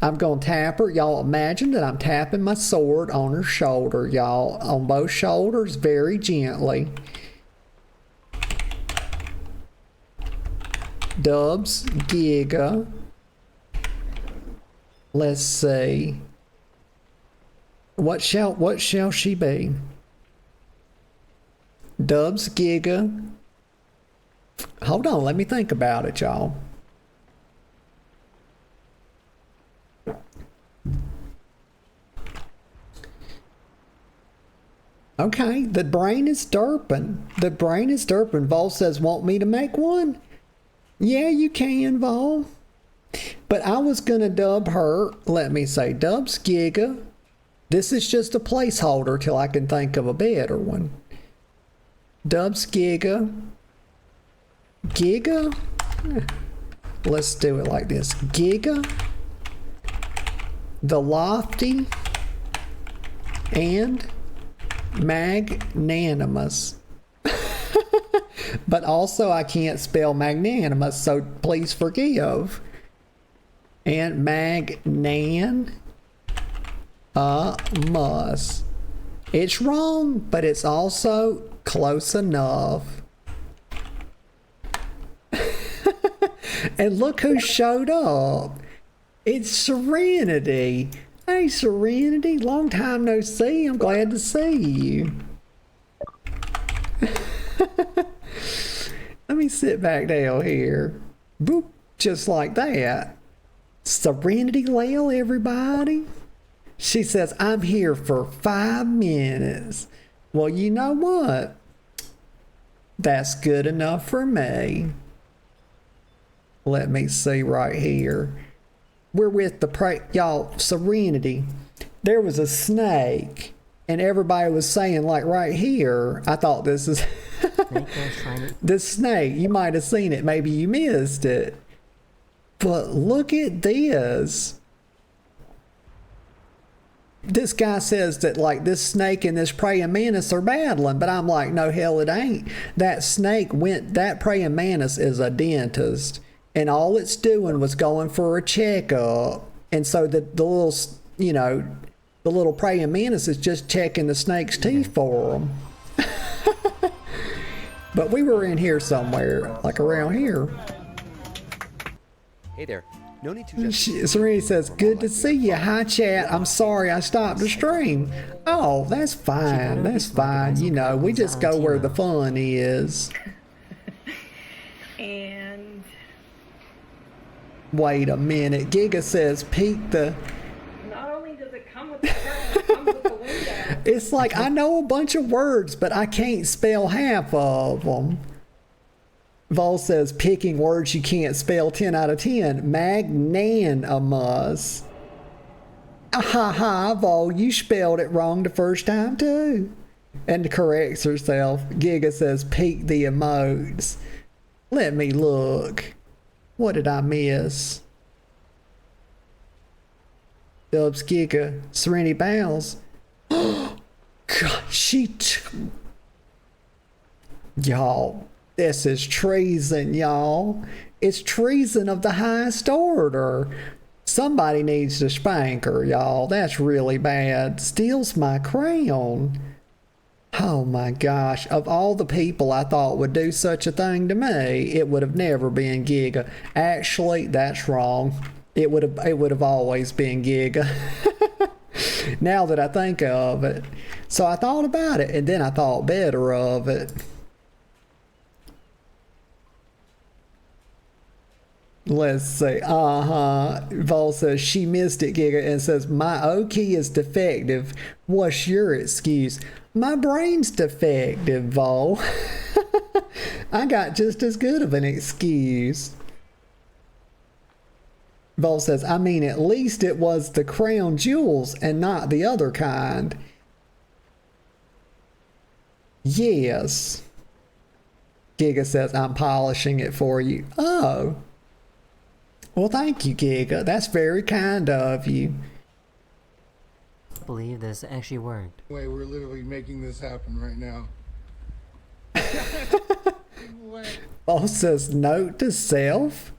I'm gonna tap her. Y'all imagine that I'm tapping my sword on her shoulder, y'all. On both shoulders, very gently. Dubs, Giga. Let's see. What shall she be? Dubs, Giga. Hold on, let me think about it, y'all. Okay, the brain is derping. The brain is derping. Vol says, want me to make one? Yeah, you can, Vol. But I was gonna dub her, let me say, Dubs Giga. This is just a placeholder till I can think of a better one. Dubs Giga. Giga? Let's do it like this. Giga. The Lofty. And magnanimous. But also I can't spell magnanimous, so please forgive. And magnanimous. It's wrong, but it's also close enough. And look who showed up. It's Serenity. Hey, Serenity, long time no see. I'm glad to see you. Let me sit back down here. Boop, just like that. Serenity Lil, everybody. She says, I'm here for 5 minutes. Well, you know what? That's good enough for me. Let me see right here. We're with the y'all, Serenity. There was a snake, and everybody was saying, like right here, I thought this is this snake. You might have seen it, maybe you missed it. But look at this. This guy says that like this snake and this praying mantis are battling, but I'm like, no, hell it ain't. That praying mantis is a dentist. And all it's doing was going for a checkup. And so the little, you know, the little praying mantis is just checking the snake's teeth for them. But we were in here somewhere, like around here. Hey there. No need to just... Serenity says, good to see you. Hi, chat. I'm sorry I stopped the stream. Oh, that's fine. That's fine. You know, we just go where the fun is. And... Wait a minute. Giga says, peek the... Not only does it come with the curtain, it comes with the window. It's like, I know a bunch of words, but I can't spell half of them. Vol says, picking words you can't spell 10 out of 10. Magnanimous. Ha ha, Vol, you spelled it wrong the first time too. And corrects herself. Giga says, peek the emotes. Let me look. What did I miss? Dubs Giga. Serenity Bows. God, y'all, this is treason, y'all. It's treason of the highest order. Somebody needs to spank her, y'all. That's really bad. Steals my crown. Oh my gosh. Of all the people I thought would do such a thing to me, it would have never been Giga. Actually, that's wrong. It would have always been Giga. Now that I think of it. So I thought about it, and then I thought better of it. Let's see. Vol says she missed it, Giga, and says, my O key is defective. What's your excuse? My brain's defective, Vol. I got just as good of an excuse. Vol says, I mean, at least it was the crown jewels and not the other kind. Yes. Giga says, I'm polishing it for you. Oh. Well, thank you, Giga. That's very kind of you. I believe this actually worked. Wait, we're literally making this happen right now. Vol says, note to self.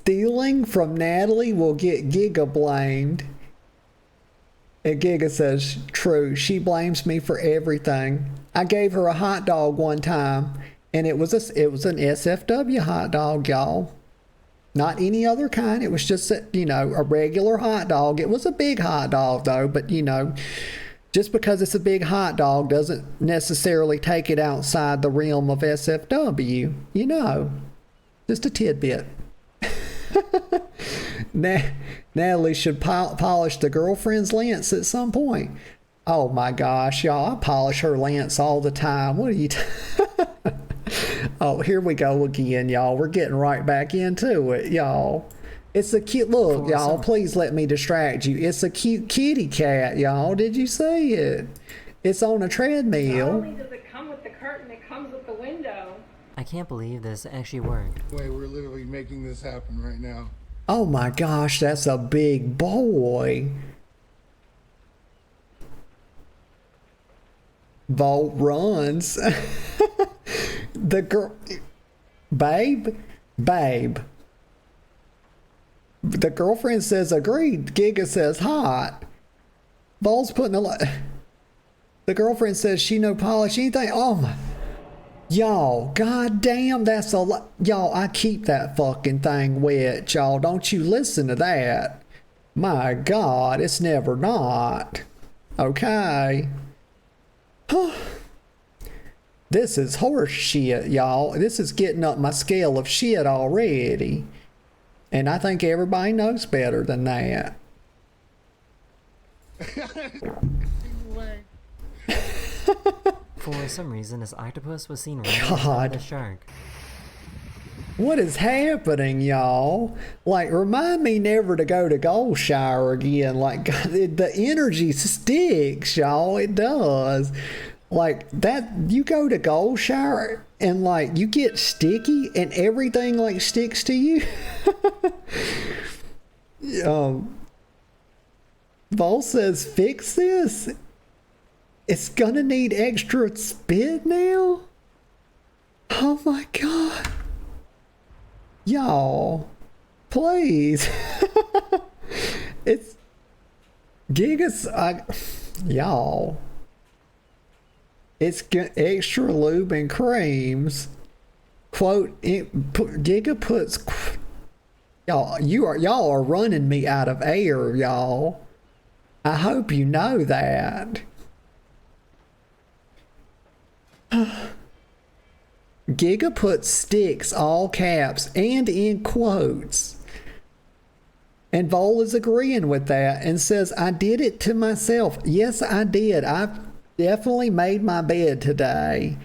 stealing from Natalie will get Giga blamed. And Giga says, true, she blames me for everything. I gave her a hot dog one time, and it was an SFW hot dog, y'all. Not any other kind. It was just a regular hot dog. It was a big hot dog, though, but, just because it's a big hot dog doesn't necessarily take it outside the realm of SFW. Just a tidbit. Natalie should polish the girlfriend's lance at some point. Oh my gosh, y'all, I polish her lance all the time. What are you Oh, here we go again, y'all. We're getting right back into it, y'all. It's a cute look, y'all. Please let me distract you. It's a cute kitty cat, y'all. Did you see it? It's on a treadmill. Not only does it come with the curtain, it comes with the window. I can't believe this actually worked. Wait, we're literally making this happen right now. Oh my gosh, that's a big boy. Vault runs. The girl, babe. The girlfriend says agreed. Giga says hot. Vault's putting the girlfriend says she no polish anything. Oh my. Y'all, goddamn, that's a lot. Y'all, I keep that fucking thing wet, y'all. Don't you listen to that. My God, it's never not. Okay. This is horse shit, y'all. This is getting up my scale of shit already. And I think everybody knows better than that. For some reason, this octopus was seen right in front of the shark. What is happening, y'all? Like, remind me never to go to Goldshire again. Like, God, the energy sticks, y'all. It does. Like, that, you go to Goldshire and, like, you get sticky and everything, like, sticks to you. Vol says, fix this? It's gonna need extra spit now? Oh my God. Y'all, please. It's Gigas. Y'all, it's extra lube and creams. Quote, Giga puts. Y'all are running me out of air, y'all. I hope you know that. Giga puts sticks, all caps, and in quotes. And Vol is agreeing with that and says, I did it to myself. Yes, I did. I definitely made my bed today.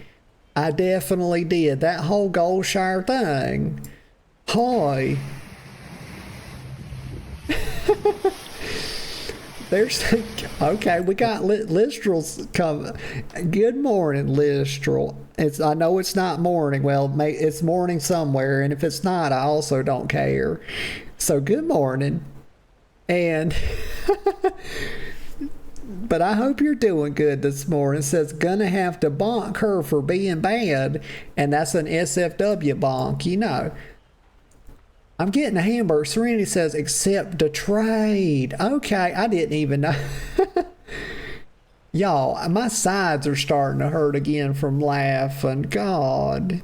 I definitely did. That whole Goldshire thing. Hi. There's okay. We got Listrel's coming. Good morning, Listrel. I know it's not morning. Well, it's morning somewhere, and if it's not, I also don't care. So good morning, and but I hope you're doing good this morning. It says gonna have to bonk her for being bad, and that's an SFW bonk, you know. I'm getting a hamburger. Serenity says, accept the trade. Okay, I didn't even know. Y'all, my sides are starting to hurt again from laughing. God.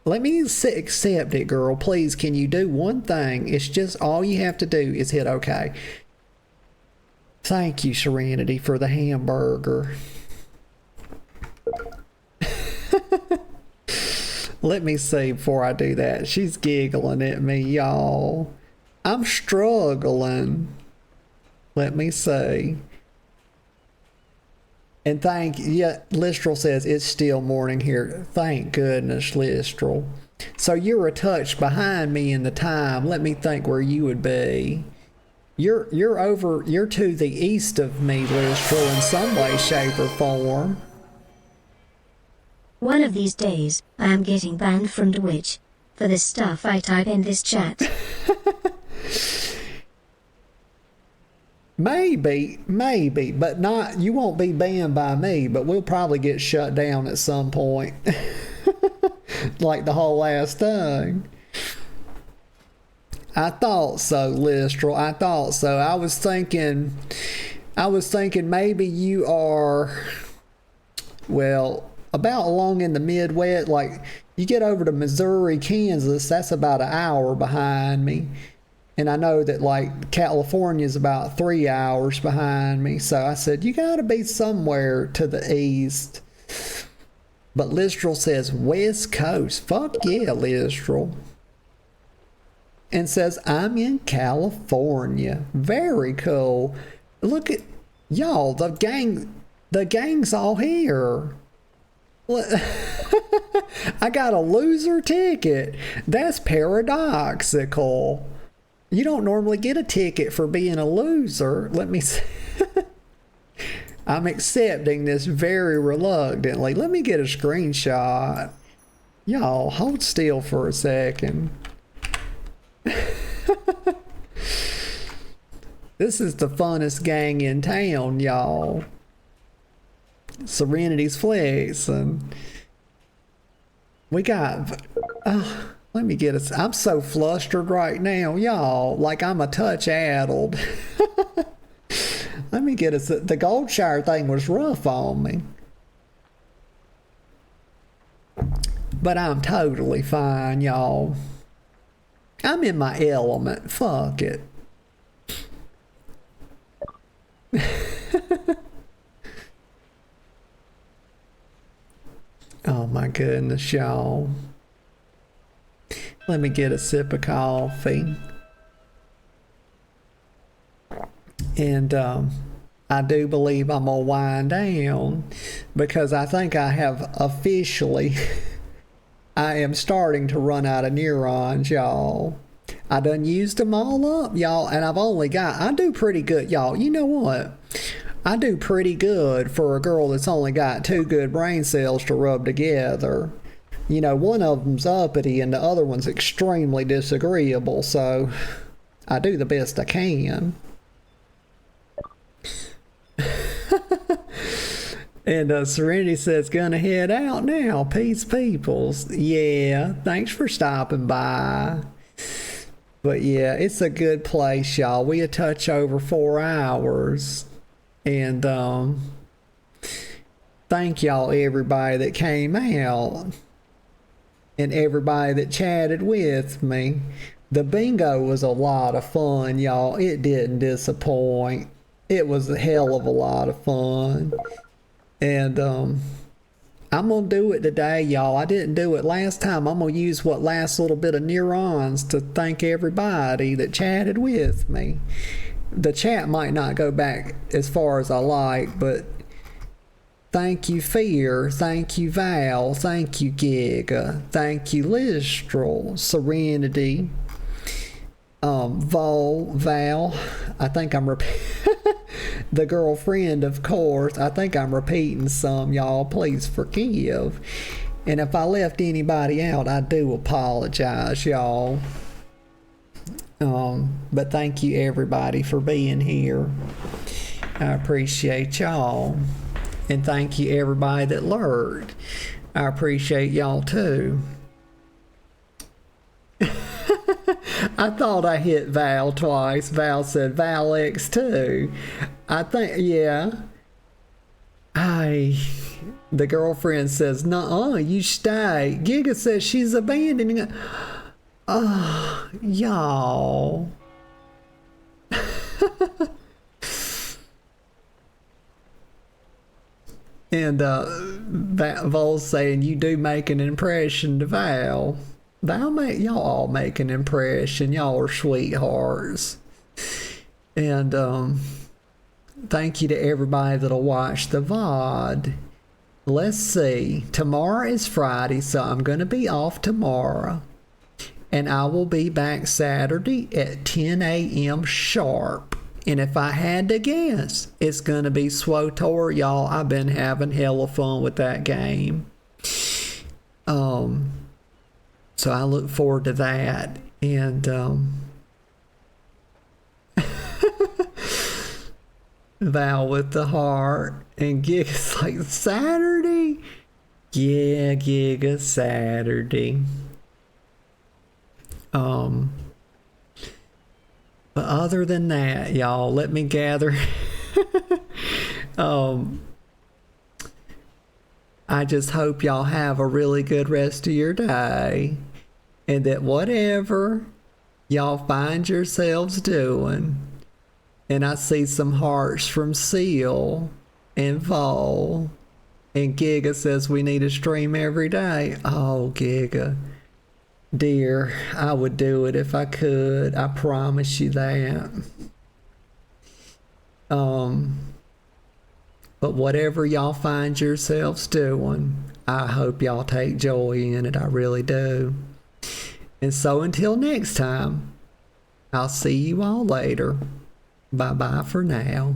Let me accept it, girl. Please, can you do one thing? It's just all you have to do is hit okay. Thank you, Serenity, for the hamburger. Let me see before I do that. She's giggling at me, y'all. I'm struggling. Let me see. And Listrel says it's still morning here. Thank goodness, Listrel. So you're a touch behind me in the time. Let me think where you would be. You're to the east of me, Listrel, in some way, shape, or form. One of these days, I am getting banned from Twitch for the stuff I type in this chat. Maybe, but not. You won't be banned by me, but we'll probably get shut down at some point. Like the whole last thing. I thought so, Listral. I thought so. I was thinking maybe you are, well, about along in the Midwest. Like, you get over to Missouri, Kansas, that's about an hour behind me. And I know that, like, California's about 3 hours behind me. So I said, you gotta be somewhere to the east. But Listral says West Coast. Fuck yeah, Listral. And says, I'm in California. Very cool. Look at y'all, the gang's all here. I got a loser ticket. That's paradoxical. You don't normally get a ticket for being a loser. Let me see. I'm accepting this very reluctantly. Let me get a screenshot. Y'all, hold still for a second. This is the funnest gang in town, y'all. Serenity's flexing. We got... let me get us... I'm so flustered right now, y'all. Like I'm a touch addled. Let me get us... The Goldshire thing was rough on me. But I'm totally fine, y'all. I'm in my element. Fuck it. Oh my goodness, y'all. Let me get a sip of coffee. And I do believe I'm gonna wind down because I think I have officially I am starting to run out of neurons, y'all. I done used them all up, y'all, and I do pretty good, y'all. You know what? I do pretty good for a girl that's only got 2 good brain cells to rub together. You know, one of them's uppity and the other one's extremely disagreeable, so I do the best I can. And Serenity says, gonna head out now. Peace, peoples. Yeah, thanks for stopping by. But yeah, it's a good place, y'all. We a touch over 4 hours. And thank y'all, everybody that came out. And everybody that chatted with me. The bingo was a lot of fun, y'all. It didn't disappoint. It was a hell of a lot of fun. And I'm gonna do it today, y'all. I didn't do it last time. I'm gonna use what last little bit of neurons to thank everybody that chatted with me. The chat might not go back as far as I like, but thank you, Fear. Thank you, Val. Thank you, Giga. Thank you, Listral. Serenity. Val. I think I'm the girlfriend, of course. I think I'm repeating some, y'all. Please forgive. And if I left anybody out, I do apologize, y'all. But thank you, everybody, for being here. I appreciate y'all. And thank you, everybody that lurked. I appreciate y'all, too. I thought I hit Val twice. Val said Val X2. I think, yeah. The girlfriend says, nuh-uh, you stay. Giga says she's abandoning it. Oh, y'all. And Vol's saying you do make an impression to Val. Y'all all make an impression. Y'all are sweethearts. And thank you to everybody that'll watch the VOD. Let's see. Tomorrow is Friday, so I'm going to be off tomorrow. And I will be back Saturday at 10 a.m. sharp. And if I had to guess, it's going to be SWTOR, y'all. I've been having hella fun with that game. So I look forward to that. And Val with the heart. And Giga's like, Saturday? Yeah, Giga, Saturday. But other than that, y'all, let me gather. I just hope y'all have a really good rest of your day, and that whatever y'all find yourselves doing, and I see some hearts from Seal and Vol, and Giga says we need a stream every day. Oh, Giga. Dear, I would do it if I could. I promise you that. But whatever y'all find yourselves doing, I hope y'all take joy in it. I really do. And so until next time, I'll see you all later. Bye-bye for now.